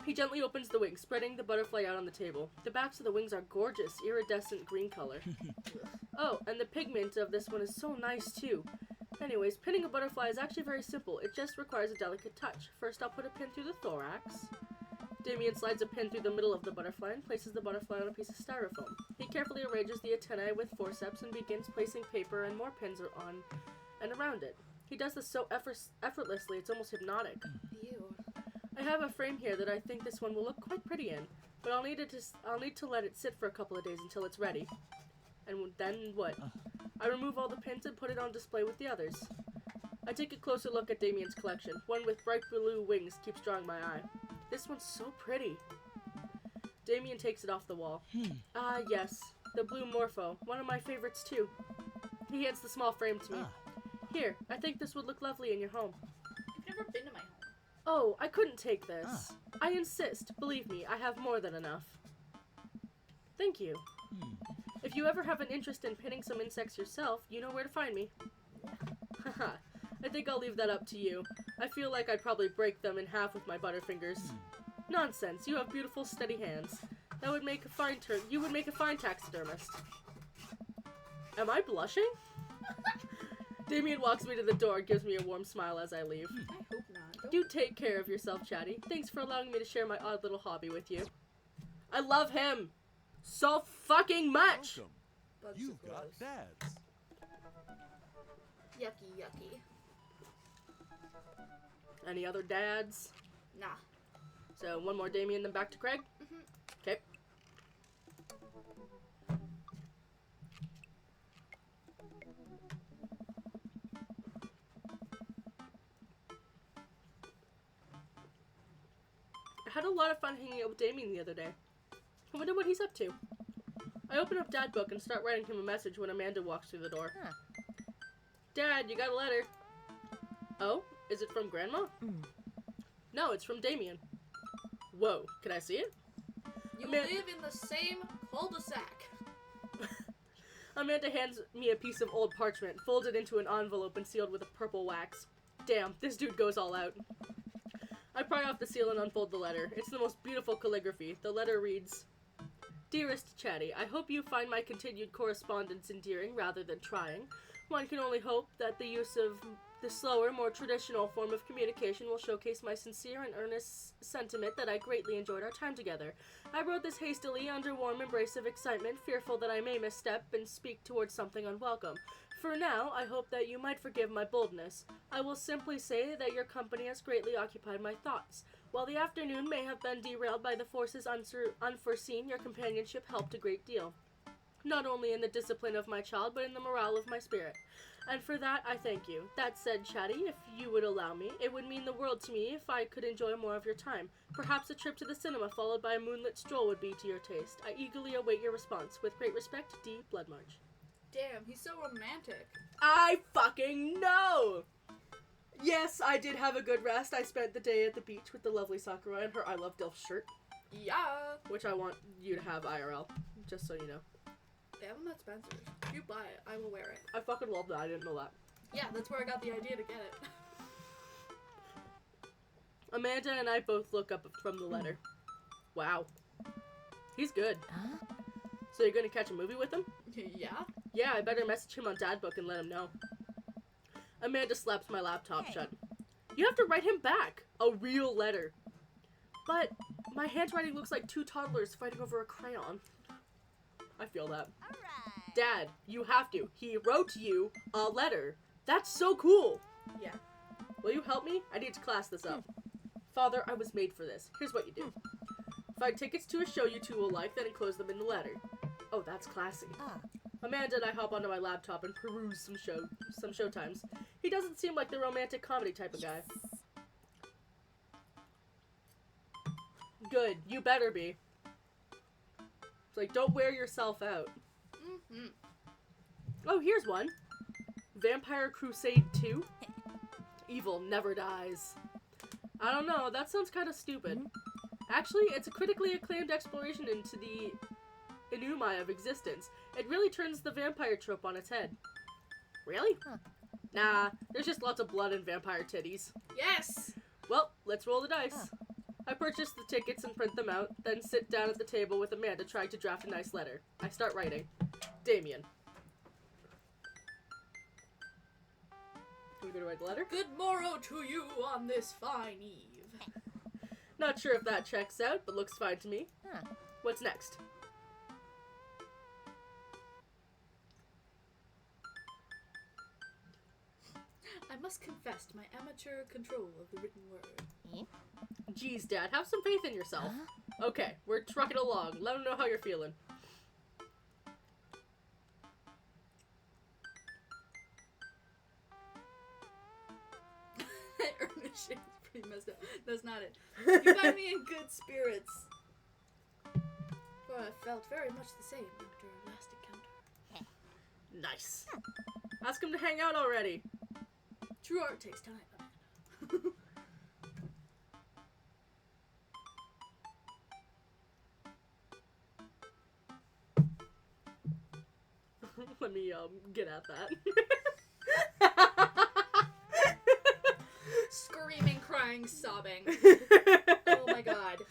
He gently opens the wing, spreading the butterfly out on the table. The backs of the wings are gorgeous, iridescent green color. Oh, and the pigment of this one is so nice too. Anyways, pinning a butterfly is actually very simple. It just requires a delicate touch. First, I'll put a pin through the thorax. Damien slides a pin through the middle of the butterfly and places the butterfly on a piece of styrofoam. He carefully arranges the antennae with forceps and begins placing paper and more pins on and around it. He does this so effortlessly, it's almost hypnotic. Ew. I have a frame here that I think this one will look quite pretty in, but I'll need to let it sit for a couple of days until it's ready. And then what? I remove all the pins and put it on display with the others. I take a closer look at Damien's collection. One with bright blue wings keeps drawing my eye. This one's so pretty. Damien takes it off the wall. Ah, yes. The blue morpho. One of my favorites, too. He hands the small frame to me. Here, I think this would look lovely in your home. You've never been to my home. Oh, I couldn't take this. I insist. Believe me, I have more than enough. Thank you. If you ever have an interest in pinning some insects yourself, you know where to find me. Haha, I think I'll leave that up to you. I feel like I'd probably break them in half with my butterfingers. Nonsense, you have beautiful, steady hands. That would make a fine you would make a fine taxidermist. Am I blushing? Damien walks me to the door and gives me a warm smile as I leave. I hope not. Do take care of yourself, Chatty. Thanks for allowing me to share my odd little hobby with you. I love him so fucking much! Welcome. Bugs You've are got gross. dads. Yucky, yucky. Any other dads? Nah. So one more Damien, then back to Craig? Okay. I had a lot of fun hanging out with Damien the other day. I wonder what he's up to. I open up Dad book and start writing him a message when Amanda walks through the door. Dad, you got a letter. Oh? Is it from Grandma? No, it's from Damien. Whoa, can I see it? You Amanda- live in the same cul-de-sac. Amanda hands me a piece of old parchment, folded into an envelope and sealed with a purple wax. Damn, this dude goes all out. I pry off the seal and unfold the letter. It's the most beautiful calligraphy. The letter reads, Dearest Chatty, I hope you find my continued correspondence endearing rather than trying. One can only hope that the use of the slower, more traditional form of communication will showcase my sincere and earnest sentiment that I greatly enjoyed our time together. I wrote this hastily under warm embrace of excitement, fearful that I may misstep and speak towards something unwelcome. For now, I hope that you might forgive my boldness. I will simply say that your company has greatly occupied my thoughts. While the afternoon may have been derailed by the forces unforeseen, your companionship helped a great deal. Not only in the discipline of my child, but in the morale of my spirit. And for that, I thank you. That said, Chatty, if you would allow me, it would mean the world to me if I could enjoy more of your time. Perhaps a trip to the cinema followed by a moonlit stroll would be to your taste. I eagerly await your response. With great respect, D. Bloodmarch. Damn, he's so romantic. I fucking know! Yes, I did have a good rest. I spent the day at the beach with the lovely Sakura and her I Love Dilf shirt, Yeah. which I want you to have IRL, just so you know. They have them at Spencer's. If you buy it, I will wear it. I fucking love that. I didn't know that. Yeah, that's where I got the idea to get it. Amanda and I both look up from the letter. Wow. He's good. So you're gonna catch a movie with him? Yeah? Yeah, I better message him on Dadbook and let him know. Amanda slaps my laptop shut. You have to write him back. A real letter. But my handwriting looks like two toddlers fighting over a crayon. I feel that. Dad, you have to. He wrote you a letter. That's so cool. Yeah. Will you help me? I need to class this up. Father, I was made for this. Here's what you do. Find tickets to a show you two will like, then enclose them in the letter. Oh, that's classy. Amanda and I hop onto my laptop and peruse some showtimes. He doesn't seem like the romantic comedy type of guy. Good. You better be. It's like, don't wear yourself out. Mm-hmm. Oh, here's one. Vampire Crusade 2? Evil never dies. I don't know, that sounds kind of stupid. Actually, it's a critically acclaimed exploration into the enigma of existence. It really turns the vampire trope on its head. Really? Nah, there's just lots of blood and vampire titties. Yes! Well, let's roll the dice. I purchase the tickets and print them out, then sit down at the table with Amanda trying to draft a nice letter. I start writing. Damien. Are we gonna write the letter? Good morrow to you on this fine eve. Not sure if that checks out, but looks fine to me. What's next? I must confess to my amateur control of the written word. Geez, Dad, have some faith in yourself. Okay, we're trucking along. Let them know how you're feeling. Ernest shit is pretty messed up. That's not it. You find me in good spirits. For I felt very much the same after our last encounter. Nice. Ask him to hang out already. True art takes time, Amanda. Let me get at that. Screaming, crying, sobbing. Oh my god.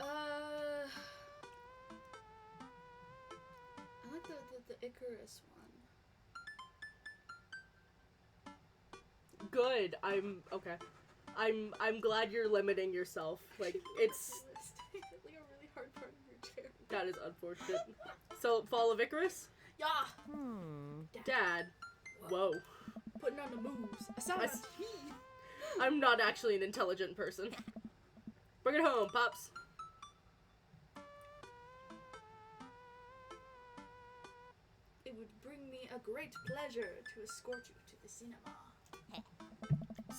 I like the Icarus one. Good. I'm glad you're limiting yourself. Like it's Like a really hard part of your chair. that is unfortunate. So Fall of Icarus? Yeah. Dad. Whoa. Putting on the moves. I'm not actually an intelligent person. Bring it home, Pops. It would bring me a great pleasure to escort you to the cinema.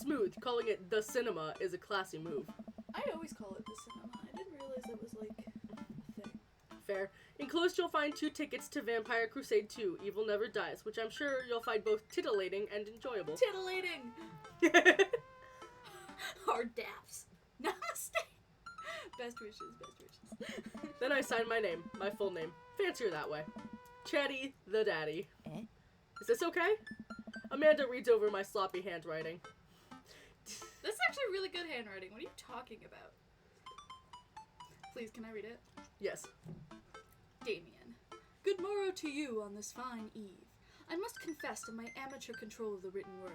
Smooth. Calling it the cinema is a classy move. I always call it the cinema. I didn't realize it was like a thing. Fair. Enclosed you'll find 2 tickets to Vampire Crusade 2, Evil Never Dies, which I'm sure you'll find both titillating and enjoyable. Titillating! Hard daps. Namaste! Best wishes, best wishes. Then I sign my name, my full name. Fancier that way. Chatty the Daddy. Is this okay? Amanda reads over my sloppy handwriting. That's actually really good handwriting. What are you talking about? Please, can I read it? Yes. Damien. Good morrow to you on this fine eve. I must confess to my amateur control of the written word,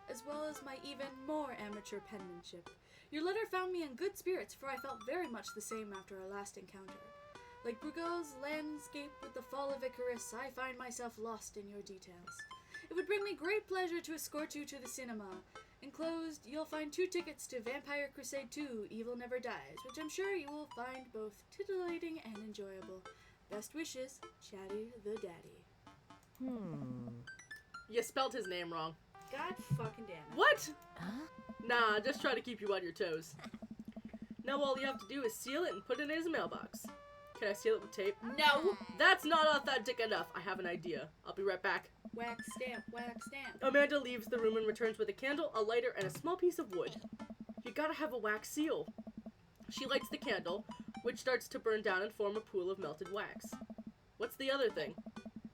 as well as my even more amateur penmanship. Your letter found me in good spirits, for I felt very much the same after our last encounter. Like Brugel's landscape with the fall of Icarus, I find myself lost in your details. It would bring me great pleasure to escort you to the cinema. Enclosed, you'll find 2 tickets to Vampire Crusade 2, Evil Never Dies, which I'm sure you will find both titillating and enjoyable. Best wishes, Chatty the Daddy. You spelled his name wrong. God fucking damn it. What? Nah, just try to keep you on your toes. Now all you have to do is seal it and put it in his mailbox. Can I seal it with tape? No! That's not authentic enough. I have an idea. I'll be right back. Wax stamp, wax stamp. Amanda leaves the room and returns with a candle, a lighter, and a small piece of wood. You gotta have a wax seal. She lights the candle, which starts to burn down and form a pool of melted wax. What's the other thing?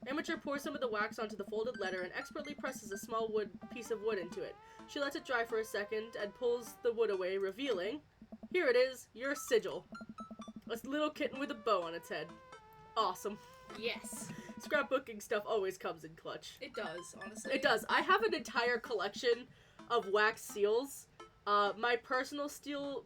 Amateur pours some of the wax onto the folded letter and expertly presses a small piece of wood into it. She lets it dry for a second and pulls the wood away, revealing, here it is, your sigil. A little kitten with a bow on its head. Awesome. Yes. Scrapbooking stuff always comes in clutch. It does, honestly. It does. I have an entire collection of wax seals. My personal seal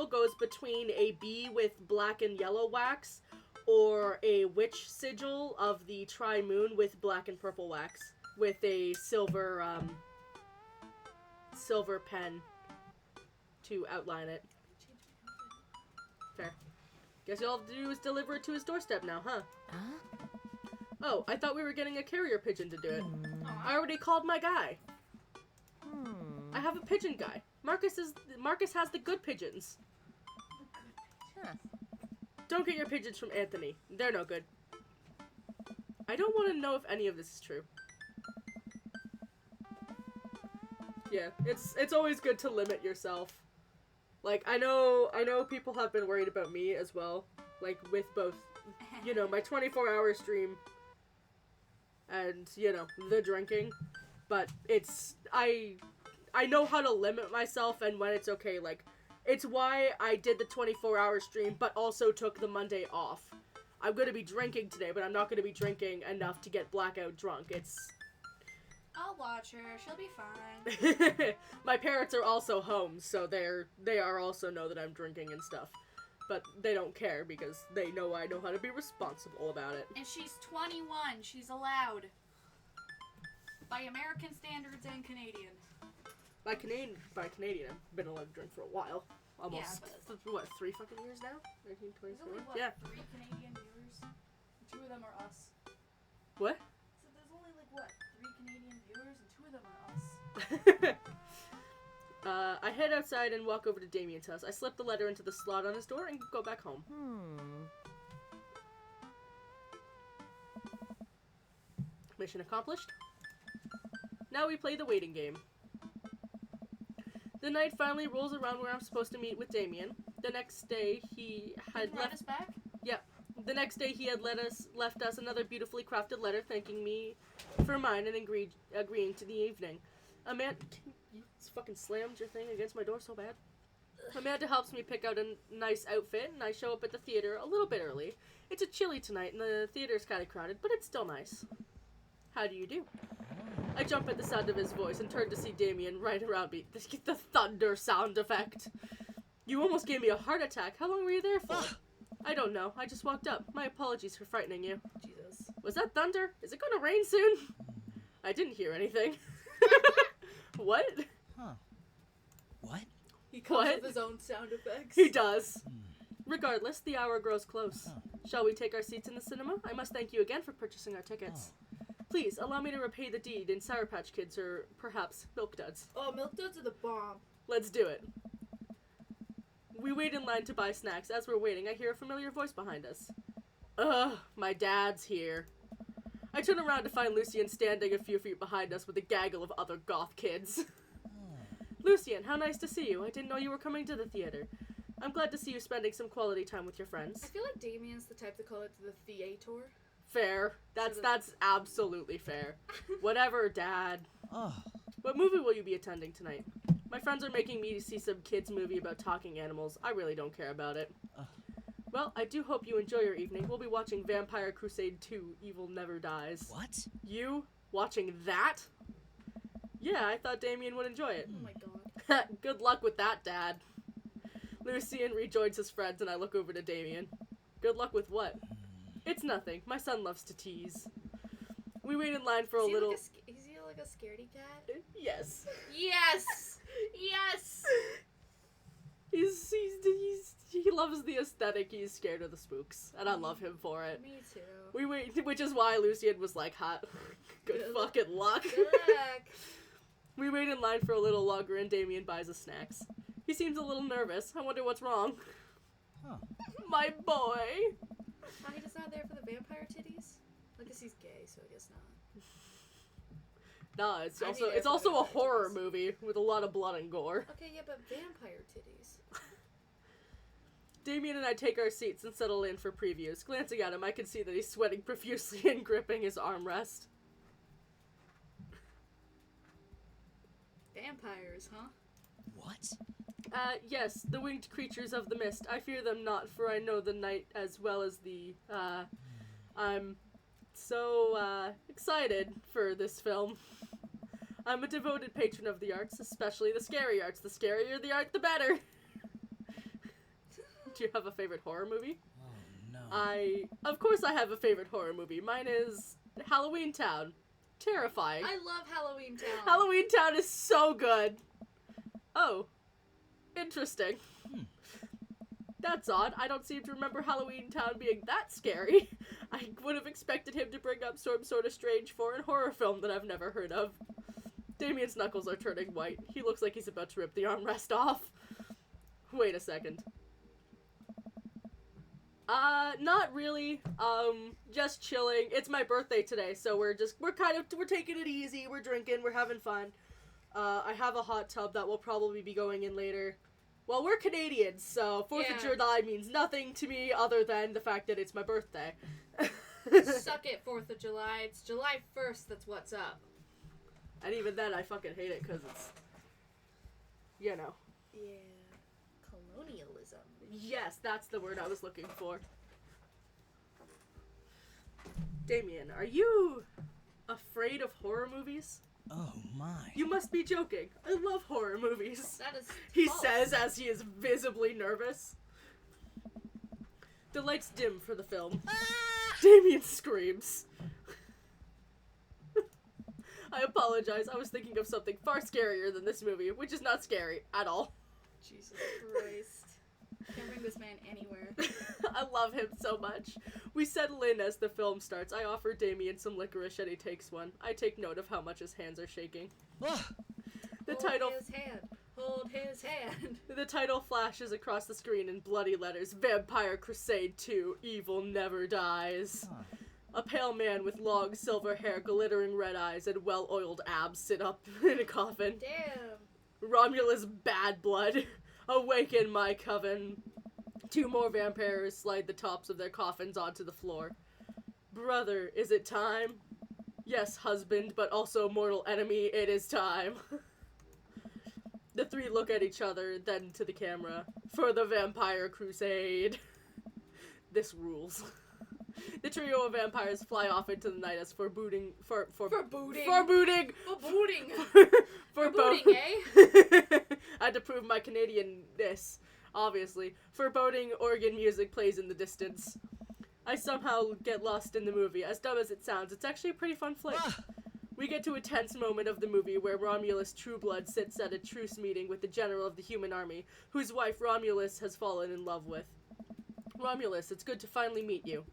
goes between a bee with black and yellow wax or a witch sigil of the tri-moon with black and purple wax with a silver pen to outline it. Fair. Guess all have to do is deliver it to his doorstep now, huh? Oh, I thought we were getting a carrier pigeon to do it. I already called my guy. I have a pigeon guy. Marcus has the good pigeons. Don't get your pigeons from Anthony. They're no good. I don't want to know if any of this is true. Yeah, it's always good to limit yourself. Like, I know people have been worried about me as well. Like, with both, my 24-hour stream and, the drinking. But I know how to limit myself and when it's okay. Like, it's why I did the 24-hour stream, but also took the Monday off. I'm going to be drinking today, but I'm not going to be drinking enough to get blackout drunk. I'll watch her. She'll be fine. My parents are also home, so they are also know that I'm drinking and stuff. But they don't care because they know I know how to be responsible about it. And she's 21. She's allowed. By American standards and Canadian. By Canadian, I've been allowed to drink for a while. Almost, Yeah, what, 3 fucking years now? 19, 20, There's only, 21? Yeah. 3 Canadian viewers? 2 of them are us. What? So there's only, 3 Canadian viewers and 2 of them are us. I head outside and walk over to Damien's house. I slip the letter into the slot on his door and go back home. Mission accomplished. Now we play the waiting game. The night finally rolls around where I'm supposed to meet with Damien. The next day, he had Brought us back? Yep. The next day he had left us another beautifully crafted letter thanking me for mine and agreeing to the evening. Amanda, you fucking slammed your thing against my door so bad. Amanda helps me pick out a nice outfit, and I show up at the theater a little bit early. It's a chilly tonight, and the theater's kind of crowded, but it's still nice. How do you do? I jump at the sound of his voice and turn to see Damien right around me. The thunder sound effect. You almost gave me a heart attack. How long were you there for? I don't know. I just walked up. My apologies for frightening you. Jesus. Was that thunder? Is it gonna rain soon? I didn't hear anything. What? Huh. What? He comes What? with his own sound effects. He does. Regardless, the hour grows close. Shall we take our seats in the cinema? I must thank you again for purchasing our tickets. Please, allow me to repay the deed in Sour Patch Kids or perhaps Milk Duds. Oh, Milk Duds are the bomb. Let's do it. We wait in line to buy snacks. As we're waiting, I hear a familiar voice behind us. Ugh, my dad's here. I turn around to find Lucien standing a few feet behind us with a gaggle of other goth kids. Lucien, how nice to see you. I didn't know you were coming to the theater. I'm glad to see you spending some quality time with your friends. I feel like Damien's the type to call it the theater. Fair. That's absolutely fair. Whatever, Dad. Oh. What movie will you be attending tonight? My friends are making me see some kids' movie about talking animals. I really don't care about it. Well, I do hope you enjoy your evening. We'll be watching Vampire Crusade 2, Evil Never Dies. What? You? Watching that? Yeah, I thought Damien would enjoy it. Oh my god. Good luck with that, Dad. Lucien rejoins his friends and I look over to Damien. Good luck with what? It's nothing. My son loves to tease. We wait in line for a little... Is he like a scaredy cat? Yes. Yes! Yes! He loves the aesthetic. He's scared of the spooks, and I love him for it. Me too. We wait, which is why Lucien was like, "Hot, good fucking luck." Good luck. We wait in line for a little longer, and Damien buys us snacks. He seems a little nervous. I wonder what's wrong. Huh. My boy. Oh, he just not there for the vampire titties? I guess he's gay, so I guess not. Nah, it's I also mean, it's it's also a vampire horror titties. movie with a lot of blood and gore. Okay, yeah, but vampire titties. Damien and I take our seats and settle in for previews. Glancing at him, I can see that he's sweating profusely and gripping his armrest. Vampires, huh? What? Yes, the winged creatures of the mist. I fear them not, for I know the night as well as the, I'm so, excited for this film. I'm a devoted patron of the arts, especially the scary arts. The scarier the art, the better. Do you have a favorite horror movie? Oh, no. Of course I have a favorite horror movie. Mine is Halloween Town. Terrifying. I love Halloween Town. Halloween Town is so good. Oh. Interesting. That's odd. I don't seem to remember Halloween Town being that scary. I would have expected him to bring up some sort of strange foreign horror film that I've never heard of. Damien's knuckles are turning white. He looks like he's about to rip the armrest off. Wait a second. Not really. Just chilling. It's my birthday today, so we're taking it easy. We're drinking. We're having fun. I have a hot tub that will probably be going in later. Well, we're Canadians, so 4th of July means nothing to me other than the fact that it's my birthday. Suck it, 4th of July. It's July 1st, that's what's up. And even then, I fucking hate it because it's, you know. Yeah. Colonialism. Yes, that's the word I was looking for. Damien, are you afraid of horror movies? Oh, my. You must be joking. I love horror movies. That is He false. says as he is visibly nervous. The lights dim for the film. Damien screams. I apologize. I was thinking of something far scarier than this movie, which is not scary at all. Jesus Christ. Can't bring this man anywhere. I love him so much. We settle in as the film starts. I offer Damien some licorice and he takes one. I take note of how much his hands are shaking. The title... Hold his hand. Hold his hand. The title flashes across the screen in bloody letters. Vampire Crusade 2, Evil Never Dies. A pale man with long silver hair, glittering red eyes, and well-oiled abs sit up in a coffin. Damn. Romulus bad blood. Awaken my coven. 2 more vampires slide the tops of their coffins onto the floor. Brother, is it time? Yes, husband, but also mortal enemy, it is time. The 3 look at each other, then to the camera. For the Vampire Crusade. This rules. The trio of vampires fly off into the night as for booting. For booting. eh? I had to prove my Canadian-ness, obviously. Foreboding organ music plays in the distance. I somehow get lost in the movie. As dumb as it sounds, it's actually a pretty fun flick. We get to a tense moment of the movie where Romulus Trueblood sits at a truce meeting with the general of the human army, whose wife Romulus has fallen in love with. Romulus, it's good to finally meet you.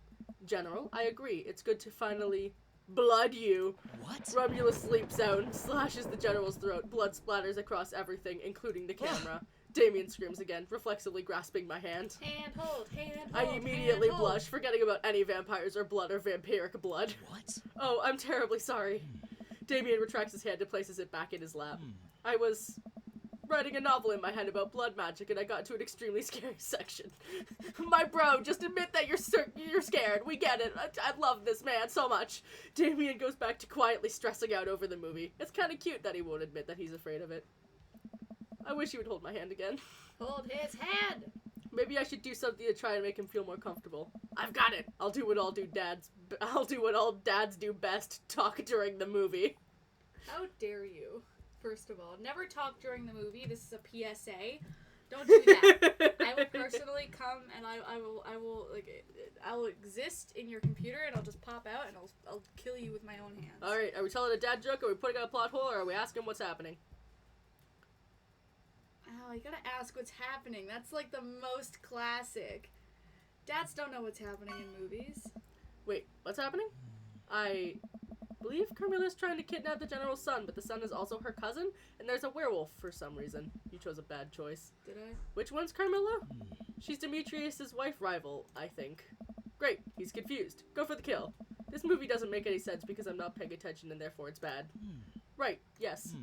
General, I agree. It's good to finally blood you. What? Romulus leaps out and slashes the general's throat. Blood splatters across everything, including the camera. Damien screams again, reflexively grasping my hand. Hand hold. I immediately blush, forgetting about any vampires or blood or vampiric blood. What? Oh, I'm terribly sorry. Damien retracts his hand and places it back in his lap. I was writing a novel in my head about blood magic, and I got to an extremely scary section. My bro, just admit that you're scared. We get it. I love this man so much. Damien goes back to quietly stressing out over the movie. It's kind of cute that he won't admit that he's afraid of it. I wish he would hold my hand again. Hold his hand! Maybe I should do something to try and make him feel more comfortable. I've got it. I'll do what all dads do best. Talk during the movie. How dare you? First of all, never talk during the movie. This is a PSA. Don't do that. I will personally come and I will exist in your computer and I'll just pop out and I'll kill you with my own hands. All right, are we telling a dad joke? Are we putting out a plot hole? Or are we asking what's happening? Oh, you gotta ask what's happening. That's like the most classic. Dads don't know what's happening in movies. Wait, what's happening? I believe Carmilla's trying to kidnap the general's son, but the son is also her cousin, and there's a werewolf for some reason. You chose a bad choice. Did I? Which one's Carmilla? She's Demetrius' wife rival, I think. Great, he's confused. Go for the kill. This movie doesn't make any sense because I'm not paying attention and therefore it's bad. Right, yes.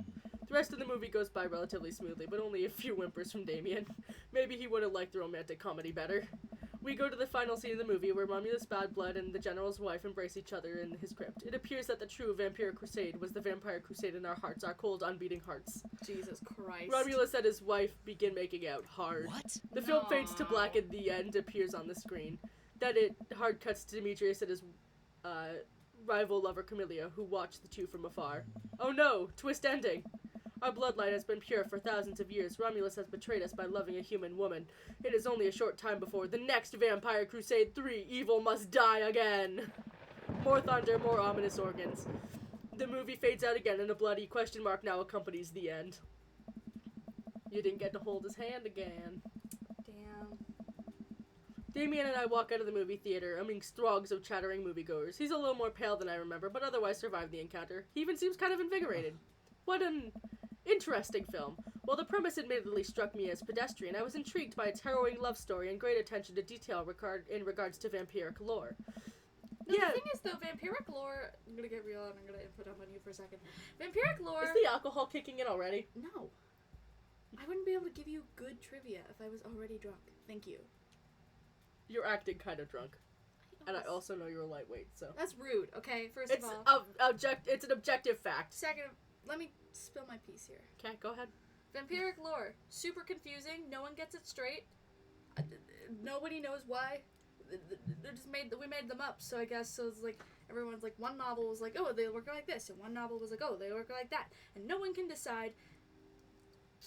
The rest of the movie goes by relatively smoothly, but only a few whimpers from Damien. Maybe he would have liked the romantic comedy better. We go to the final scene of the movie where Romulus Bad Blood and the general's wife embrace each other in his crypt. It appears that the true vampire crusade was the vampire crusade in our hearts, our cold, unbeating hearts. Jesus Christ. Romulus and his wife begin making out hard. What? The film fades to black and the end appears on the screen. Then it hard cuts to Demetrius and his rival lover Camilla, who watch the two from afar. Oh no! Twist ending! Our bloodline has been pure for thousands of years. Romulus has betrayed us by loving a human woman. It is only a short time before the next Vampire Crusade 3, Evil Must Die Again. More thunder, more ominous organs. The movie fades out again and a bloody question mark now accompanies the end. You didn't get to hold his hand again. Damn. Damien and I walk out of the movie theater amongst throngs of chattering moviegoers. He's a little more pale than I remember, but otherwise survived the encounter. He even seems kind of invigorated. What an interesting film. While the premise admittedly struck me as pedestrian, I was intrigued by its harrowing love story and great attention to detail in regards to vampiric lore. No, the thing is, though, vampiric lore... I'm gonna get real and I'm gonna input on you for a second. Vampiric lore... Is the alcohol kicking in already? No. I wouldn't be able to give you good trivia if I was already drunk. Thank you. You're acting kind of drunk. And I also know you're a lightweight, so... That's rude, okay? First it's of all... It's an objective fact. Second, let me spill my piece here. Okay, go ahead. Vampiric lore. Super confusing. No one gets it straight. Nobody knows why. They're just we made them up, so I guess, so it's like, everyone's like, one novel was like, oh, they work like this, and one novel was like, oh, they work like that. And no one can decide.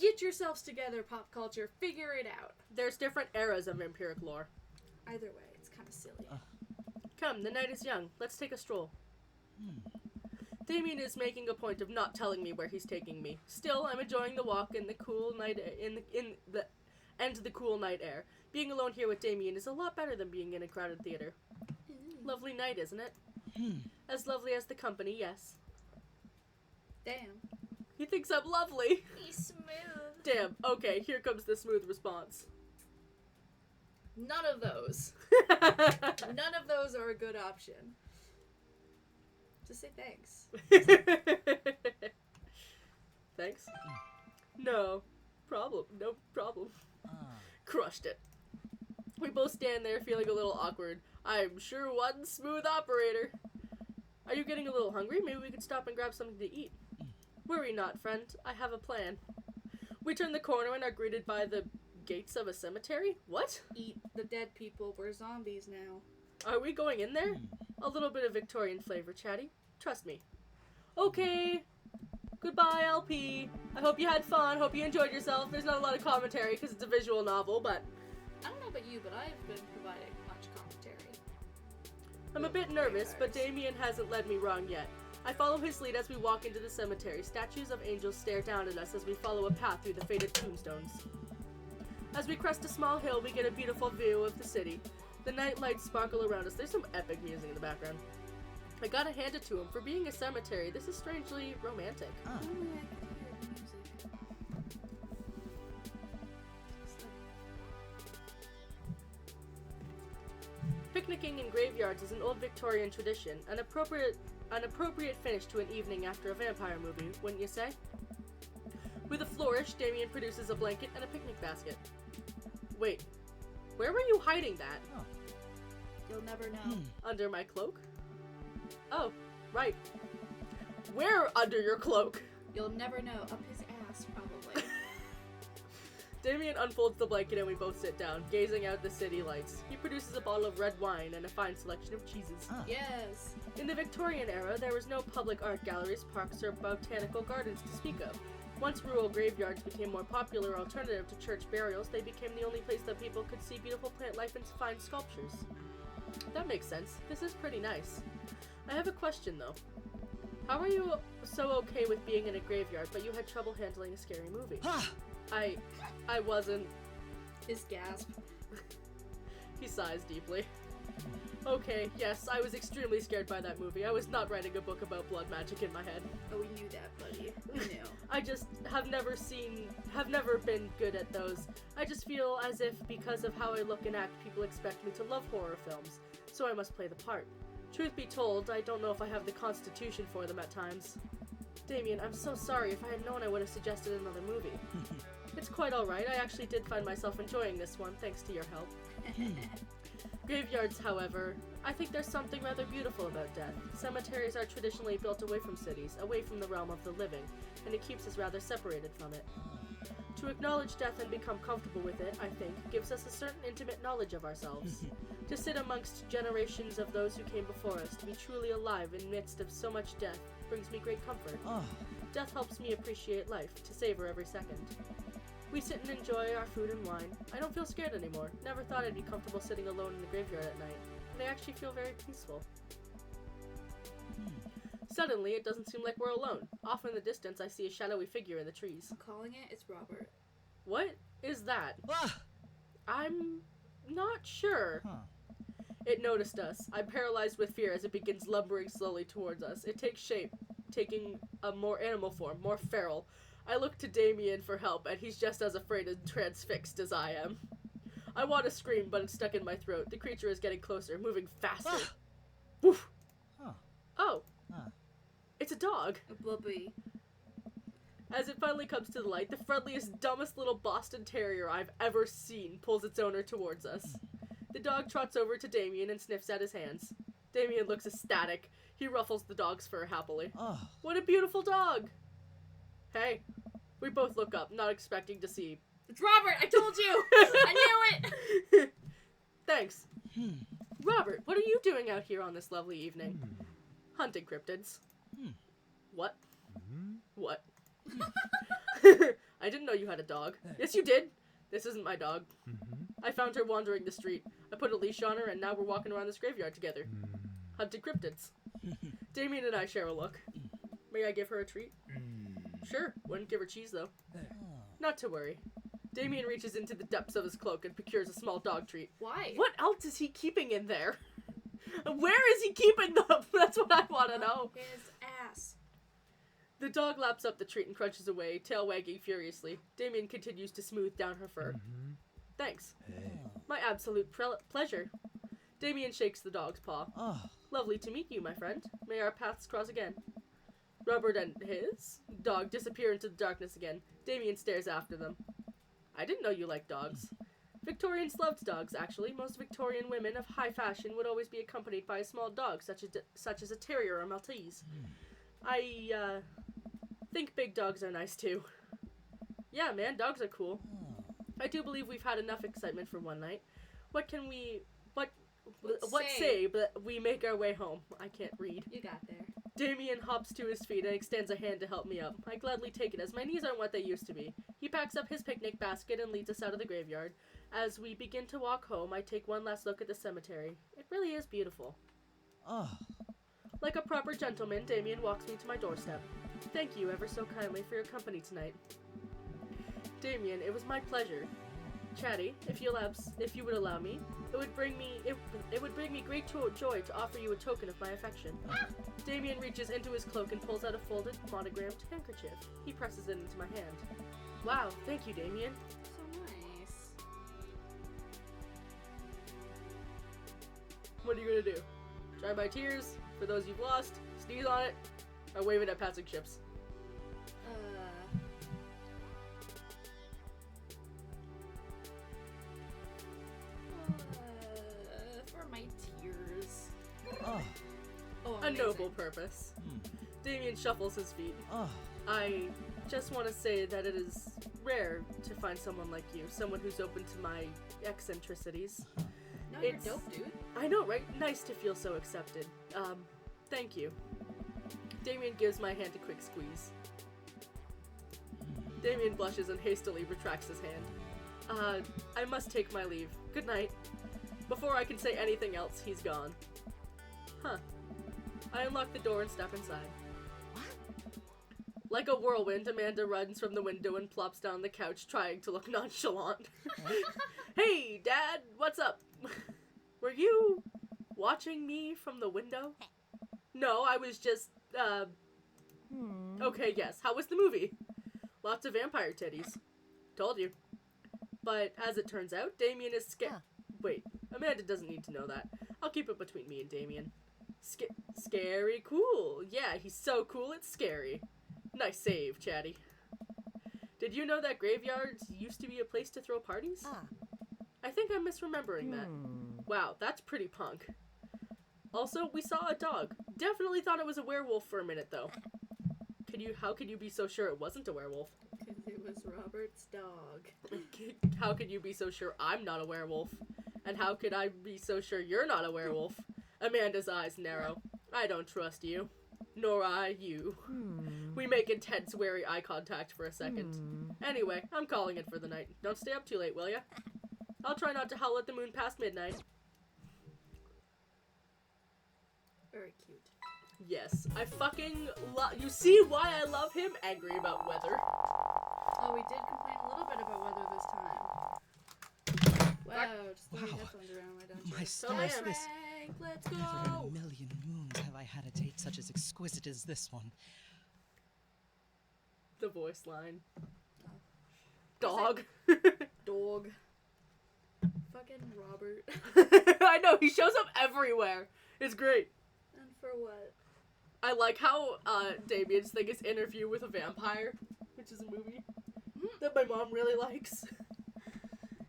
Get yourselves together, pop culture. Figure it out. There's different eras of vampiric lore. Either way, it's kind of silly. Come, the night is young. Let's take a stroll. Damien is making a point of not telling me where he's taking me. Still, I'm enjoying the walk in the cool night the cool night air. Being alone here with Damien is a lot better than being in a crowded theater. Lovely night, isn't it? As lovely as the company, yes. Damn. He thinks I'm lovely. He's smooth. Damn. Okay, here comes the smooth response. None of those. None of those are a good option. Just say thanks. Thanks? No problem. No problem. Crushed it. We both stand there feeling a little awkward. I'm sure one smooth operator. Are you getting a little hungry? Maybe we could stop and grab something to eat. Worry not, friend. I have a plan. We turn the corner and are greeted by the gates of a cemetery? What? Eat the dead people. We're zombies now. Are we going in there? A little bit of Victorian flavor, Chatty. Trust me. Okay. Goodbye, LP. I hope you had fun. Hope you enjoyed yourself. There's not a lot of commentary because it's a visual novel, but I don't know about you, but I've been providing much commentary. I'm a bit nervous, but Damien hasn't led me wrong yet. I follow his lead as we walk into the cemetery. Statues of angels stare down at us as we follow a path through the faded tombstones. As we crest a small hill, we get a beautiful view of the city. The night lights sparkle around us. There's some epic music in the background. I gotta hand it to him. For being a cemetery, this is strangely romantic. Only I can hear the music. Picnicking in graveyards is an old Victorian tradition, an appropriate finish to an evening after a vampire movie, wouldn't you say? With a flourish, Damien produces a blanket and a picnic basket. Wait, where were you hiding that? Oh. You'll never know. Under my cloak? Oh, right. Where under your cloak? You'll never know. Up his ass, probably. Damien unfolds the blanket and we both sit down, gazing out the city lights. He produces a bottle of red wine and a fine selection of cheeses. Yes. In the Victorian era, there was no public art galleries, parks, or botanical gardens to speak of. Once rural graveyards became a more popular alternative to church burials, they became the only place that people could see beautiful plant life and fine sculptures. That makes sense. This is pretty nice. I have a question, though. How are you so okay with being in a graveyard, but you had trouble handling a scary movie? I wasn't. His gasp. He sighs deeply. Okay, yes, I was extremely scared by that movie. I was not writing a book about blood magic in my head. Oh, we knew that, buddy. We knew. I just have never been good at those. I just feel as if because of how I look and act, people expect me to love horror films, so I must play the part. Truth be told, I don't know if I have the constitution for them at times. Damien, I'm so sorry. If I had known, I would have suggested another movie. It's quite alright. I actually did find myself enjoying this one, thanks to your help. Graveyards, however, I think there's something rather beautiful about death. Cemeteries are traditionally built away from cities, away from the realm of the living, and it keeps us rather separated from it. To acknowledge death and become comfortable with it, I think, gives us a certain intimate knowledge of ourselves. To sit amongst generations of those who came before us, to be truly alive in the midst of so much death, brings me great comfort. Death helps me appreciate life, to savor every second. We sit and enjoy our food and wine. I don't feel scared anymore. Never thought I'd be comfortable sitting alone in the graveyard at night. And I actually feel very peaceful. Suddenly, it doesn't seem like we're alone. Off in the distance, I see a shadowy figure in the trees. I'm calling it. It's Robert. What is that? I'm not sure. It noticed us. I'm paralyzed with fear as it begins lumbering slowly towards us. It takes shape, taking a more animal form, more feral. I look to Damien for help, and he's just as afraid and transfixed as I am. I want to scream, but it's stuck in my throat. The creature is getting closer, moving faster. Woof! Oh. It's a dog. A blubby. As it finally comes to the light, the friendliest, dumbest little Boston Terrier I've ever seen pulls its owner towards us. The dog trots over to Damien and sniffs at his hands. Damien looks ecstatic. He ruffles the dog's fur happily. What a beautiful dog! Hey. We both look up, not expecting to see. It's Robert! I told you! I knew it! Thanks. Robert, what are you doing out here on this lovely evening? Hunting cryptids. What? What? I didn't know you had a dog. Yes, you did. This isn't my dog. I found her wandering the street. I put a leash on her, and now we're walking around this graveyard together. Hunting cryptids. Damien and I share a look. May I give her a treat? Sure. Wouldn't give her cheese, though. Not to worry. Damien reaches into the depths of his cloak and procures a small dog treat. Why? What else is he keeping in there? Where is he keeping them? That's what I want to know. His ass. The dog laps up the treat and crunches away, tail wagging furiously. Damien continues to smooth down her fur. Thanks. My absolute pleasure. Damien shakes the dog's paw. Lovely to meet you, my friend. May our paths cross again. Robert and his dog disappear into the darkness again. Damien stares after them. I didn't know you liked dogs. Victorians loved dogs, actually. Most Victorian women of high fashion would always be accompanied by a small dog, such as a terrier or Maltese. I think big dogs are nice, too. Yeah, man, dogs are cool. I do believe we've had enough excitement for one night. What say but we make our way home? I can't read. You got there. Damien hops to his feet and extends a hand to help me up. I gladly take it, as my knees aren't what they used to be. He packs up his picnic basket and leads us out of the graveyard. As we begin to walk home, I take one last look at the cemetery. It really is beautiful. Oh. Like a proper gentleman, Damien walks me to my doorstep. Thank you ever so kindly for your company tonight. Damien, it was my pleasure. Chatty, if you would allow me, it would bring me great joy to offer you a token of my affection. Damien reaches into his cloak and pulls out a folded, monogrammed handkerchief. He presses it into my hand. Wow, thank you, Damien. So nice. What are you gonna do? Dry my tears for those you've lost, sneeze on it, or wave it at passing ships? For my tears. Oh. Oh, A amazing. noble purpose. Damien shuffles his feet. Oh. I just want to say that it is rare to find someone like you, someone who's open to my eccentricities. No, you're It's- dope, dude. I know, right? Nice to feel so accepted. Thank you. Damien gives my hand a quick squeeze. Damien blushes and hastily retracts his hand. I must take my leave. Good night. Before I can say anything else, he's gone. Huh. I unlock the door and step inside. Like a whirlwind, Amanda runs from the window and plops down on the couch, trying to look nonchalant. Hey, Dad, what's up? Were you watching me from the window? No, I was just, Okay, yes. How was the movie? Lots of vampire titties. Told you. But as it turns out, Damien is Wait, Amanda doesn't need to know that. I'll keep it between me and Damien. Scary cool. Yeah, he's so cool it's scary. Nice save, Chatty. Did you know that graveyards used to be a place to throw parties? I think I'm misremembering that. Wow, that's pretty punk. Also, we saw a dog. Definitely thought it was a werewolf for a minute, though. How could you be so sure it wasn't a werewolf? Because it was Robert's dog. How could you be so sure I'm not a werewolf? And how could I be so sure you're not a werewolf? Amanda's eyes narrow. I don't trust you. Nor I you. We make intense, wary eye contact for a second. Anyway, I'm calling it for the night. Don't stay up too late, will ya? I'll try not to howl at the moon past midnight. Very cute. Yes, I fucking love. You see why I love him? Angry about weather. Oh, we did complain a little bit about weather this time. Wow, just throw your Wow. headphones around, why don't you? My So I stars, am. this. Frank, let's Never in a go! million moons have I had a date such as exquisite as this one. The voice line. Oh. Dog. Dog. Fucking Robert. I know, he shows up everywhere. It's great. And for what? I like how Damien's thing is Interview with a Vampire, which is a movie that my mom really likes.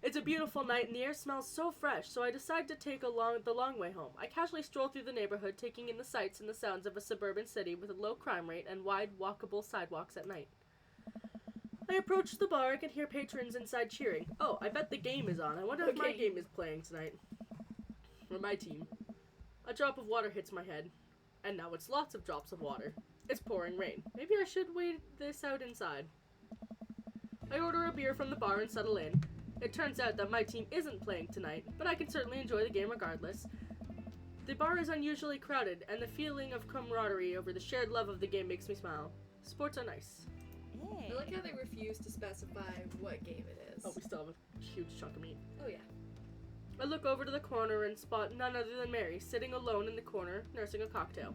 It's a beautiful night and the air smells so fresh, so I decide to take the long way home. I casually stroll through the neighborhood, taking in the sights and the sounds of a suburban city with a low crime rate and wide, walkable sidewalks at night. I approach the bar and can hear patrons inside cheering. Oh, I bet the game is on. I wonder if my Okay. game is playing tonight. Or my team. A drop of water hits my head. And now it's lots of drops of water. It's pouring rain. Maybe I should wait this out inside. I order a beer from the bar and settle in. It turns out that my team isn't playing tonight, but I can certainly enjoy the game regardless. The bar is unusually crowded, and the feeling of camaraderie over the shared love of the game makes me smile. Sports are nice. I like how they refuse to specify what game it is. Oh, we still have a huge chunk of meat. Oh, yeah. I look over to the corner and spot none other than Mary, sitting alone in the corner, nursing a cocktail.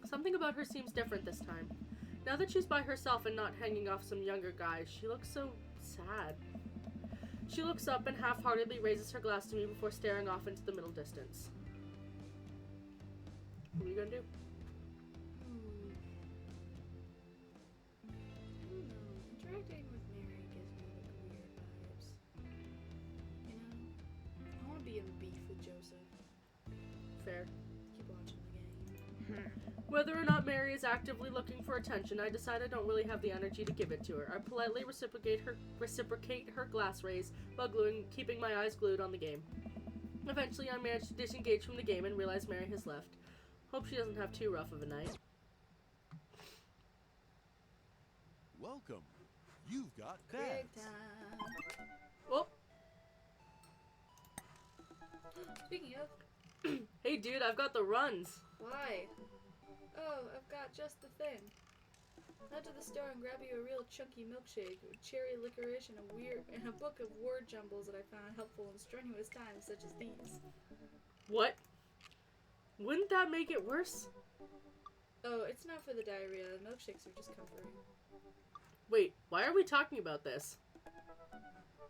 Something about her seems different this time. Now that she's by herself and not hanging off some younger guys, she looks so sad. She looks up and half-heartedly raises her glass to me before staring off into the middle distance. What are you gonna do? I don't know. Interacting with Mary gives me like weird vibes. You with Joseph. Fair. Keep watching the game. Whether or not Mary is actively looking for attention, I decide I don't really have the energy to give it to her. I politely reciprocate her glass rays while keeping my eyes glued on the game. Eventually, I manage to disengage from the game and realize Mary has left. Hope she doesn't have too rough of a night. Welcome. You've got Craig dads. time. Oh, Speaking of, hey dude, I've got the runs. why? Oh, I've got just the thing. Head to the store and grab you a real chunky milkshake with cherry licorice and a book of word jumbles that I found helpful in strenuous times such as these. What? Wouldn't that make it worse? Oh, it's not for the diarrhea. The milkshakes are just comforting. Wait, why are we talking about this?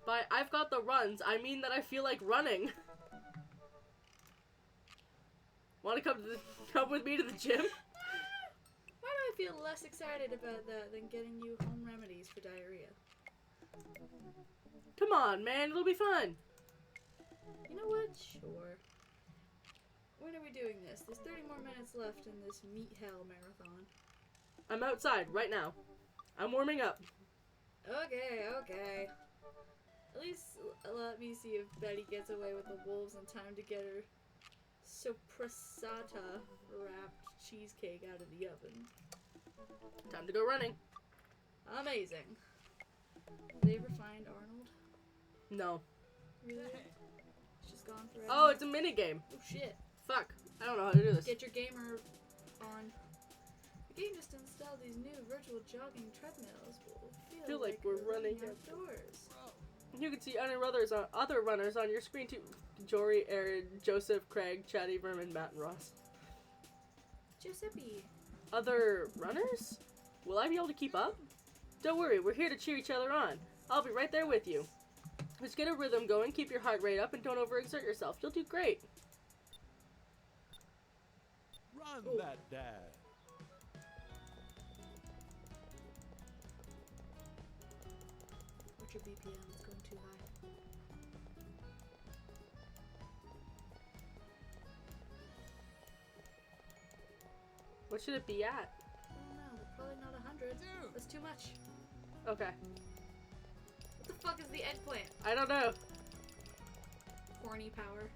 By I've got the runs, I mean that I feel like running. Want to come with me to the gym? Why do I feel less excited about that than getting you home remedies for diarrhea? Come on, man, it'll be fun. You know what? Sure. When are we doing this? There's 30 more minutes left in this meat hell marathon. I'm outside right now. I'm warming up. Okay. At least let me see if Betty gets away with the wolves in time to get her sopressata wrapped cheesecake out of the oven. Time to go running. Amazing. Did they ever find Arnold? No. Really? It's just gone forever. Oh, it's a mini game. Oh shit. Fuck. I don't know how to do this. Get your gamer on. The game just installed these new virtual jogging treadmills. We'll Feel like we're running outdoors. You can see other runners on your screen too. Jory, Aaron, Joseph, Craig, Chatty, Vermin, Matt, and Ross. Giuseppe. Other runners? Will I be able to keep up? Don't worry, we're here to cheer each other on. I'll be right there with you. Just get a rhythm going, keep your heart rate up, and don't overexert yourself. You'll do great. Run Ooh. that dad. What's your BPM? It's going too high. What should it be at? I don't know. Probably not 100. That's too much. Okay. What the fuck is the eggplant? I don't know. Horny power.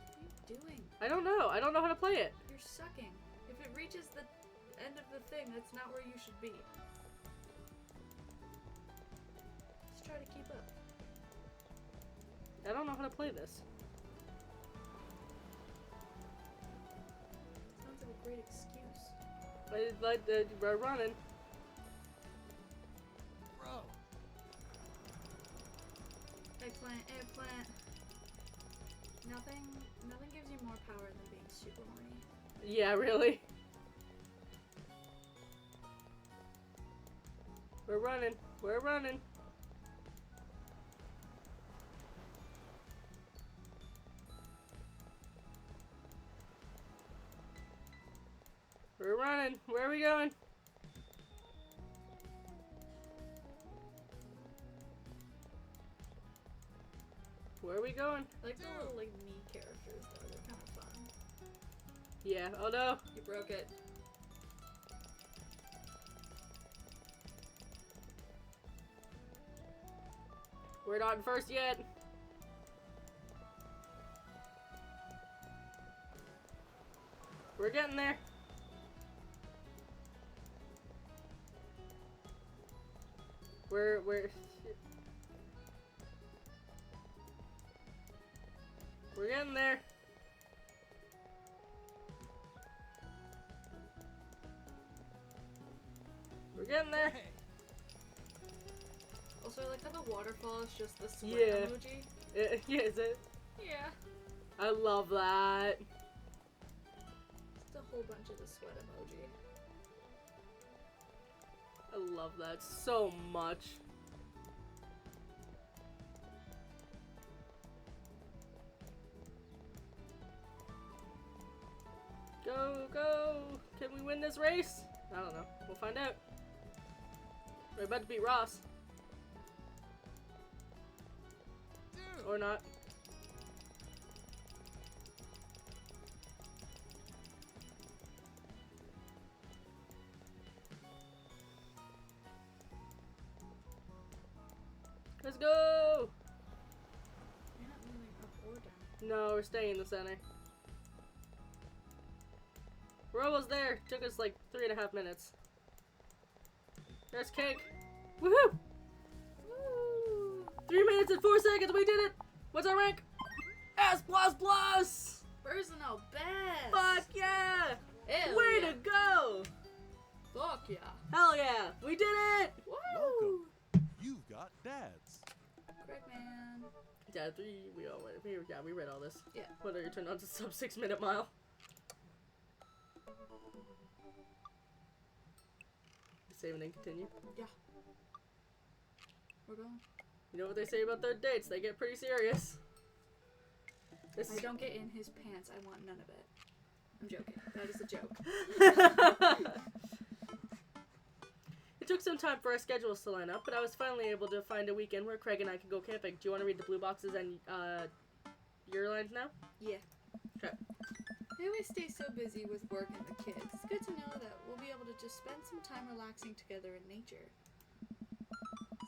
What are you doing? I don't know. I don't know how to play it. You're sucking. If it reaches the end of the thing, that's not where you should be. Just try to keep up. I don't know how to play this. Sounds like a great excuse. We're running. Bro. Eggplant. Nothing gives you more power than being super horny. Yeah, really. We're running. We're running. We're running. Where are we going? Where are we going? I like the little like me characters though. They're kind of fun. Yeah. Oh no. You broke it. We're not in first yet. We're getting there. We're getting there. We're getting there. Also, I like how the waterfall is just the sweat Yeah. emoji. Yeah, is it? Yeah. I love that. Just a whole bunch of the sweat emoji. I love that so much. Go, go! Can we win this race? I don't know. We'll find out. We're about to beat Ross. Or not. Let's go! You're not moving up or down. No, we're staying in the center. We're almost there. Took us like 3.5 minutes. There's cake. Woohoo! Woo! 3 minutes and 4 seconds. We did it. What's our rank? S plus plus. Personal best! Fuck yeah! Hell Way yeah. to go! Fuck yeah! Hell yeah! We did it! Woo! Welcome. You've got dads. Correct, man. Yeah, we read all this. Yeah. What are you turned on to sub 6 minute mile? Save and then continue. Yeah. We're going. You know what they say about third dates? They get pretty serious. This I don't get in his pants. I want none of it. I'm joking. That is a joke. It took some time for our schedules to line up, but I was finally able to find a weekend where Craig and I could go camping. Do you want to read the blue boxes and your lines now? Yeah. Okay. I always stay so busy with work and the kids. It's good to know that we'll be able to just spend some time relaxing together in nature.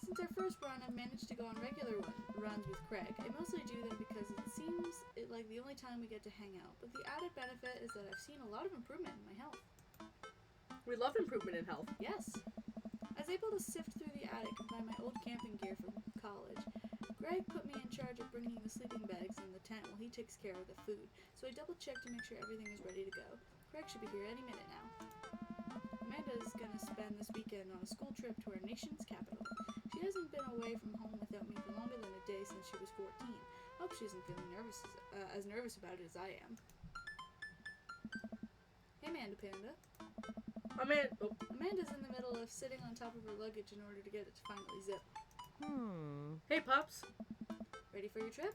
Since our first run, I've managed to go on regular runs with Craig. I mostly do them because it seems like the only time we get to hang out. But the added benefit is that I've seen a lot of improvement in my health. We love improvement in health. Yes. I was able to sift through the attic and find my old camping gear from college. Greg put me in charge of bringing the sleeping bags in the tent while he takes care of the food, so I double-checked to make sure everything is ready to go. Craig should be here any minute now. Amanda's gonna spend this weekend on a school trip to our nation's capital. She hasn't been away from home without me for longer than a day since she was 14. Hope she isn't feeling as nervous about it as I am. Hey, Amanda Panda. Amanda's in the middle of sitting on top of her luggage in order to get it to finally zip. Hey, Pops. Ready for your trip?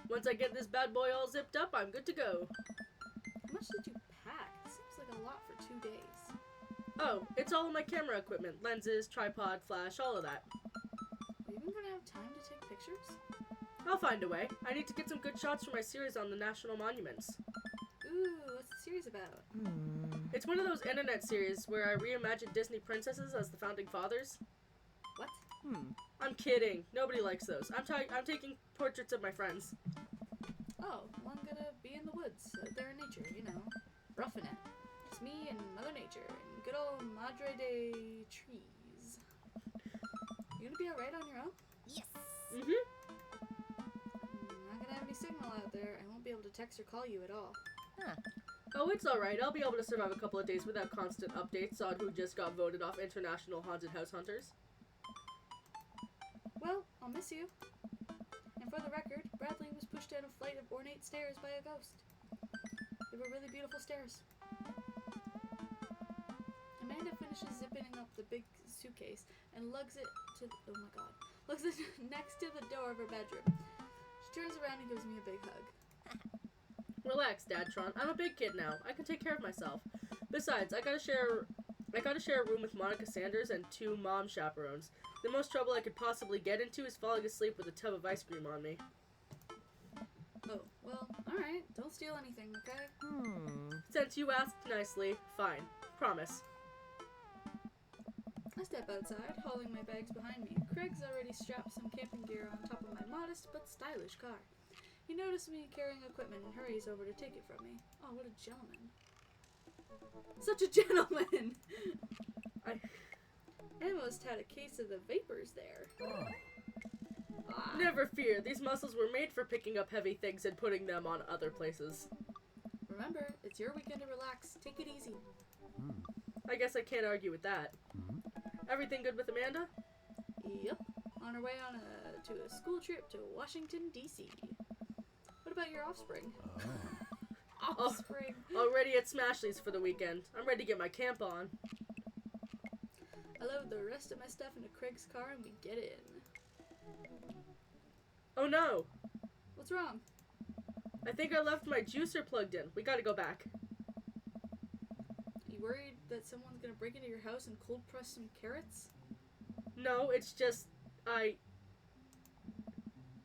Once I get this bad boy all zipped up, I'm good to go. How much did you pack? It seems like a lot for 2 days. Oh, it's all of my camera equipment. Lenses, tripod, flash, all of that. Are you even gonna have time to take pictures? I'll find a way. I need to get some good shots for my series on the national monuments. Ooh, what's the series about? It's one of those internet series where I reimagine Disney princesses as the founding fathers. What? I'm kidding. Nobody likes those. I'm taking portraits of my friends. Oh, well, I'm gonna be in the woods, out there in nature, you know, roughing it. It's me and Mother Nature and good old Madre de trees. You gonna be alright on your own? Yes. Not gonna have any signal out there. I won't be able to text or call you at all. Oh, it's alright. I'll be able to survive a couple of days without constant updates on who just got voted off International Haunted House Hunters. Well, I'll miss you. And for the record, Bradley was pushed down a flight of ornate stairs by a ghost. They were really beautiful stairs. Amanda finishes zipping up the big suitcase and lugs it to lugs it next to the door of her bedroom. She turns around and gives me a big hug. Relax, Dadtron. I'm a big kid now. I can take care of myself. Besides, I gotta share a room with Monica Sanders and 2 mom chaperones. The most trouble I could possibly get into is falling asleep with a tub of ice cream on me. Oh, well, alright. Don't steal anything, okay? Since you asked nicely, fine. Promise. I step outside, hauling my bags behind me. Craig's already strapped some camping gear on top of my modest but stylish car. He noticed me carrying equipment and hurries over to take it from me. Oh, what a gentleman. Such a gentleman! I almost had a case of the vapors there. Ah. Never fear, these muscles were made for picking up heavy things and putting them on other places. Remember, it's your weekend to relax. Take it easy. I guess I can't argue with that. Everything good with Amanda? Yep. On our way to a school trip to Washington, D.C. What about your offspring? Offspring. Already at Smashley's for the weekend. I'm ready to get my camp on. I load the rest of my stuff into Craig's car and we get in. Oh no! What's wrong? I think I left my juicer plugged in. We gotta go back. You worried that someone's gonna break into your house and cold press some carrots? No, it's just...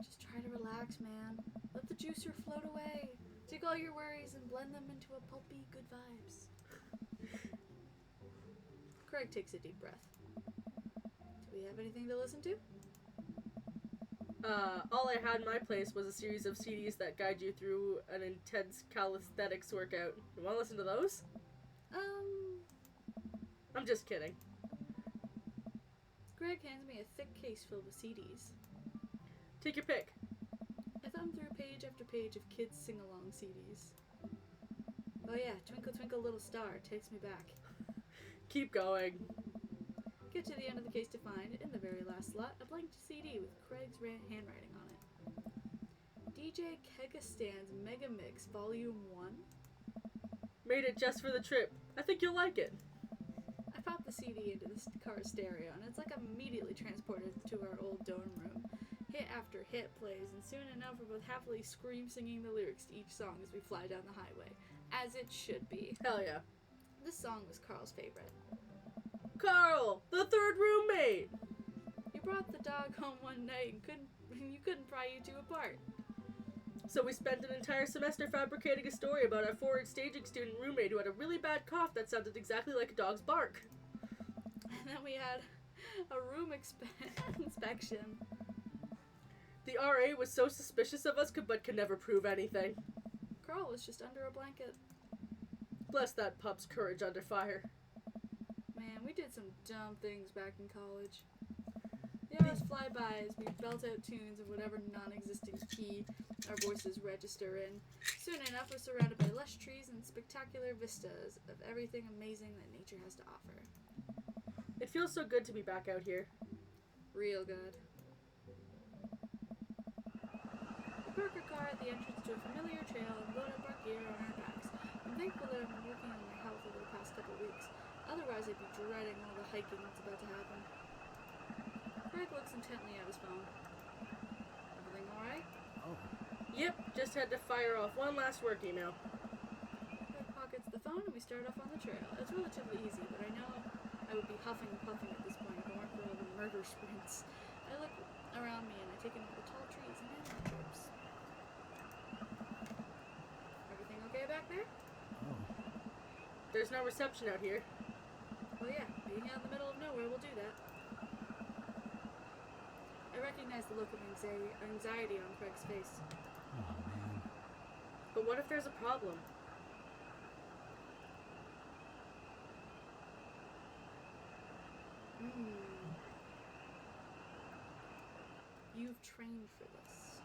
Just try to relax, man. Let the juicer float away. Take all your worries and blend them into a pulpy good vibes. Craig takes a deep breath. Do we have anything to listen to? All I had in my place was a series of CDs that guide you through an intense calisthenics workout. You want to listen to those? I'm just kidding. Greg hands me a thick case filled with CDs. Take your pick. I thumb through page after page of kids' sing-along CDs. Oh yeah, Twinkle Twinkle Little Star takes me back. Keep going. Get to the end of the case to find, in the very last slot, a blank CD with Craig's handwriting on it. DJ Kegastan's Mega Mix Volume 1. Made it just for the trip. I think you'll like it. I pop the CD into the car stereo, and it's like I'm immediately transported to our old dorm room. Hit after hit plays, and soon enough we're both happily scream-singing the lyrics to each song as we fly down the highway. As it should be. Hell yeah. This song was Carl's favorite. Carl, the third roommate! You brought the dog home one night and you couldn't pry you two apart. So we spent an entire semester fabricating a story about our forward staging student roommate who had a really bad cough that sounded exactly like a dog's bark. And then we had a room inspection. The RA was so suspicious of us but could never prove anything. Carl was just under a blanket. Bless that pup's courage under fire. Man, we did some dumb things back in college. The hours fly by as we belt out tunes of whatever non-existent key our voices register in. Soon enough, we're surrounded by lush trees and spectacular vistas of everything amazing that nature has to offer. It feels so good to be back out here. Real good. We park our car at the entrance to a familiar trail and load up our gear on our backs. I'm thankful that I've been working on my health over the past couple weeks. Otherwise, I'd be dreading all the hiking that's about to happen. Greg looks intently at his phone. Everything alright? Oh. Yep, just had to fire off one last work email. Greg pockets the phone and we start off on the trail. It's relatively easy, but I know I would be huffing and puffing at this point if it weren't for all the murder sprints. I look around me and I take in all the tall trees and mangroves. Everything okay back there? Oh. There's no reception out here. Well, yeah, being out in the middle of nowhere will do that. I recognize the look of anxiety on Craig's face. Oh, man. But what if there's a problem? You've trained for this.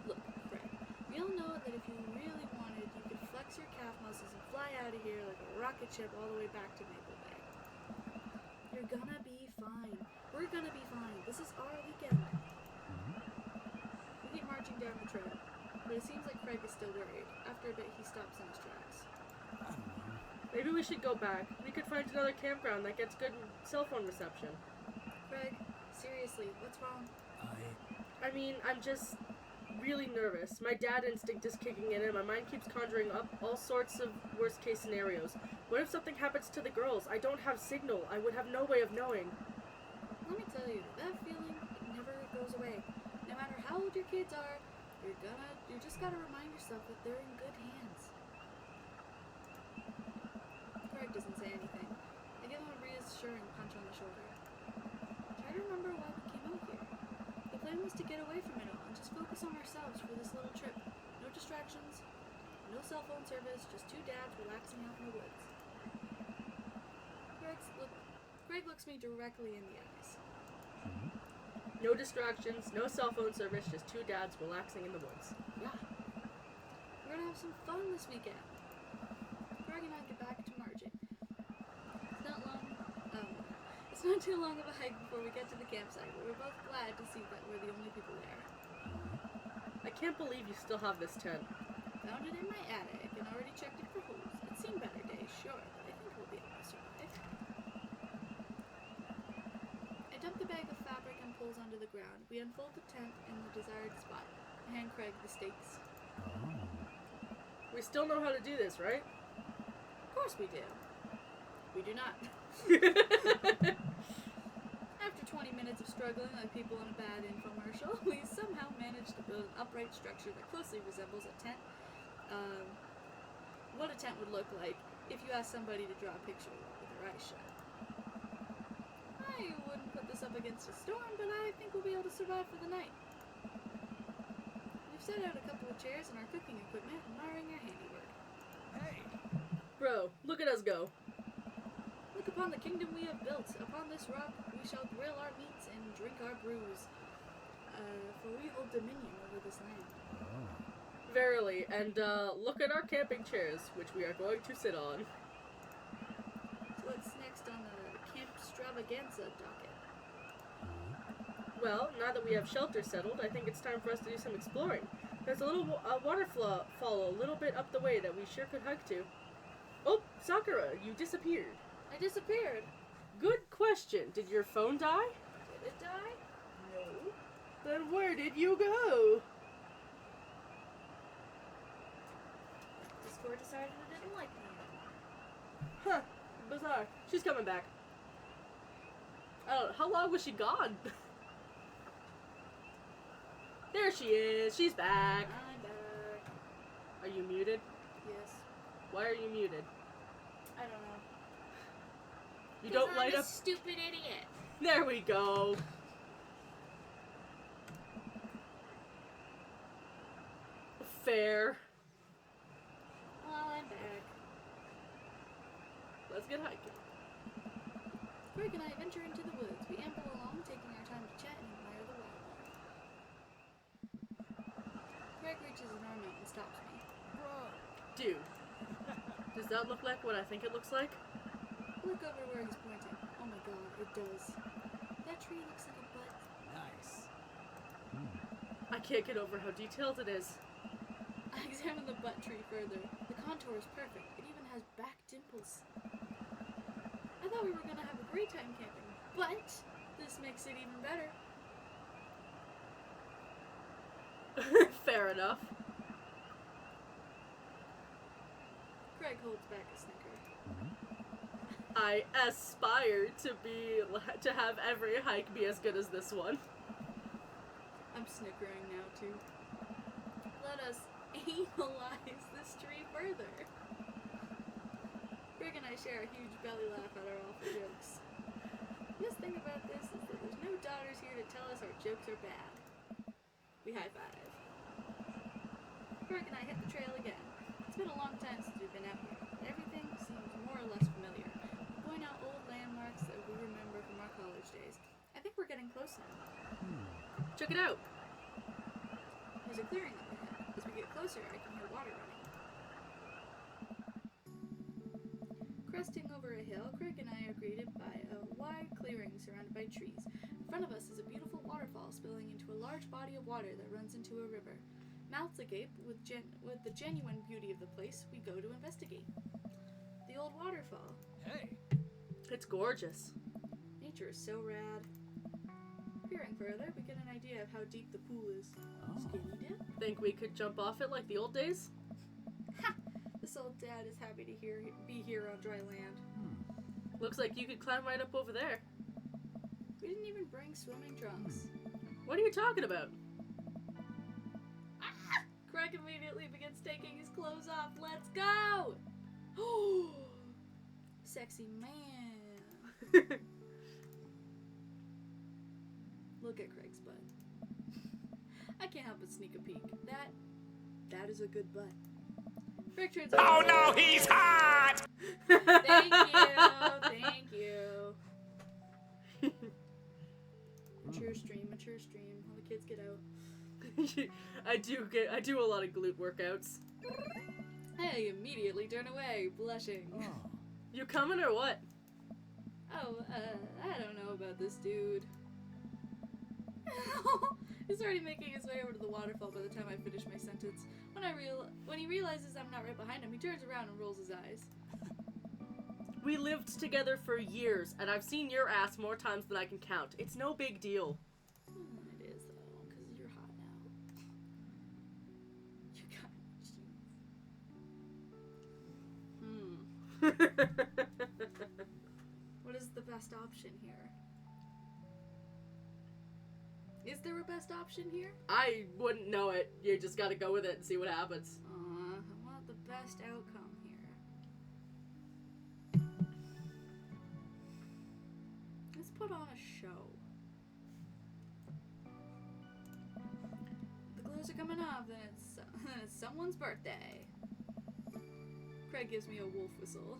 Look, Craig, we all know that if you really wanted, you could flex your calf muscles and fly out of here like a rocket ship all the way back to Maple Bay. You're gonna be fine. We're gonna be fine. This is our weekend. We keep marching down the trail, but it seems like Craig is still worried. After a bit, he stops in his tracks. I don't know. Maybe we should go back. We could find another campground that gets good cell phone reception. Craig, seriously, what's wrong? I mean, I'm just really nervous. My dad instinct is kicking in and my mind keeps conjuring up all sorts of worst case scenarios. What if something happens to the girls? I don't have signal. I would have no way of knowing. Let me tell you, that feeling never goes away. No matter how old your kids are, you just gotta remind yourself that they're in good hands. Craig doesn't say anything. I give him a reassuring punch on the shoulder. Try to remember why we came out here. The plan was to get away from it all and just focus on ourselves for this little trip. No distractions, no cell phone service, just two dads relaxing out in the woods. Craig looks me directly in the eyes. No distractions, no cell phone service, just two dads relaxing in the woods. Yeah. We're gonna have some fun this weekend. Craig and I get back to marching. It's not too long of a hike before we get to the campsite, but we're both glad to see that we're the only people there. I can't believe you still have this tent. Found it in my attic and already checked it for holes. It's seen better days, sure, but I think we'll be able to survive. I dump the bag of fabric and poles onto the ground. We unfold the tent in the desired spot. I hand Craig the stakes. We still know how to do this, right? Of course we do. We do not. After 20 minutes of struggling like people in a bad infomercial, we somehow managed to build an upright structure that closely resembles a tent. What a tent would look like if you asked somebody to draw a picture with their eyes shut. I wouldn't put this up against a storm, but I think we'll be able to survive for the night. We've set out a couple of chairs and our cooking equipment, admiring your handiwork. Hey! Bro, look at us go. Look upon the kingdom we have built. Upon this rock we shall grill our meats and drink our brews. For we hold dominion over this land. Oh. Verily, and look at our camping chairs, which we are going to sit on. So what's next on the Camp Stravaganza docket? Well, now that we have shelter settled, I think it's time for us to do some exploring. There's a little waterfall a little bit up the way that we sure could hike to. Oh, Sakura, you disappeared. I disappeared. Good question. Did your phone die? Did it die? No. Then where did you go? Discord decided it didn't like me. Huh. Bizarre. She's coming back. I don't know. How long was she gone? There she is. She's back. I'm back. Are you muted? Yes. Why are you muted? I don't know. You don't light I'm a up. stupid idiot. There we go. Fair. Well, I'm back. Let's get hiking. Greg and I venture into the woods. We amble along, taking our time to chat and admire the wildlife. Greg reaches an arm out and stops me. Dude, does that look like what I think it looks like? Look over where he's pointing. Oh my god, it does. That tree looks like a butt. Nice. I can't get over how detailed it is. I examine the butt tree further. The contour is perfect. It even has back dimples. I thought we were gonna have a great time camping, but this makes it even better. Fair enough. Craig holds back a snicker. I aspire to have every hike be as good as this one. I'm snickering now too. Let us analyze this tree further. Greg and I share a huge belly laugh at our awful jokes. The best thing about this is that there's no daughters here to tell us our jokes are bad. We high five. Greg and I hit the trail again. It's been a long time since we've been out here, but everything seems more or less familiar. We point out old landmarks that we remember from our college days. I think we're getting close now. Check it out. There's a clearing up ahead. As we get closer, I can hear water running. Cresting over a hill, Craig and I are greeted by a wide clearing surrounded by trees. In front of us is a beautiful waterfall spilling into a large body of water that runs into a river. Mouths agape with the genuine beauty of the place, we go to investigate. The old waterfall. Hey! It's gorgeous. Nature is so rad. Peering further, we get an idea of how deep the pool is. Oh. Skinny dip? Think we could jump off it like the old days? Ha! This old dad is happy to be here on dry land. Looks like you could climb right up over there. We didn't even bring swimming trunks. What are you talking about? Craig immediately begins taking his clothes off. Let's go! Sexy man. Look at Craig's butt. I can't help but sneak a peek. That is a good butt. Craig turns Oh over. no, he's hot! Thank you. Mature stream. All the kids get out. I do a lot of glute workouts. I immediately turn away, blushing. Oh. You coming or what? Oh, I don't know about this dude. He's already making his way over to the waterfall by the time I finish my sentence. When he realizes I'm not right behind him, he turns around and rolls his eyes. We lived together for years, and I've seen your ass more times than I can count. It's no big deal. It is, though, because you're hot now. You got jeans. What is the best option here? Is there a best option here? I wouldn't know it. You just gotta go with it and see what happens. I want the best outcome here. Let's put on a show. The glows are coming off, then it's someone's birthday. Craig gives me a wolf whistle.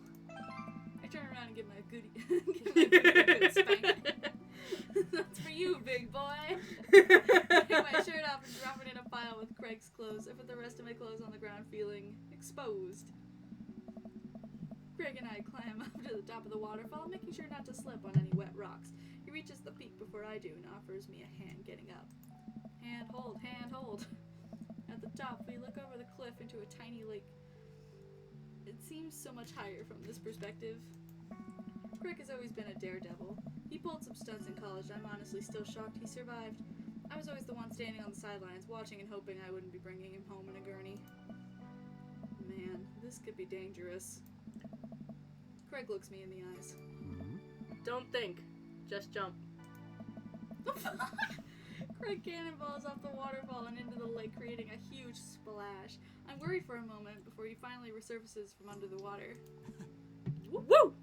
I turn around and give my goodie a good spank. That's for you, big boy. I take my shirt off and drop it in a pile with Craig's clothes. I put the rest of my clothes on the ground, feeling exposed. Craig and I climb up to the top of the waterfall, making sure not to slip on any wet rocks. He reaches the peak before I do and offers me a hand getting up. Hand hold, hand hold. At the top, we look over the cliff into a tiny lake. It seems so much higher from this perspective. Craig has always been a daredevil. He pulled some stunts in college. I'm honestly still shocked he survived. I was always the one standing on the sidelines, watching and hoping I wouldn't be bringing him home in a gurney. Man, this could be dangerous. Craig looks me in the eyes. Don't think. Just jump. Craig cannonballs off the waterfall and into the lake, creating a huge splash. I'm worried for a moment before he finally resurfaces from under the water. Woo!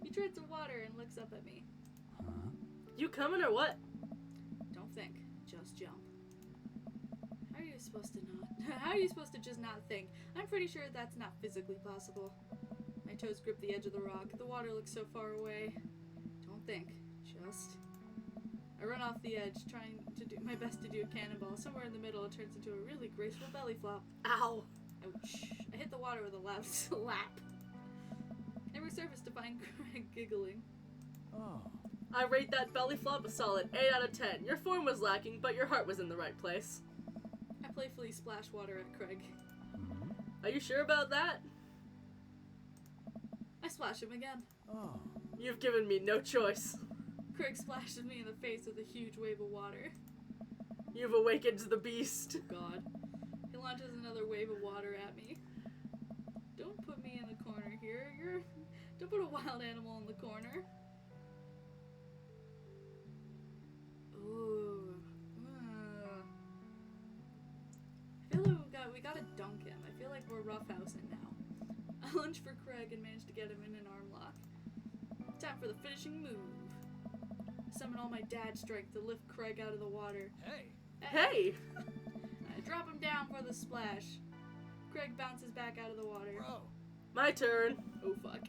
He treads the water and looks up at me. You coming or what? Don't think, just jump. How are you supposed to not? How are you supposed to just not think? I'm pretty sure that's not physically possible. My toes grip the edge of the rock. The water looks so far away. Don't think, just. I run off the edge, trying to do my best to do a cannonball. Somewhere in the middle, it turns into a really graceful belly flop. Ow! Ouch. I hit the water with a loud slap. I resurfaced to find Craig giggling. Oh. I rate that belly flop a solid 8 out of 10. Your form was lacking, but your heart was in the right place. I playfully splash water at Craig. Are you sure about that? I splash him again. Oh. You've given me no choice. Craig splashes me in the face with a huge wave of water. You've awakened the beast. God. He launches another wave of water at me. Don't put me in the corner here. Don't put a wild animal in the corner. Ooh. I feel like we gotta dunk him. I feel like we're roughhousing now. I lunge for Craig and manage to get him in an arm lock. Time for the finishing move. Summon all my dad strength to lift Craig out of the water. Hey! I drop him down for the splash. Craig bounces back out of the water. Bro. My turn. Oh fuck.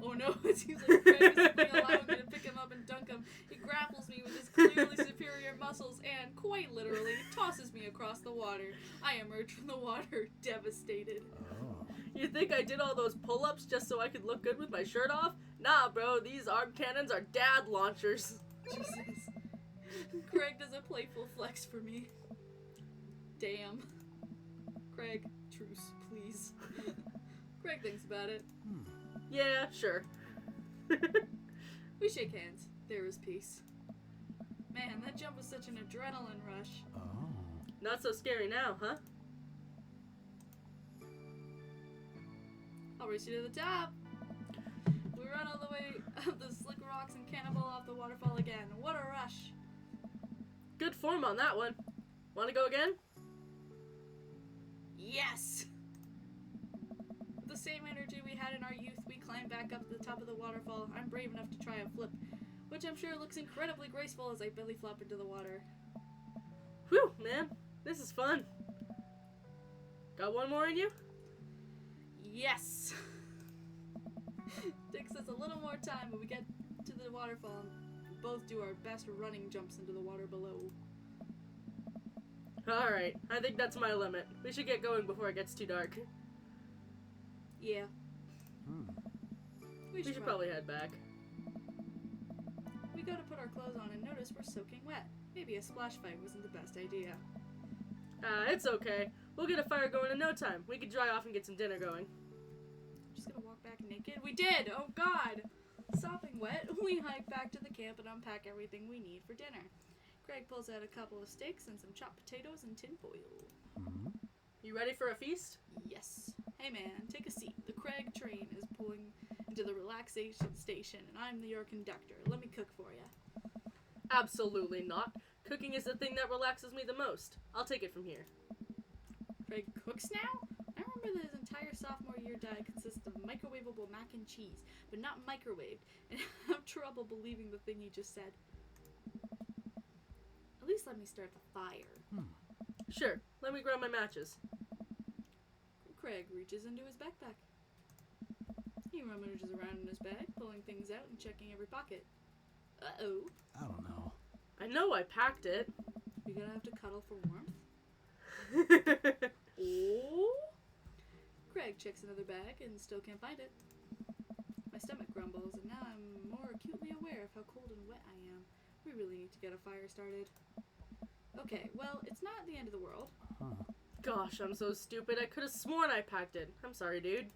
Oh no, it seems like Craig is simply allowing me to pick him up and dunk him. He grapples me with his clearly superior muscles and, quite literally, tosses me across the water. I emerge from the water, devastated. Oh. You think I did all those pull-ups just so I could look good with my shirt off? Nah, bro, these arm cannons are dad launchers. Jesus. Craig does a playful flex for me. Damn. Craig, truce, please. Craig thinks about it. Yeah, sure. We shake hands. There is peace. Man, that jump was such an adrenaline rush. Oh. Not so scary now, huh? I'll race you to the top. We run all the way up the slick rocks and cannonball off the waterfall again. What a rush. Good form on that one. Wanna go again? Yes! With the same energy we had in our youth, we climb back up to the top of the waterfall. I'm brave enough to try a flip, which I'm sure looks incredibly graceful as I belly flop into the water. Whew, man. This is fun. Got one more in you? Yes! Takes us a little more time, but we get to the waterfall and both do our best running jumps into the water below. Alright, I think that's my limit. We should get going before it gets too dark. Yeah. We should probably head back. We go to put our clothes on and notice we're soaking wet. Maybe a splash fight wasn't the best idea. It's okay. We'll get a fire going in no time. We could dry off and get some dinner going. Just gonna walk back naked? We did! Oh god! Sopping wet, we hike back to the camp and unpack everything we need for dinner. Greg pulls out a couple of steaks and some chopped potatoes and tinfoil. You ready for a feast? Yes. Hey man, take a seat. The Craig train is pulling into the relaxation station and I'm your conductor. Let me cook for you. Absolutely not. Cooking is the thing that relaxes me the most. I'll take it from here. Craig cooks now? I remember that his entire sophomore year diet consisted of microwavable mac and cheese, but not microwaved, and I have trouble believing the thing he just said. At least let me start the fire. Sure, let me grab my matches. Craig reaches into his backpack. He rummages around in his bag, pulling things out and checking every pocket. Uh-oh. I don't know. I know I packed it. You're gonna have to cuddle for warmth? Oh? Craig checks another bag and still can't find it. My stomach grumbles, and now I'm more acutely aware of how cold and wet I am. We really need to get a fire started. Okay, well, it's not the end of the world. Gosh, I'm so stupid. I could have sworn I packed it. I'm sorry, dude.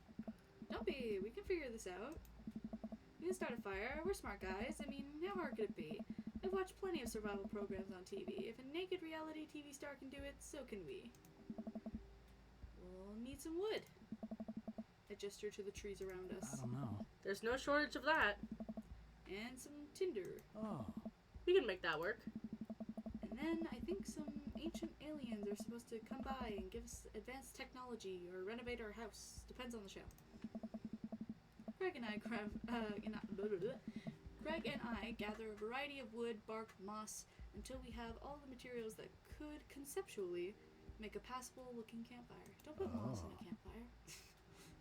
Don't be. We can figure this out. We can start a fire. We're smart guys. I mean, how hard could it be? I've watched plenty of survival programs on TV. If a naked reality TV star can do it, so can we. We'll need some wood. I gesture to the trees around us. I don't know. There's no shortage of that. And some tinder. Oh. We can make that work. And then I think some ancient aliens are supposed to come by and give us advanced technology or renovate our house. Depends on the show. Craig and I gather a variety of wood, bark, moss, until we have all the materials that could conceptually make a passable looking campfire. Don't put moss in a campfire.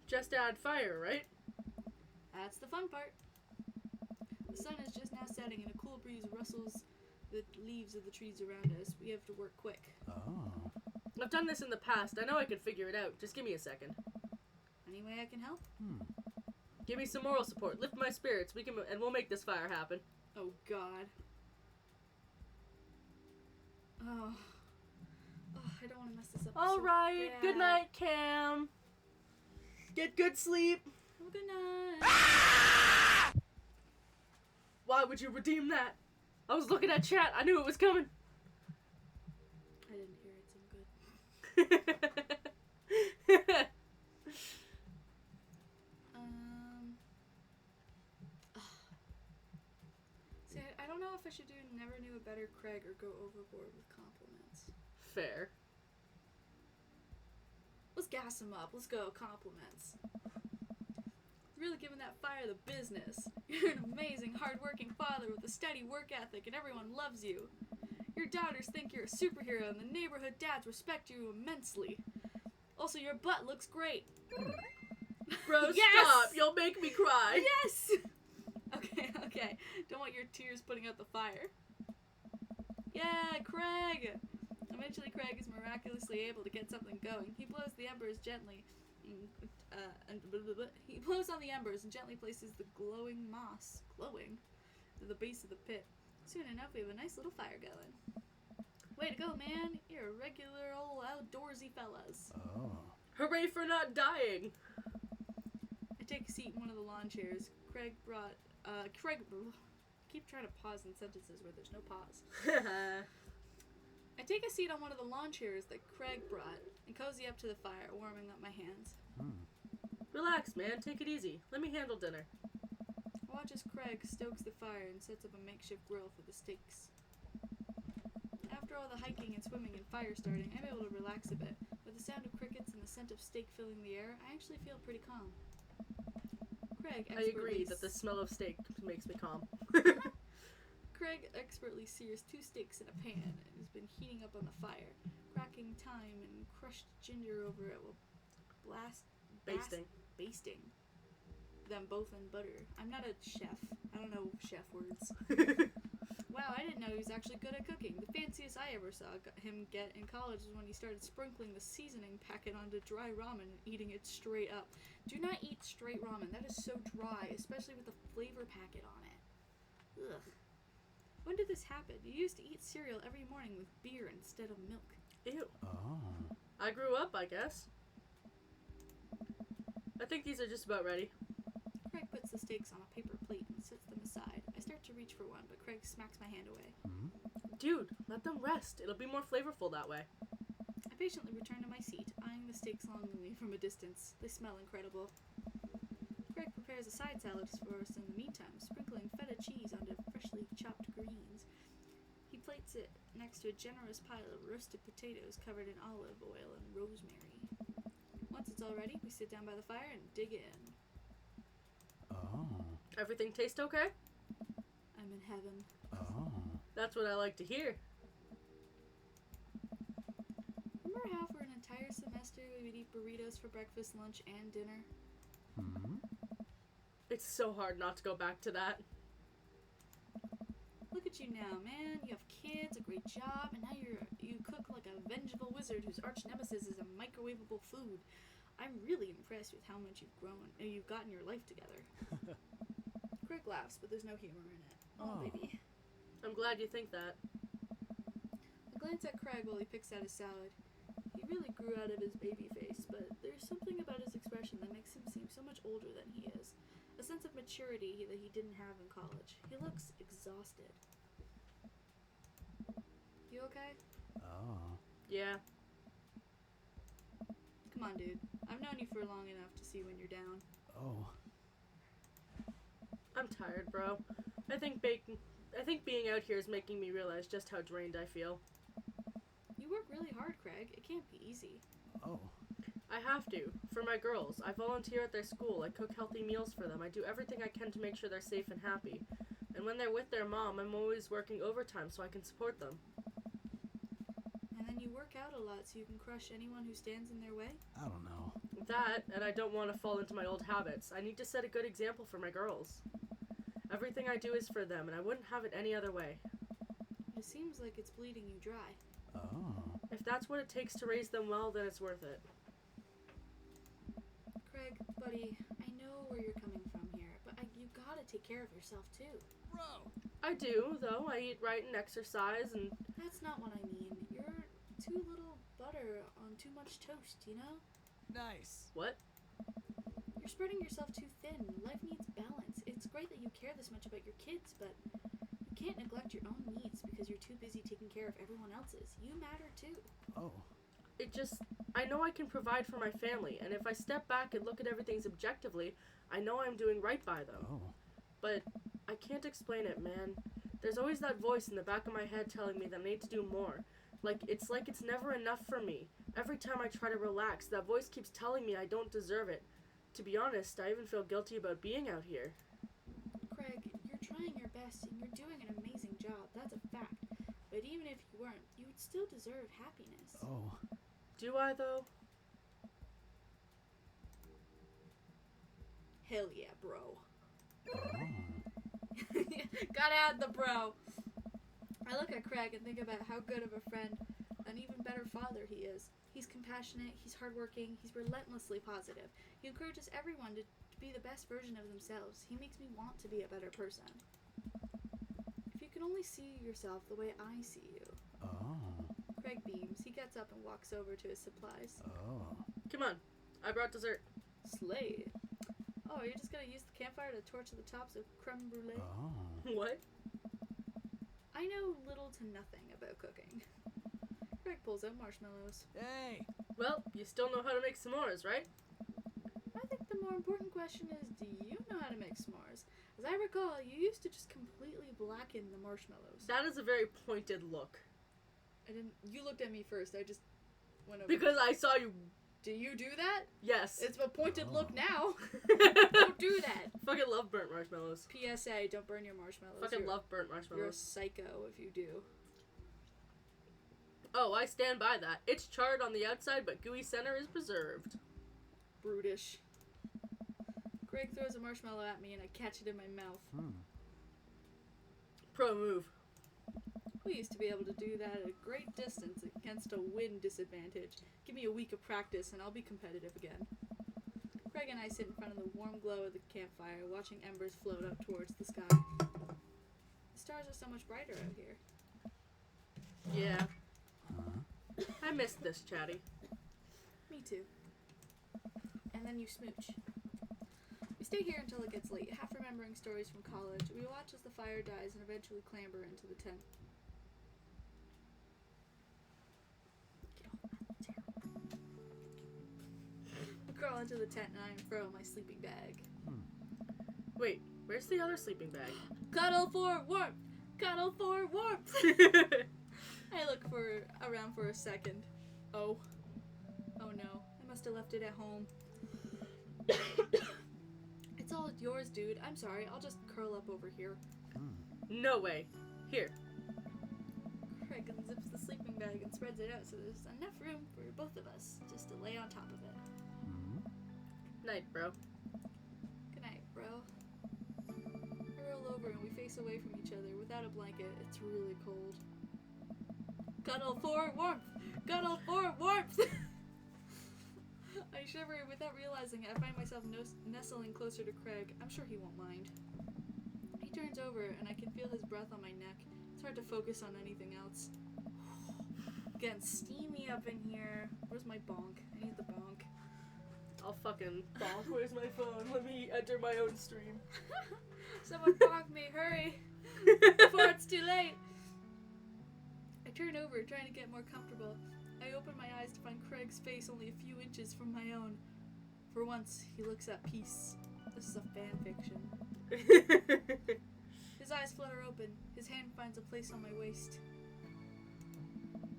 Just add fire, right? That's the fun part. The sun is just now setting and a cool breeze rustles the leaves of the trees around us. We have to work quick. Oh. I've done this in the past. I know I can figure it out. Just give me a second. Any way I can help? Give me some moral support. Lift my spirits. And we'll make this fire happen. Oh, God. Oh, I don't want to mess this up. All so right. bad. Good night, Cam. Get good sleep. Have a good night. Why would you redeem that? I was looking at chat. I knew it was coming. I didn't hear it seem good. See, I don't know if I should do Never Knew a Better Craig or go overboard with compliments. Fair. Let's gas him up. Let's go. Compliments. Really giving that fire the business. You're an amazing, hard-working father with a steady work ethic, and everyone loves you. Your daughters think you're a superhero, and the neighborhood dads respect you immensely. Also, your butt looks great. Bro, Yes! stop. You'll make me cry. Yes! Okay. Don't want your tears putting out the fire. Yeah, Craig! Eventually, Craig is miraculously able to get something going. He blows the embers gently. He blows on the embers and gently places the glowing moss, to the base of the pit. Soon enough, we have a nice little fire going. Way to go, man! You're a regular old outdoorsy fellas. Oh. Hooray for not dying. I take a seat in one of the lawn chairs. Craig keep trying to pause in sentences where there's no pause. I take a seat on one of the lawn chairs that Craig brought and cozy up to the fire, warming up my hands. Relax, man. Take it easy. Let me handle dinner. I watch as Craig stokes the fire and sets up a makeshift grill for the steaks. After all the hiking and swimming and fire starting, I'm able to relax a bit. With the sound of crickets and the scent of steak filling the air, I actually feel pretty calm. Craig I agree that the smell of steak makes me calm. Craig expertly sears 2 steaks in a pan and has been heating up on the fire. Cracking thyme and crushed ginger over it will basting them both in butter. I'm not a chef. I don't know chef words. Wow, I didn't know he was actually good at cooking. The fanciest I ever saw him get in college was when he started sprinkling the seasoning packet onto dry ramen and eating it straight up. Do not eat straight ramen. That is so dry, especially with the flavor packet on it. Ugh. When did this happen? You used to eat cereal every morning with beer instead of milk. Ew. Oh. I grew up, I guess. I think these are just about ready. Craig puts the steaks on a paper plate and sets them aside. I start to reach for one, but Craig smacks my hand away. Dude, let them rest. It'll be more flavorful that way. I patiently return to my seat, eyeing the steaks longingly from a distance. They smell incredible. Craig prepares a side salad for us in the meantime, sprinkling feta cheese onto freshly chopped greens. He plates it next to a generous pile of roasted potatoes covered in olive oil and rosemary. Once it's all ready, we sit down by the fire and dig in. Oh. Everything taste okay? I'm in heaven. Oh. That's what I like to hear. Remember how for an entire semester we would eat burritos for breakfast, lunch, and dinner? Hmm? It's so hard not to go back to that. Look at you now, man. You have kids, a great job, and now you cook like a vengeful wizard whose arch nemesis is a microwavable food. I'm really impressed with how much you've gotten your life together. Craig laughs, but there's no humor in it. Oh, baby. I'm glad you think that. I glance at Craig while he picks out his salad. He really grew out of his baby face, but there's something about his expression that makes him seem so much older than he is. A sense of maturity that he didn't have in college. He looks exhausted. You okay? Oh. Yeah. Come on, dude. I've known you for long enough to see when you're down. Oh. I'm tired, bro. I think being out here is making me realize just how drained I feel. You work really hard, Craig. It can't be easy. Oh. I have to. For my girls. I volunteer at their school. I cook healthy meals for them. I do everything I can to make sure they're safe and happy. And when they're with their mom, I'm always working overtime so I can support them. And then you work out a lot so you can crush anyone who stands in their way? I don't know. That, and I don't want to fall into my old habits. I need to set a good example for my girls. Everything I do is for them, and I wouldn't have it any other way. It seems like it's bleeding you dry. Oh. If that's what it takes to raise them well, then it's worth it. Craig, buddy, I know where you're coming from here, but you gotta take care of yourself too. Bro. I do, though. I eat right and exercise, and That's not what I mean. You're too little butter on too much toast, you know? Nice. what? You're spreading yourself too thin. Life needs balance. It's great that you care this much about your kids, but you can't neglect your own needs because you're too busy taking care of everyone else's. You matter too. Oh. I know I can provide for my family, and if I step back and look at everything objectively, I know I'm doing right by them. Oh. But I can't explain it, man. There's always that voice in the back of my head telling me that I need to do more. It's like it's never enough for me. Every time I try to relax, that voice keeps telling me I don't deserve it. To be honest, I even feel guilty about being out here. Craig, you're trying your best and you're doing an amazing job. That's a fact. But even if you weren't, you would still deserve happiness. Oh. Do I, though? Hell yeah, bro. Oh. Gotta add the bro. I look at Craig and think about how good of a friend, an even better father he is. He's compassionate, he's hardworking, he's relentlessly positive. He encourages everyone to be the best version of themselves. He makes me want to be a better person. If you could only see yourself the way I see you. Oh. Craig beams. He gets up and walks over to his supplies. Oh. Come on. I brought dessert. Slay. Oh, you're just gonna use the campfire to torch the tops of creme brulee? Oh. What? I know little to nothing about cooking. Craig pulls out marshmallows. Hey. Well, you still know how to make s'mores, right? I think the more important question is, do you know how to make s'mores? As I recall, you used to just completely blacken the marshmallows. That is a very pointed look. I didn't. You looked at me first. I just went over. Because I saw you. Do you do that? Yes. It's a pointed Oh. look now. Don't do that. Fucking love burnt marshmallows. PSA: don't burn your marshmallows. Fucking love burnt You're a marshmallows. psycho if you do. Oh, I stand by that. It's charred on the outside, but gooey center is preserved. Brutish. Greg throws a marshmallow at me and I catch it in my mouth. Pro move. We used to be able to do that at a great distance against a wind disadvantage. Give me a week of practice and I'll be competitive again. Craig and I sit in front of the warm glow of the campfire, watching embers float up towards the sky. The stars are so much brighter out here. Yeah. Huh? I missed this, Chatty. Me too. And then you smooch. We stay here until it gets late, half remembering stories from college. We watch as the fire dies and eventually clamber into the tent. Get off my chair. We crawl into the tent and I unfurl my sleeping bag. Wait, where's the other sleeping bag? Cuddle for warmth! Cuddle for warmth. I look around for a second. Oh no, I must have left it at home. It's all yours, dude. I'm sorry. I'll just curl up over here. No way. Here. Craig unzips the sleeping bag and spreads it out so there's enough room for both of us just to lay on top of it. Night, bro. Good night, bro. I roll over and we face away from each other without a blanket. It's really cold. Cuddle for warmth! Cuddle for warmth! I shiver without realizing it. I find myself nestling closer to Craig. I'm sure he won't mind. He turns over and I can feel his breath on my neck. It's hard to focus on anything else. Getting steamy up in here. Where's my bonk? I need the bonk. I'll fucking bonk. Where's my phone? Let me enter my own stream. Someone bonk me, hurry! Before it's too late! I turn over, trying to get more comfortable. I open my eyes to find Craig's face only a few inches from my own. For once, he looks at peace. This is a fan fiction. His eyes flutter open. His hand finds a place on my waist.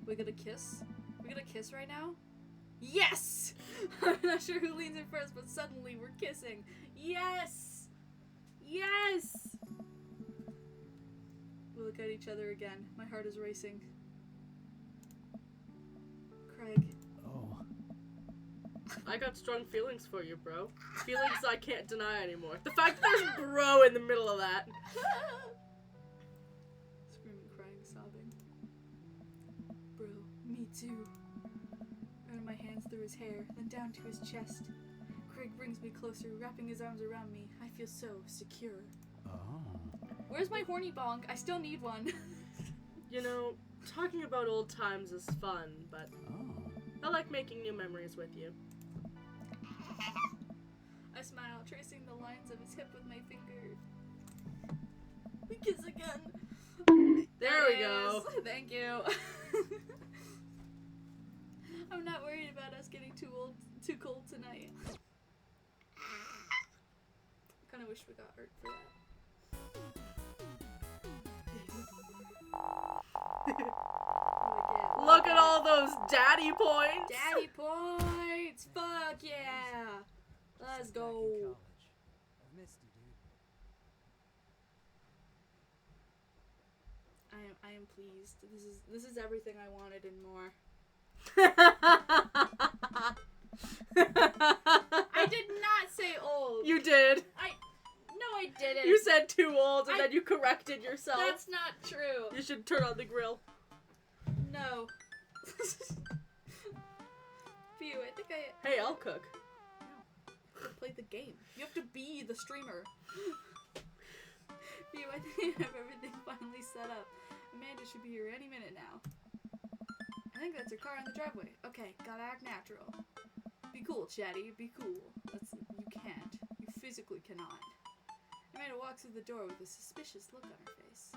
We gonna kiss? We gonna kiss right now? Yes! I'm not sure who leans in first, but suddenly we're kissing. Yes! Yes! We look at each other again. My heart is racing. Craig. Oh. I got strong feelings for you, bro. Feelings I can't deny anymore. The fact that there's bro in the middle of that. Screaming, crying, sobbing. Bro, me too. I run my hands through his hair, then down to his chest. Craig brings me closer, wrapping his arms around me. I feel so secure. Oh. Where's my horny bonk? I still need one. You know, talking about old times is fun, but Oh. I like making new memories with you. I smile, tracing the lines of his hip with my finger. We kiss again. There we go. Thank you. I'm not worried about us getting too cold tonight. I kind of wish we got art for that. Look at all those daddy points. Daddy points! Fuck yeah! Let's Back in go. college. I've missed you, dude. I am pleased. This is everything I wanted and more. I did not say old. You did. No, I didn't. You said too old and then you corrected yourself. That's not true. You should turn on the grill. No. Phew, I think I... Hey, I'll cook. No. Play the game. You have to be the streamer. Phew, I think I have everything finally set up. Amanda should be here any minute now. I think that's her car in the driveway. Okay, gotta act natural. Be cool, Chatty. Be cool. You can't. You physically cannot. Amanda walks through the door with a suspicious look on her face.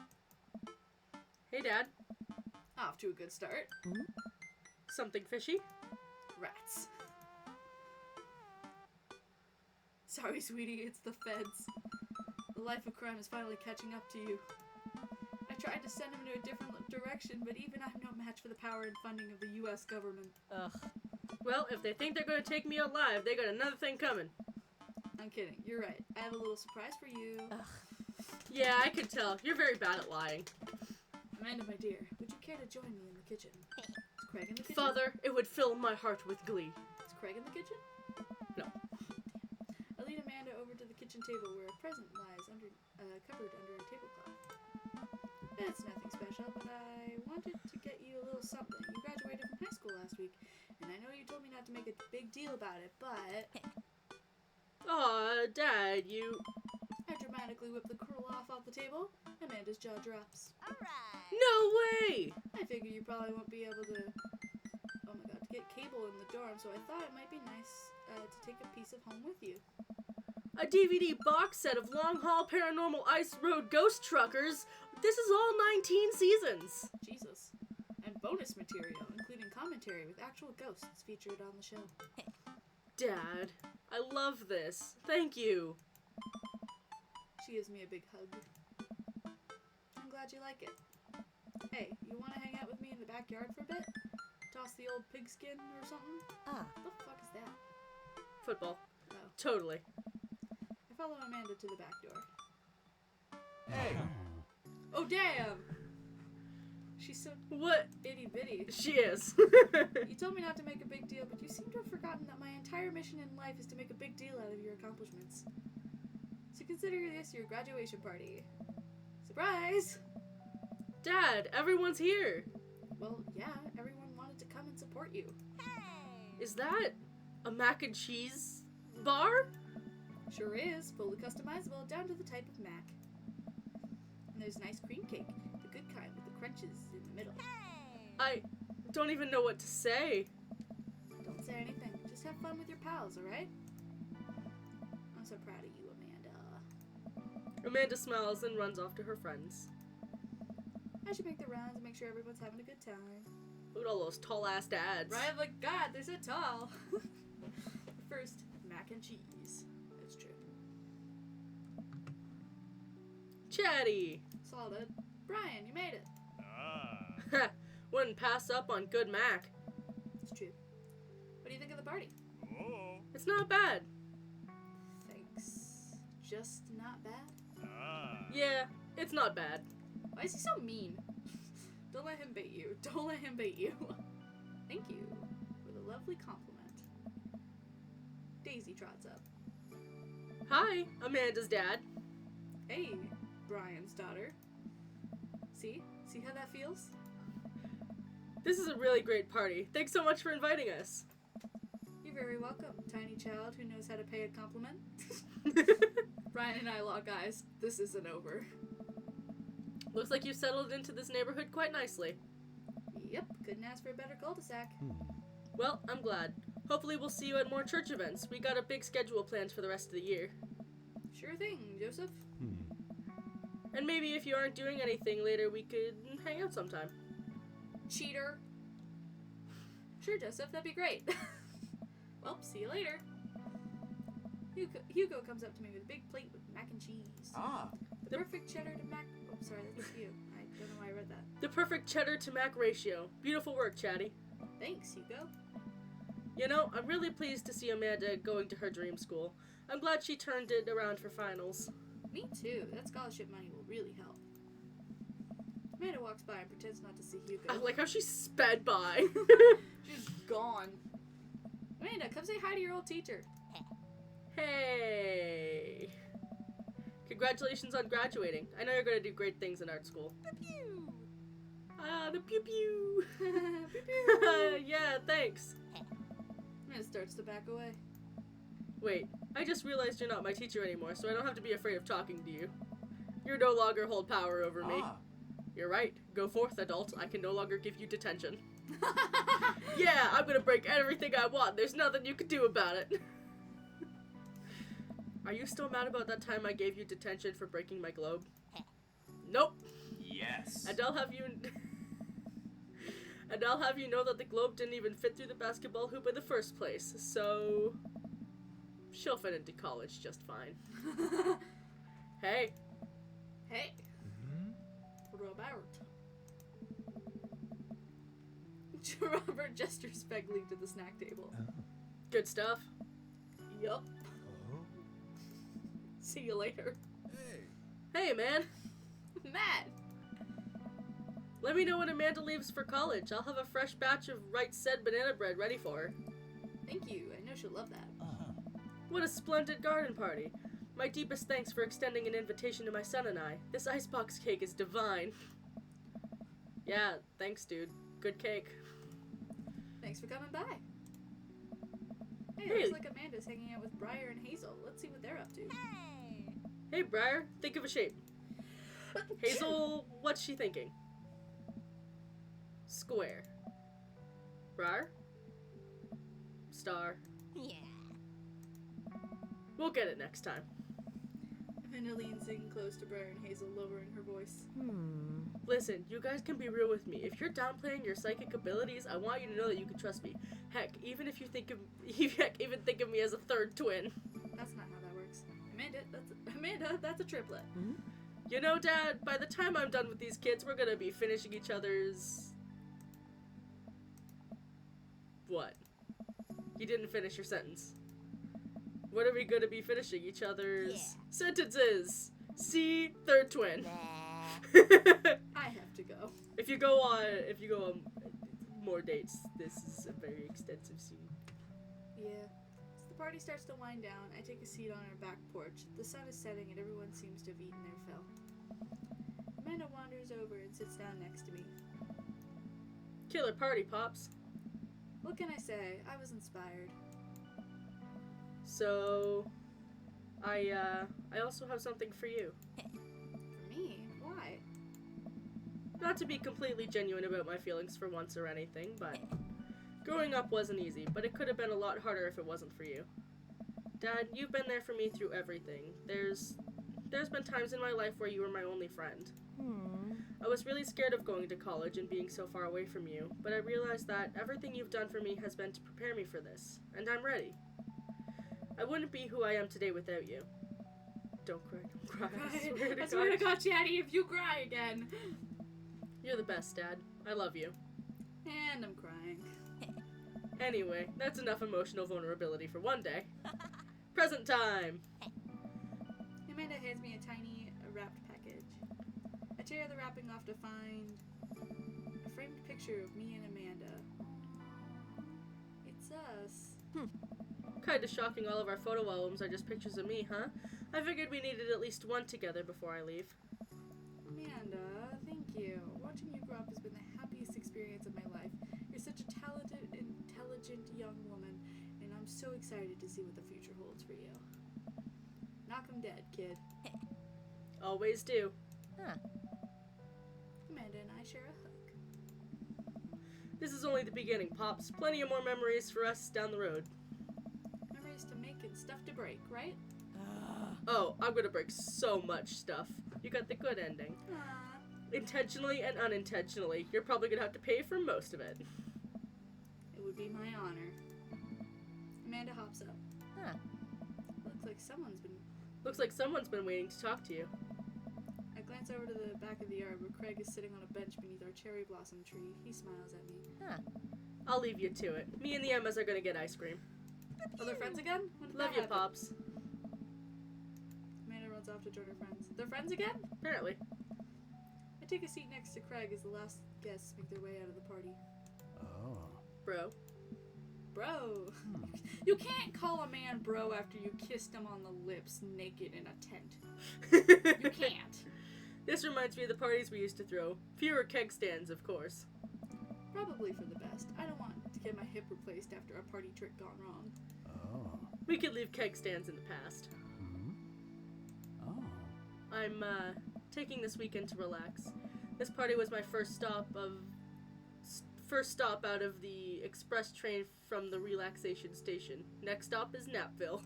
Hey, Dad. Off to a good start. Something fishy? Rats. Sorry, sweetie, it's the feds. The life of crime is finally catching up to you. I tried to send him in a different direction, but even I'm no match for the power and funding of the U.S. government. Ugh. Well, if they think they're gonna take me alive, they got another thing coming. I'm kidding. You're right. I have a little surprise for you. Yeah, I could tell. You're very bad at lying. Amanda, my dear, would you care to join me in the kitchen? Is Craig in the kitchen? Father, it would fill my heart with glee. Is Craig in the kitchen? No. I lead Amanda over to the kitchen table where a present lies covered under a tablecloth. It's nothing special, but I wanted to get you a little something. You graduated from high school last week, and I know you told me not to make a big deal about it, but... Aw, Dad, you... I dramatically whip the curl off the table. Amanda's jaw drops. No way! I figure you probably won't be able to... Oh my god, to get cable in the dorm, so I thought it might be nice to take a piece of home with you. A DVD box set of Long Haul Paranormal Ice Road Ghost Truckers. This is all 19 seasons. Jesus. And bonus material, including commentary with actual ghosts featured on the show. Dad, I love this. Thank you. She gives me a big hug. I'm glad you like it. Hey, you want to hang out with me in the backyard for a bit? Toss the old pigskin or something? Ah, What the fuck is that? Football. Oh. Totally. I follow Amanda to the back door. Hey! Oh, damn! She's so What? itty bitty. She is. You told me not to make a big deal, but you seem to have forgotten that my entire mission in life is to make a big deal out of your accomplishments. So consider this your graduation party. Surprise! Dad, everyone's here. Well, yeah, everyone wanted to come and support you. Is that a mac and cheese bar? Sure is, fully customizable down to the type of mac. And there's nice cream cake, the good kind with the crunches in the middle. I don't even know what to say. Don't say anything, just have fun with your pals, alright? I'm so proud of you, Amanda. Amanda smiles and runs off to her friends. I should make the rounds and make sure everyone's having a good time. Look at all those tall-ass dads. Right, like, God, they're so tall. First, mac and cheese. That's true. Chatty. Solid. Brian, you made it. Ha! Wouldn't pass up on good mac. It's true. What do you think of the party? Oh. It's not bad. Thanks. Just not bad? Yeah, it's not bad. Why is he so mean? Don't let him bait you. Don't let him bait you. Thank you for the lovely compliment. Daisy trots up. Hi, Amanda's dad. Hey, Brian's daughter. See? See how that feels? This is a really great party. Thanks so much for inviting us. You're very welcome, tiny child who knows how to pay a compliment. Brian and I lock eyes. This isn't over. Looks like you've settled into this neighborhood quite nicely. Yep, couldn't ask for a better cul-de-sac. Well, I'm glad. Hopefully we'll see you at more church events. We got a big schedule planned for the rest of the year. Sure thing, Joseph. And maybe if you aren't doing anything later, we could hang out sometime. Cheater. Sure, Joseph, that'd be great. Well, see you later. Hugo comes up to me with a big plate with mac and cheese. Ah! The perfect cheddar to mac... Oh, sorry, that's you. I don't know why I read that. The perfect cheddar to mac ratio. Beautiful work, Chatty. Thanks, Hugo. You know, I'm really pleased to see Amanda going to her dream school. I'm glad she turned it around for finals. Me too. That scholarship money will really help. Amanda walks by and pretends not to see Hugo. I like how she sped by. She's gone. Amanda, come say hi to your old teacher. Hey. Congratulations on graduating. I know you're going to do great things in art school. pew. Ah, the pew pew. Pew pew. Yeah, thanks. Amanda starts to back away. Wait, I just realized you're not my teacher anymore, so I don't have to be afraid of talking to you. You no longer hold power over me. Ah! You're right. Go forth, adult. I can no longer give you detention. Yeah, I'm gonna break everything I want. There's nothing you can do about it. Are you still mad about that time I gave you detention for breaking my globe? Nope. Yes! And I'll have you... and I'll have you know that the globe didn't even fit through the basketball hoop in the first place, so... she'll fit into college just fine. Hey. Hey. Robert. Robert gestures vaguely to the snack table. Good stuff. Yup. Oh? See you later. Hey, man. Matt! Let me know when Amanda leaves for college. I'll have a fresh batch of right said banana bread ready for her. Thank you. I know she'll love that. What a splendid garden party. My deepest thanks for extending an invitation to my son and I. This icebox cake is divine. Yeah, thanks, dude. Good cake. Thanks for coming by. Hey, Hey. looks like Amanda's hanging out with Briar and Hazel. Let's see what they're up to. Hey, Briar, think of a shape. Hazel, what's she thinking? Square. Briar? Star. Yeah. We'll get it next time. Amanda leans in close to Briar and Hazel, lowering her voice. Listen, you guys can be real with me. If you're downplaying your psychic abilities, I want you to know that you can trust me. Heck, even if you think of even think of me as a third twin. That's not how that works. Amanda, that's a triplet. You know, Dad, by the time I'm done with these kids, we're gonna be finishing each other's... What? You didn't finish your sentence. What are we gonna be finishing each other's sentences? See, third twin. I have to go. If you go on more dates, this is a very extensive scene. Yeah. As the party starts to wind down, I take a seat on our back porch. The sun is setting and everyone seems to have eaten their fill. Amanda wanders over and sits down next to me. Killer party, Pops. What can I say? I was inspired. So, I also have something for you. For me? Why? Not to be completely genuine about my feelings for once or anything, but growing up wasn't easy, but it could have been a lot harder if it wasn't for you. Dad, you've been there for me through everything. There's been times in my life where you were my only friend. I was really scared of going to college and being so far away from you, but I realized that everything you've done for me has been to prepare me for this, and I'm ready. I wouldn't be who I am today without you. Don't cry, don't cry. I swear to God. Chatty, if you cry again. You're the best, Dad. I love you. And I'm crying. Anyway, that's enough emotional vulnerability for one day. Present time! Amanda hands me a tiny wrapped package. I tear the wrapping off to find a framed picture of me and Amanda. It's us. Kinda shocking all of our photo albums are just pictures of me, huh? I figured we needed at least one together before I leave. Amanda, thank you. Watching you grow up has been the happiest experience of my life. You're such a talented, intelligent young woman, and I'm so excited to see what the future holds for you. Knock 'em dead, kid. Always do. Amanda and I share a hug. This is only the beginning, Pops. Plenty of more memories for us down the road. Memories to make and stuff to break, right? Oh, I'm gonna break so much stuff. You got the good ending. Aww. Intentionally and unintentionally. You're probably gonna have to pay for most of it. It would be my honor. Amanda hops up. Looks like someone's been waiting to talk to you. I glance over to the back of the yard where Craig is sitting on a bench beneath our cherry blossom tree. He smiles at me. I'll leave you to it. Me and the Emmas are gonna get ice cream. Oh, they're friends again? When did Love that you, happen? Pops. Amanda runs off to join her friends. They're friends again? Apparently. I take a seat next to Craig as the last guests make their way out of the party. Bro. Bro. You can't call a man bro after you kissed him on the lips naked in a tent. You can't. This reminds me of the parties we used to throw. Fewer keg stands, of course. Probably for the best. I don't want to get my hip replaced after a party trick gone wrong. We could leave keg stands in the past. I'm, taking this weekend to relax. This party was my first stop out of the express train from the relaxation station. Next stop is Napville.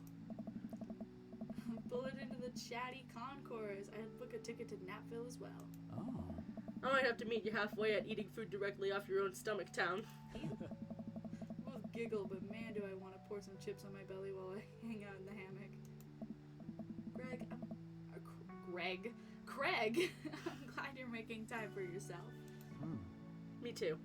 Bullet into the chatty concourse. I'd book a ticket to Napville as well. I might have to meet you halfway at eating food directly off your own stomach town. Both giggle, but man, do I want to pour some chips on my belly while I hang out in the hammock. Craig, I'm glad you're making time for yourself. Me too.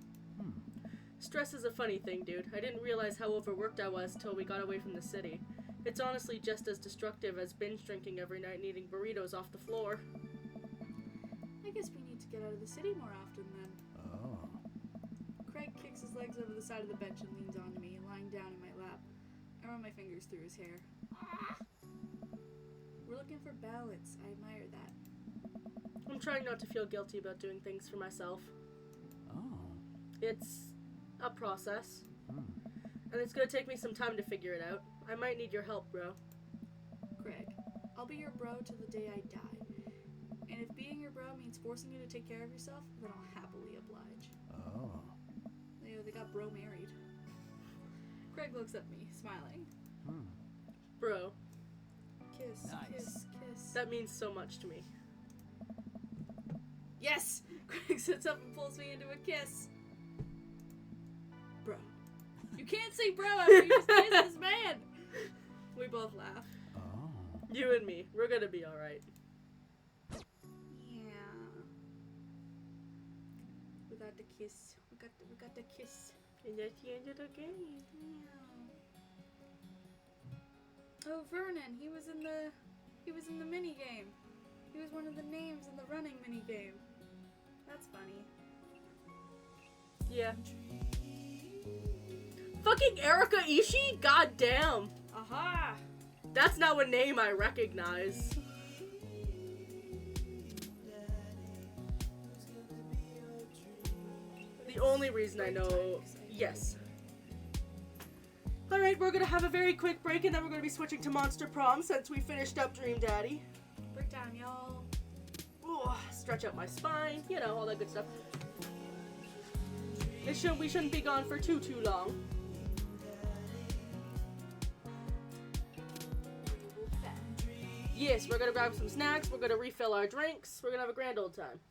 Stress is a funny thing, dude. I didn't realize how overworked I was till we got away from the city. It's honestly just as destructive as binge drinking every night and eating burritos off the floor. I guess we need to get out of the city more often then. Craig kicks his legs over the side of the bench and leans onto me, lying down in my lap. I run my fingers through his hair. We're looking for balance. I admire that. I'm trying not to feel guilty about doing things for myself. It's a process. And it's gonna take me some time to figure it out. I might need your help, bro. Craig, I'll be your bro till the day I die. And if being your bro means forcing you to take care of yourself, then I'll happily oblige. They got bro married. Craig looks at me, smiling. Bro, Kiss, kiss, kiss. that means so much to me. Yes! Craig sits up and pulls me into a kiss. Bro. You can't say bro after you just kissed this man! We both laugh. You and me, we're gonna be alright. We got the kiss. We got the kiss. And that's the end of the game. Oh, Vernon, he was in the mini game. He was one of the names in the running mini game. That's funny. Yeah. Fucking Erika Ishii? God damn. Aha! That's not a name I recognize. The only reason I know... Yes. Alright, we're gonna have a very quick break and then we're gonna be switching to Monster Prom since we finished up Dream Daddy. Break down, y'all. Ooh, stretch out my spine, you know, all that good stuff. We shouldn't be gone for too long. Yes, we're gonna grab some snacks, we're gonna refill our drinks, we're gonna have a grand old time.